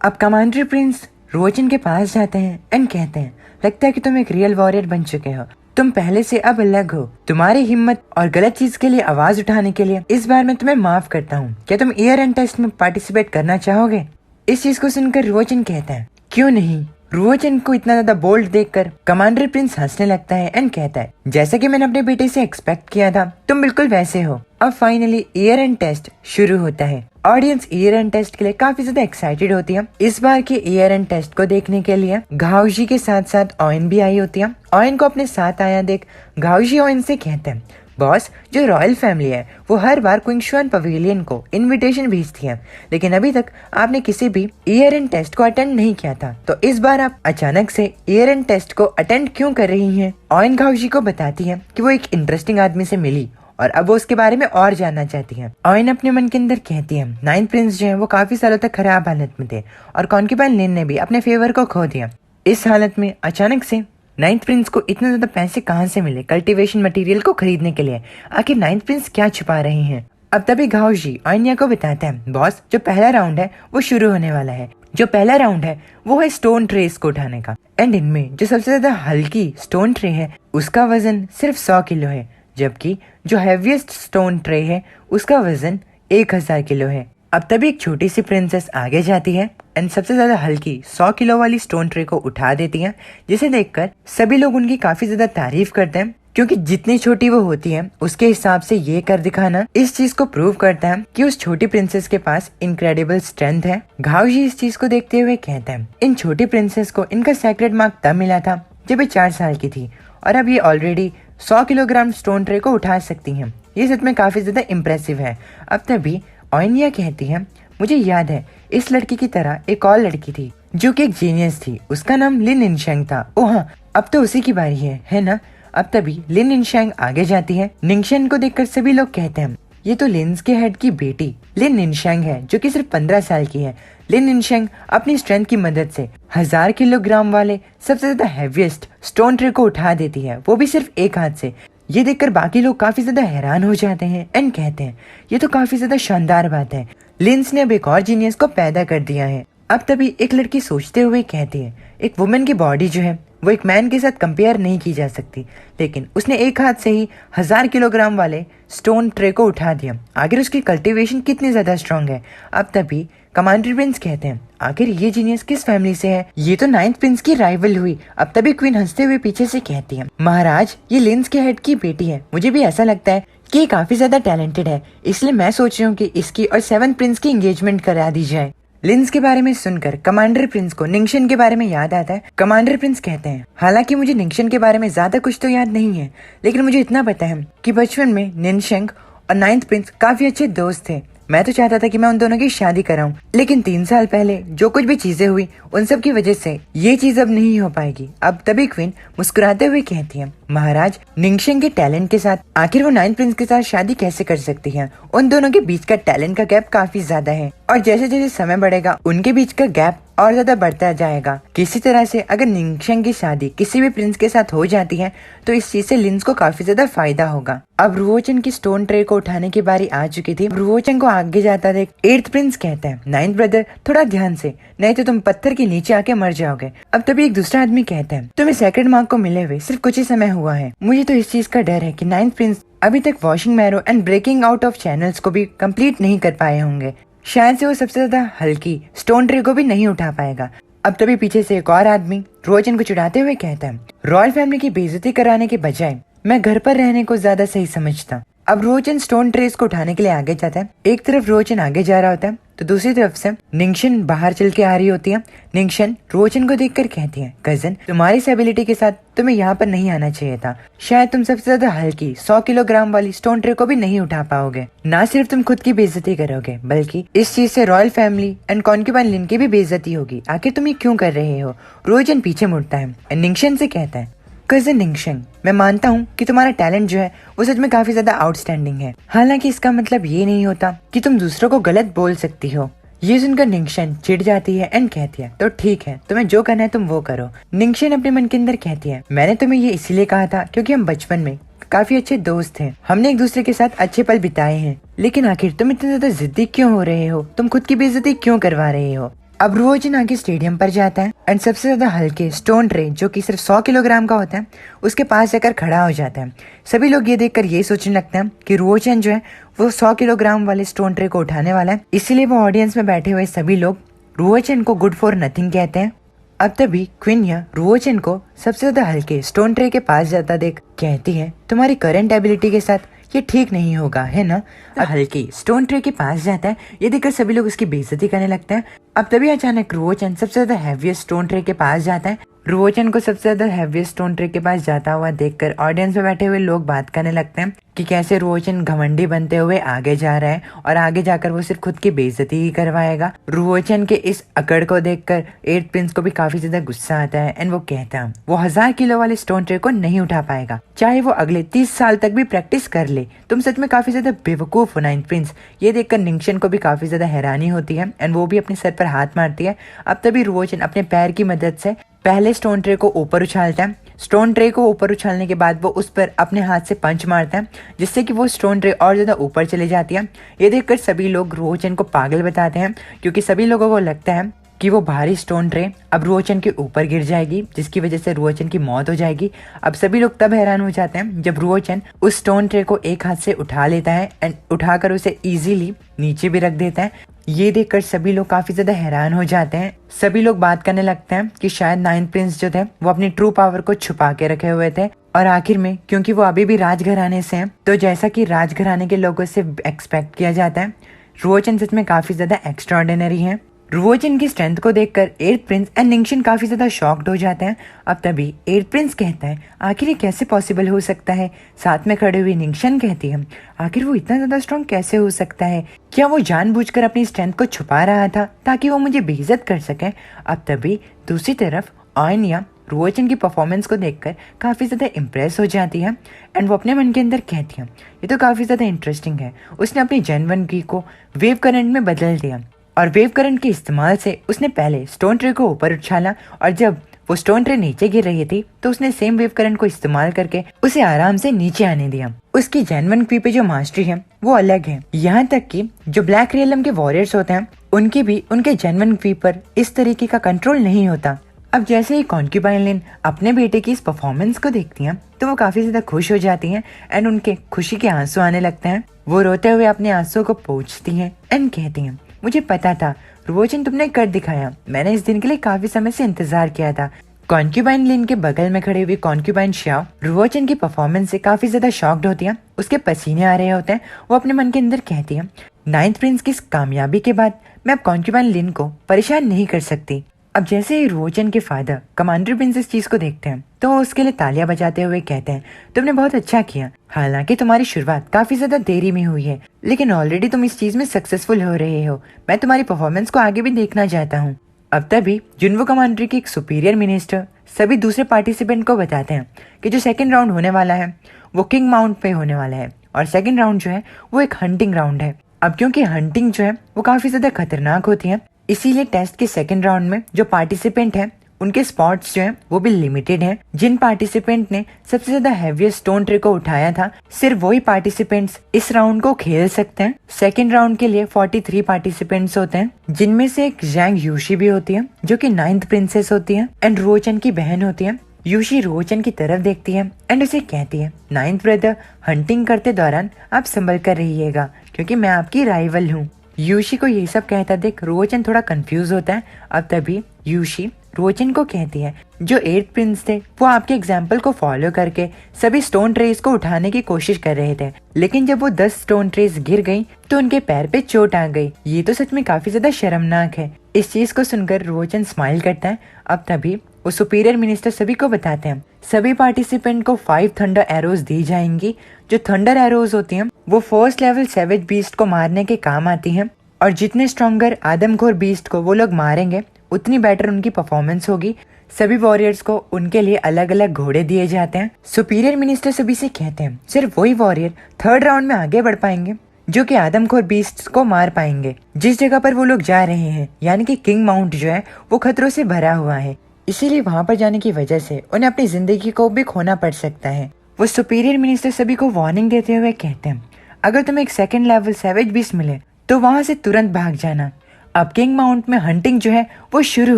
अब कमांडर प्रिंस रोचन के पास जाते हैं एंड कहते हैं, लगता है कि तुम एक रियल वॉरियर बन चुके हो, तुम पहले से अब अलग हो। तुम्हारी हिम्मत और गलत चीज के लिए आवाज उठाने के लिए इस बार मैं तुम्हें माफ करता हूँ। क्या तुम ईयर एंड टेस्ट में पार्टिसिपेट करना चाहोगे? इस चीज को सुनकर रोचन कहता है, क्यों नहीं। रोचन को इतना ज्यादा बोल्ड देखकर कमांडर प्रिंस हंसने लगता है एंड कहता है, जैसा कि मैंने अपने बेटे से एक्सपेक्ट किया था, तुम बिल्कुल वैसे हो। अब फाइनली ईयर एंड टेस्ट शुरू होता है। ऑडियंस ईयर एंड टेस्ट के लिए काफी ज्यादा एक्साइटेड होती है। इस बार के ईयर एंड टेस्ट को देखने के लिए घाओजी के साथ साथ ऑयन भी आई होती है। ऑयन को अपने साथ आया देख घाओजी ऑयन से कहते हैं, बॉस, जो रॉयल फैमिली है वो हर बार क्विंगशुआन पवेलियन को इनविटेशन भेजती है, लेकिन अभी तक आपने किसी भी ईयर एंड टेस्ट को अटेंड नहीं किया था, तो इस बार आप अचानक से ईयर एंड टेस्ट को अटेंड क्यों कर रही हैं? ऑयन घाओजी को बताती है कि वो एक इंटरेस्टिंग आदमी से मिली और अब वो उसके बारे में और जानना चाहती है। ऑयन अपने मन के अंदर कहती है, 9th प्रिंस जो है वो काफी सालों तक खराब हालत में थे और कॉन्क्यूबाइन लिन ने भी अपने फेवर को खो दिया। इस हालत में अचानक से 9th प्रिंस को इतने ज्यादा पैसे कहाँ से मिले कल्टीवेशन मटेरियल को खरीदने के लिए? आखिर 9th प्रिंस क्या छुपा रहे हैं? अब तभी घाओजी ऑयनिया को बताता है, बॉस, जो पहला राउंड है वो शुरू होने वाला है। जो पहला राउंड है वो है स्टोन ट्रेस को उठाने का, एंड इनमें जो सबसे ज्यादा हल्की स्टोन ट्रे है उसका वजन सिर्फ 100 किलो है, जबकि जो हैवीएस्ट स्टोन ट्रे है उसका वजन 1000 किलो है। अब तभी एक छोटी सी प्रिंसेस आगे जाती है एंड सबसे ज्यादा हल्की 100 किलो वाली स्टोन ट्रे को उठा देती है, जिसे देखकर सभी लोग उनकी काफी ज्यादा तारीफ करते हैं, क्योंकि जितनी छोटी वो होती है उसके हिसाब से ये कर दिखाना इस चीज को प्रूव करता है कि उस छोटी प्रिंसेस के पास इनक्रेडिबल स्ट्रेंथ है। घाओजी इस चीज को देखते हुए कहता है, इन छोटी प्रिंसेस को इनका सेक्रेट मार्क तब मिला था जब ये 4 साल की थी और अब ये ऑलरेडी 100 किलोग्राम स्टोन ट्रे को उठा सकती हैं। ये सच में काफी ज्यादा इम्प्रेसिव है। अब तभी ऑयनिया कहती है, मुझे याद है इस लड़की की तरह एक और लड़की थी जो कि एक जीनियस थी, उसका नाम लिन निंगशेंग था। ओ हाँ, अब तो उसी की बारी है ना? अब तभी लिन निंगशेंग आगे जाती है। निंगशेंग को देखकर सभी लोग कहते हैं, ये तो लिन्स के हेड की बेटी लिन निंगशेंग है जो कि सिर्फ 15 साल की है। लिन निंगशेंग अपनी स्ट्रेंथ की मदद से 1000 किलोग्राम वाले सबसे ज्यादा हैवीएस्ट स्टोन ट्रे को उठा देती है, वो भी सिर्फ एक हाथ से। ये देखकर बाकी लोग काफी ज्यादा हैरान हो जाते हैं एंड कहते हैं ये तो काफी ज्यादा शानदार बात है, लिंस ने अब एक और जीनियस को पैदा कर दिया है। अब तभी एक लड़की सोचते हुए कहती है एक वुमेन की बॉडी जो है वो एक मैन के साथ कंपेयर नहीं की जा सकती, लेकिन उसने एक हाथ से ही 1000 किलोग्राम वाले स्टोन ट्रे को उठा दिया। आखिर उसकी कल्टीवेशन कितनी ज्यादा स्ट्रांग है। अब तभी कमांडर प्रिंस कहते हैं आखिर ये जीनियस किस फैमिली से है, ये तो 9th प्रिंस की राइवल हुई। अब तभी क्वीन हंसते हुए पीछे से कहती है महाराज ये लिंस के हेड की बेटी है, मुझे भी ऐसा लगता है कि ये काफी ज्यादा टैलेंटेड है, इसलिए मैं सोच रही हूँ कि इसकी और 7th प्रिंस की एंगेजमेंट करा दी जाए। लिंस के बारे में सुनकर कमांडर प्रिंस को निंगशन के बारे में याद आता है। कमांडर प्रिंस कहते हैं हालांकि मुझे निंगशन के बारे में ज्यादा कुछ तो याद नहीं है, लेकिन मुझे इतना पता है कि बचपन में निंगशन और 9th प्रिंस काफी अच्छे दोस्त थे। मैं तो चाहता था कि मैं उन दोनों की शादी कराऊं, लेकिन 3 साल पहले जो कुछ भी चीजें हुई उन सब की वजह से ये चीज अब नहीं हो पाएगी। अब तभी क्वीन मुस्कुराते हुए कहती है महाराज निंगशन के टैलेंट के साथ आखिर वो 9th प्रिंस के साथ शादी कैसे कर सकती है, उन दोनों के बीच का टैलेंट का गैप काफी ज्यादा है और जैसे जैसे समय बढ़ेगा उनके बीच का गैप और ज्यादा बढ़ता जाएगा। किसी तरह से अगर निंगशन की शादी किसी भी प्रिंस के साथ हो जाती है तो इस चीज से लिंस को काफी ज्यादा फायदा होगा। अब रुओचन की स्टोन ट्रे को उठाने की बारी आ चुकी थी। रुओचन को आगे जाता देख 8th प्रिंस कहता है 9th ब्रदर थोड़ा ध्यान से, नहीं तो तुम पत्थर के नीचे आके मर जाओगे। अब तभी एक दूसरा आदमी कहता है तुम्हें सेक्रेड मार्क को मिले हुए सिर्फ कुछ ही समय हुआ है, मुझे तो इस चीज का डर है कि 9th प्रिंस अभी तक washing marrow and breaking out of channels को भी कंप्लीट नहीं कर पाए होंगे, शायद से वो सबसे ज्यादा हल्की स्टोन ट्रे को भी नहीं उठा पाएगा। अब तभी पीछे से एक और आदमी रुओचन को चिढ़ाते हुए कहता है रॉयल फैमिली की बेइज्जती कराने के बजाय मैं घर पर रहने को ज्यादा सही समझता। अब रुओचन स्टोन ट्रेस को उठाने के लिए आगे जाता है। एक तरफ रुओचन आगे जा रहा होता है तो दूसरी तरफ से निंगशन बाहर चल के आ रही होती है। निंगशन रुओचन को देखकर कहती है कजन तुम्हारी इस एबिलिटी के साथ तुम्हें यहाँ पर नहीं आना चाहिए था, शायद तुम सबसे ज्यादा हल्की 100 किलोग्राम वाली स्टोन ट्रे को भी नहीं उठा पाओगे। ना सिर्फ तुम खुद की बेइज्जती करोगे बल्कि इस चीज से रॉयल फैमिली एंड कॉन्क्यूबाइन लिन की भी बेइज्जती होगी। आखिर तुम ये क्यों कर रहे हो। रुओचन पीछे मुड़ता है निंगशन से कहता है कजन निंगशन मैं मानता हूँ कि तुम्हारा टैलेंट जो है वो सच में काफी ज्यादा आउटस्टैंडिंग है, हालांकि इसका मतलब ये नहीं होता कि तुम दूसरों को गलत बोल सकती हो। ये सुनकर निंगशन चिढ़ जाती है एंड कहती है तो ठीक है तुम्हें जो करना है तुम वो करो। निंगशन अपने मन के अंदर कहती है मैंने तुम्हें ये इसीलिए कहा था क्योंकि हम बचपन में काफी अच्छे दोस्त थे, हमने एक दूसरे के साथ अच्छे पल बिताए हैं, लेकिन आखिर तुम इतने ज्यादा जिद्दी क्यों हो रहे हो, तुम खुद की बेइज्जती क्यों करवा रहे हो। अब रुओचन आगे स्टेडियम पर जाता है एंड सबसे ज्यादा हल्के स्टोन ट्रे जो कि सिर्फ 100 किलोग्राम का होता है उसके पास जाकर खड़ा हो जाता है। सभी लोग ये देखकर ये सोचने लगते हैं कि रुओचन जो है वो 100 किलोग्राम वाले स्टोन ट्रे को उठाने वाला है, इसीलिए वो ऑडियंस में बैठे हुए सभी लोग रुओचन को गुड फॉर नथिंग कहते हैं। अब तभी क्विनिया रुओचन को सबसे ज्यादा हल्के स्टोन ट्रे के पास जाता देख कहती है तुम्हारी करंट एबिलिटी के साथ ये ठीक नहीं होगा है ना। अब हल्की स्टोन ट्रे के पास जाता है, ये देखकर सभी लोग उसकी बेइज्जती करने लगते हैं। अब तभी अचानक रुओचन सबसे ज्यादा हैवीएस्ट स्टोन ट्रे के पास जाता है। रुओचन को सबसे ज्यादा हैवीएस्ट स्टोन ट्रे के पास जाता हुआ देखकर ऑडियंस में बैठे हुए लोग बात करने लगते हैं कि कैसे रुओचन घमंडी बनते हुए आगे जा रहा है और आगे जाकर वो सिर्फ खुद की बेइज्जती ही करवाएगा। रुओचन के इस अकड़ को देखकर 8th प्रिंस को भी काफी ज्यादा गुस्सा आता है एंड वो कहता है वो 1000 किलो वाले स्टोन ट्रे को नहीं उठा पाएगा, चाहे वो अगले 30 साल तक भी प्रैक्टिस कर ले। तुम सच में काफी ज्यादा बेवकूफ हो 9th प्रिंस। ये देखकर निंगशन को भी काफी ज्यादा हैरानी होती है एंड वो भी अपने सर पर हाथ मारती है। अब तभी रुओचन अपने पैर की मदद से पहले स्टोन ट्रे को ऊपर उछालता है। स्टोन ट्रे को ऊपर उछालने के बाद वो उस पर अपने हाथ से पंच मारता है जिससे कि वो स्टोन ट्रे और ज्यादा ऊपर चली जाती है। ये देखकर सभी लोग रुओचन को पागल बताते हैं क्योंकि सभी लोगों को लगता है कि वो भारी स्टोन ट्रे अब रुओचन के ऊपर गिर जाएगी जिसकी वजह से रुओचन की मौत हो जाएगी। अब सभी लोग तब हैरान हो जाते हैं जब रुओचन उस स्टोन ट्रे को एक हाथ से उठा लेता है एंड उठाकर उसे इजीली नीचे भी रख देता है। ये देखकर सभी लोग काफी ज्यादा हैरान हो जाते हैं। सभी लोग बात करने लगते हैं कि शायद 9th प्रिंस जो थे वो अपनी ट्रू पावर को छुपा के रखे हुए थे और आखिर में क्योंकि वो अभी भी राजघराने से हैं तो जैसा कि राजघराने के लोगों से एक्सपेक्ट किया जाता है रुओचन सच में काफी ज्यादा एक्स्ट्राऑर्डिनरी है। रुओचन की स्ट्रेंथ को देखकर 8th प्रिंस एंड निंगशन काफी ज्यादा शॉक्ड हो जाते हैं। अब तभी 8th प्रिंस कहता है आखिर ये कैसे पॉसिबल हो सकता है। साथ में खड़े हुए निंगशन कहती है आखिर वो इतना ज्यादा स्ट्रॉन्ग कैसे हो सकता है, क्या वो जानबूझकर अपनी स्ट्रेंथ को छुपा रहा था ताकि वो मुझे बेइज्जत कर सके। अब तभी दूसरी तरफ आयनिया रुओचन की परफॉर्मेंस को देखकर काफी ज्यादा इम्प्रेस हो जाती है एंड वो अपने मन के अंदर कहती है ये तो काफी ज्यादा इंटरेस्टिंग है। उसने अपनी जेन 1 की को वेव करंट में बदल दिया और वेव करंट के इस्तेमाल से उसने पहले स्टोन ट्रे को ऊपर उछाला और जब वो स्टोन ट्रे नीचे गिर रही थी तो उसने सेम वेव करंट को इस्तेमाल करके उसे आराम से नीचे आने दिया। उसकी जेन्युइन क्वी पे जो मास्टरी है वो अलग है। यहाँ तक कि जो ब्लैक रियलम के वॉरियर्स होते हैं उनकी भी उनके जेन्युइन क्वी पर इस तरीके का कंट्रोल नहीं होता। अब जैसे ही कॉन्क्यूबाइन लिन अपने बेटे की इस परफॉर्मेंस को देखती हैं तो वो काफी ज्यादा खुश हो जाती हैं एंड उनके खुशी के आंसू आने लगते हैं। वो रोते हुए अपने आंसू को पोंछती हैं एंड कहती हैं, मुझे पता था रुओचन, तुमने कर दिखाया। मैंने इस दिन के लिए काफी समय से इंतजार किया था। कॉन्क्यूबाइन लिन के बगल में खड़े हुए कॉन्क्यूबाइन श्याओ रुओचन की परफॉर्मेंस से काफी ज्यादा शॉक्ड होती हैं। उसके पसीने आ रहे होते हैं। वो अपने मन के अंदर कहती है, नाइन्थ प्रिंस की इस कामयाबी के बाद मैं अब कॉन्क्यूबाइन लिन को परेशान नहीं कर सकती। अब जैसे ही रुओचन के फादर कमांडर प्रिंस इस चीज को देखते हैं तो वो उसके लिए तालियां बजाते हुए कहते हैं, तुमने बहुत अच्छा किया। हालांकि तुम्हारी शुरुआत काफी ज्यादा देरी में हुई है, लेकिन ऑलरेडी तुम इस चीज में सक्सेसफुल हो रहे हो। मैं तुम्हारी परफॉर्मेंस को आगे भी देखना चाहता हूँ। अब तभी जुनवो कमांड्री की एक सुपीरियर मिनिस्टर सभी दूसरे पार्टिसिपेंट को बताते हैं कि जो सेकंड राउंड होने वाला है वो किंग माउंट पे होने वाला है और सेकंड राउंड जो है वो एक हंटिंग राउंड है। अब क्योंकि हंटिंग जो है वो काफी ज्यादा खतरनाक होती है, इसीलिए टेस्ट के सेकंड राउंड में जो पार्टिसिपेंट हैं उनके स्पॉट्स जो हैं वो भी लिमिटेड हैं। जिन पार्टिसिपेंट ने सबसे ज्यादा हैवीएस्ट स्टोन ट्रे को उठाया था सिर्फ वही पार्टिसिपेंट्स इस राउंड को खेल सकते हैं। सेकंड राउंड के लिए 43 पार्टिसिपेंट्स होते हैं, जिनमें से एक जैंग यूशी भी होती है जो कि 9th प्रिंसेस होती है एंड रुओचन की बहन होती है। यूशी रुओचन की तरफ देखती है एंड उसे कहती है, 9th ब्रदर, हंटिंग करते दौरान आप संभल कर रहिएगा क्योंकि मैं आपकी राइवल हूँ। यूशी को ये सब कहता देख रुओचन थोड़ा कंफ्यूज होता है। अब तभी यूशी रुओचन को कहती है, जो 8th प्रिंस थे वो आपके एग्जाम्पल को फॉलो करके सभी स्टोन ट्रेस को उठाने की कोशिश कर रहे थे, लेकिन जब वो 10 स्टोन ट्रेस गिर गई तो उनके पैर पे चोट आ गई। ये तो सच में काफी ज्यादा शर्मनाक है। इस चीज को सुनकर रुओचन स्माइल करता है। अब तभी वो सुपीरियर मिनिस्टर सभी को बताते हैं सभी पार्टिसिपेंट को 5 थंडर एरोज दी जाएंगी। जो थंडर एरोज होती हैं वो फर्स्ट लेवल सैवेज बीस्ट को मारने के काम आती हैं और जितने स्ट्रॉन्गर आदमखोर बीस्ट को वो लोग मारेंगे उतनी बेटर उनकी परफॉर्मेंस होगी। सभी वॉरियर्स को उनके लिए अलग अलग घोड़े दिए जाते हैं। सुपीरियर मिनिस्टर सभी से कहते हैं सिर्फ वही वॉरियर थर्ड राउंड में आगे बढ़ पाएंगे जो कि आदमखोर बीस्ट को मार पाएंगे। जिस जगह पर वो लोग जा रहे हैं यानी कि किंग माउंट जो है वो खतरों से भरा हुआ है, इसीलिए वहाँ पर जाने की वजह से उन्हें अपनी जिंदगी को भी खोना पड़ सकता है। वो सुपीरियर मिनिस्टर सभी को वार्निंग देते हुए कहते हैं, अगर तुम्हें एक सेकंड लेवल सैवेज बीस्ट मिले तो वहाँ से तुरंत भाग जाना। अब किंग माउंट में हंटिंग जो है वो शुरू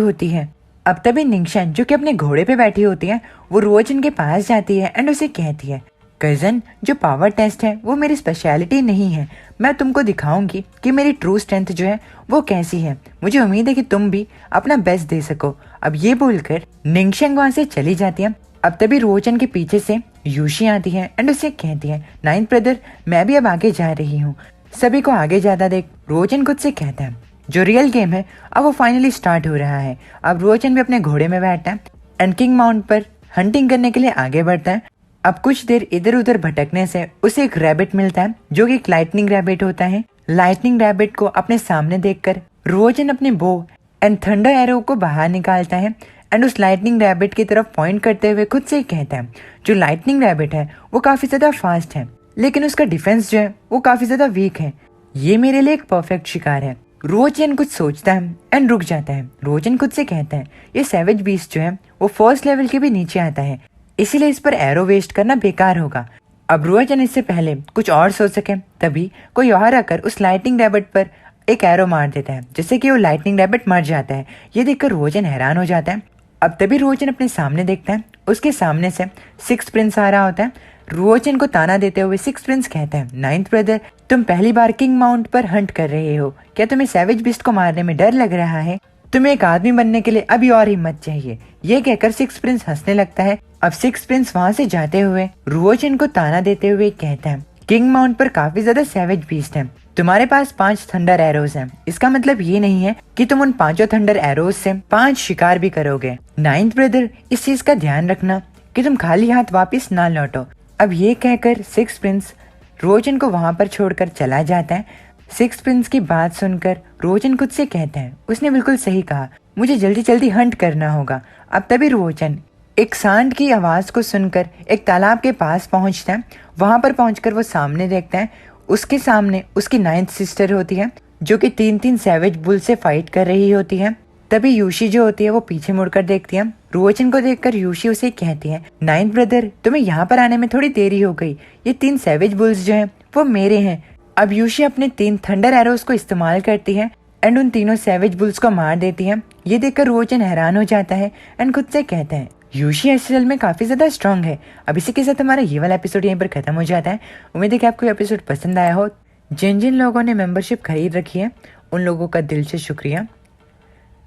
होती है। अब तभी निंगशन जो कि अपने घोड़े पे बैठी होती है वो रुओचन के पास जाती है एंड उसे कहती है, कजन, जो पावर टेस्ट है वो मेरी स्पेशलिटी नहीं है। मैं तुमको दिखाऊंगी कि मेरी ट्रू स्ट्रेंथ जो है वो कैसी है। मुझे उम्मीद है कि तुम भी अपना बेस्ट दे सको। अब ये बोलकर निंगशन वहाँ से चली जाती है। अब तभी रुओचन के पीछे से यूशी आती है एंड उसे कहती है, 9th ब्रदर, मैं भी अब आगे जा रही हूँ। सभी को आगे ज्यादा देख रुओचन खुद से कहता है, जो रियल गेम है अब वो फाइनली स्टार्ट हो रहा है। अब रुओचन भी अपने घोड़े में बैठता है एंड किंग माउंट पर हंटिंग करने के लिए आगे बढ़ता है। अब कुछ देर इधर उधर भटकने से उसे एक रैबिट मिलता है जो कि एक लाइटनिंग रैबिट होता है। लाइटनिंग रैबिट को अपने सामने देखकर रुओचन अपने बो एंड थंडर एरो को बाहर निकालता है एंड उस लाइटनिंग रैबिट की तरफ पॉइंट करते हुए खुद से कहता है, जो लाइटनिंग रैबिट है वो काफी ज्यादा फास्ट है लेकिन उसका डिफेंस जो है वो काफी ज्यादा वीक है। ये मेरे लिए एक परफेक्ट शिकार है। रुओचन कुछ सोचता है एंड रुक जाता है। रुओचन खुद से कहता है, ये सैवेज बीस्ट जो है वो फर्स्ट लेवल के भी नीचे आता है, इसीलिए इस पर एरो वेस्ट करना बेकार होगा। अब रुओचन इससे पहले कुछ और सोच सके तभी कोई और आकर उस लाइटनिंग रैबिट पर एक एरो मार देता है जिससे कि वो लाइटनिंग रैबिट मर जाता है। ये देखकर रुओचन हैरान हो जाता है। अब तभी रुओचन अपने सामने देखता है, उसके सामने से 6th प्रिंस आ रहा होता है। रुओचन को ताना देते हुए 6th प्रिंस कहता है, 9th ब्रदर, तुम पहली बार किंग माउंट पर हंट कर रहे हो। क्या तुम्हें सैवेज बीस्ट को मारने में डर लग रहा है? तुम्हें एक आदमी बनने के लिए अभी और हिम्मत चाहिए। ये कहकर 6th प्रिंस हंसने लगता है। अब 6th प्रिंस वहाँ से जाते हुए रुओचन को ताना देते हुए कहता है, किंग माउंट पर काफी ज्यादा सैवेज बीस्ट है। तुम्हारे पास 5 थंडर एरोज हैं। इसका मतलब ये नहीं है कि तुम उन 5 थंडर एरोज से 5 शिकार भी करोगे। 9th ब्रदर, इस चीज का ध्यान रखना कि तुम खाली हाथ वापस ना लौटो। अब ये कहकर 6th प्रिंस रुओचन को वहाँ पर छोड़कर चला जाता है। 6th प्रिंस की बात सुनकर रुओचन खुद से कहता है, उसने बिल्कुल सही कहा, मुझे जल्दी जल्दी हंट करना होगा। अब तभी रुओचन एक सांड की आवाज को सुनकर एक तालाब के पास पहुंचता है। वहां पर पहुंचकर वो सामने देखता है, उसके सामने उसकी 9th सिस्टर होती है जो कि 3 सैवेज बुल से फाइट कर रही होती है। तभी यूशी जो होती है वो पीछे मुड़कर देखती है। रुओचन को देखकर यूशी उसे कहती है, नाइन्थ ब्रदर, तुम्हें यहाँ पर आने में थोड़ी देरी हो गई। ये 3 सैवेज बुल्स जो हैं वो मेरे हैं। अब यूशी अपने 3 थंडर एरोस को इस्तेमाल करती है एंड उन तीनों सैवेज बुल्स को मार देती है। ये देखकर रुओचन हैरान हो जाता है एंड खुद से कहता है, यूशी असल में काफी ज्यादा स्ट्रांग है। अब इसी के साथ हमारा ये वाला एपिसोड यहीं पर खत्म हो जाता है। उम्मीद है कि आपको एपिसोड पसंद आया हो। जिन जिन लोगों ने मेंबरशिप खरीद रखी है उन लोगों का दिल से शुक्रिया।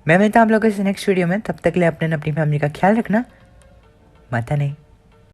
मैं मिलता हूं आप लोगों से नेक्स्ट वीडियो में। तब तक के लिए अपने अपनी फैमिली का ख्याल रखना। माता नहीं।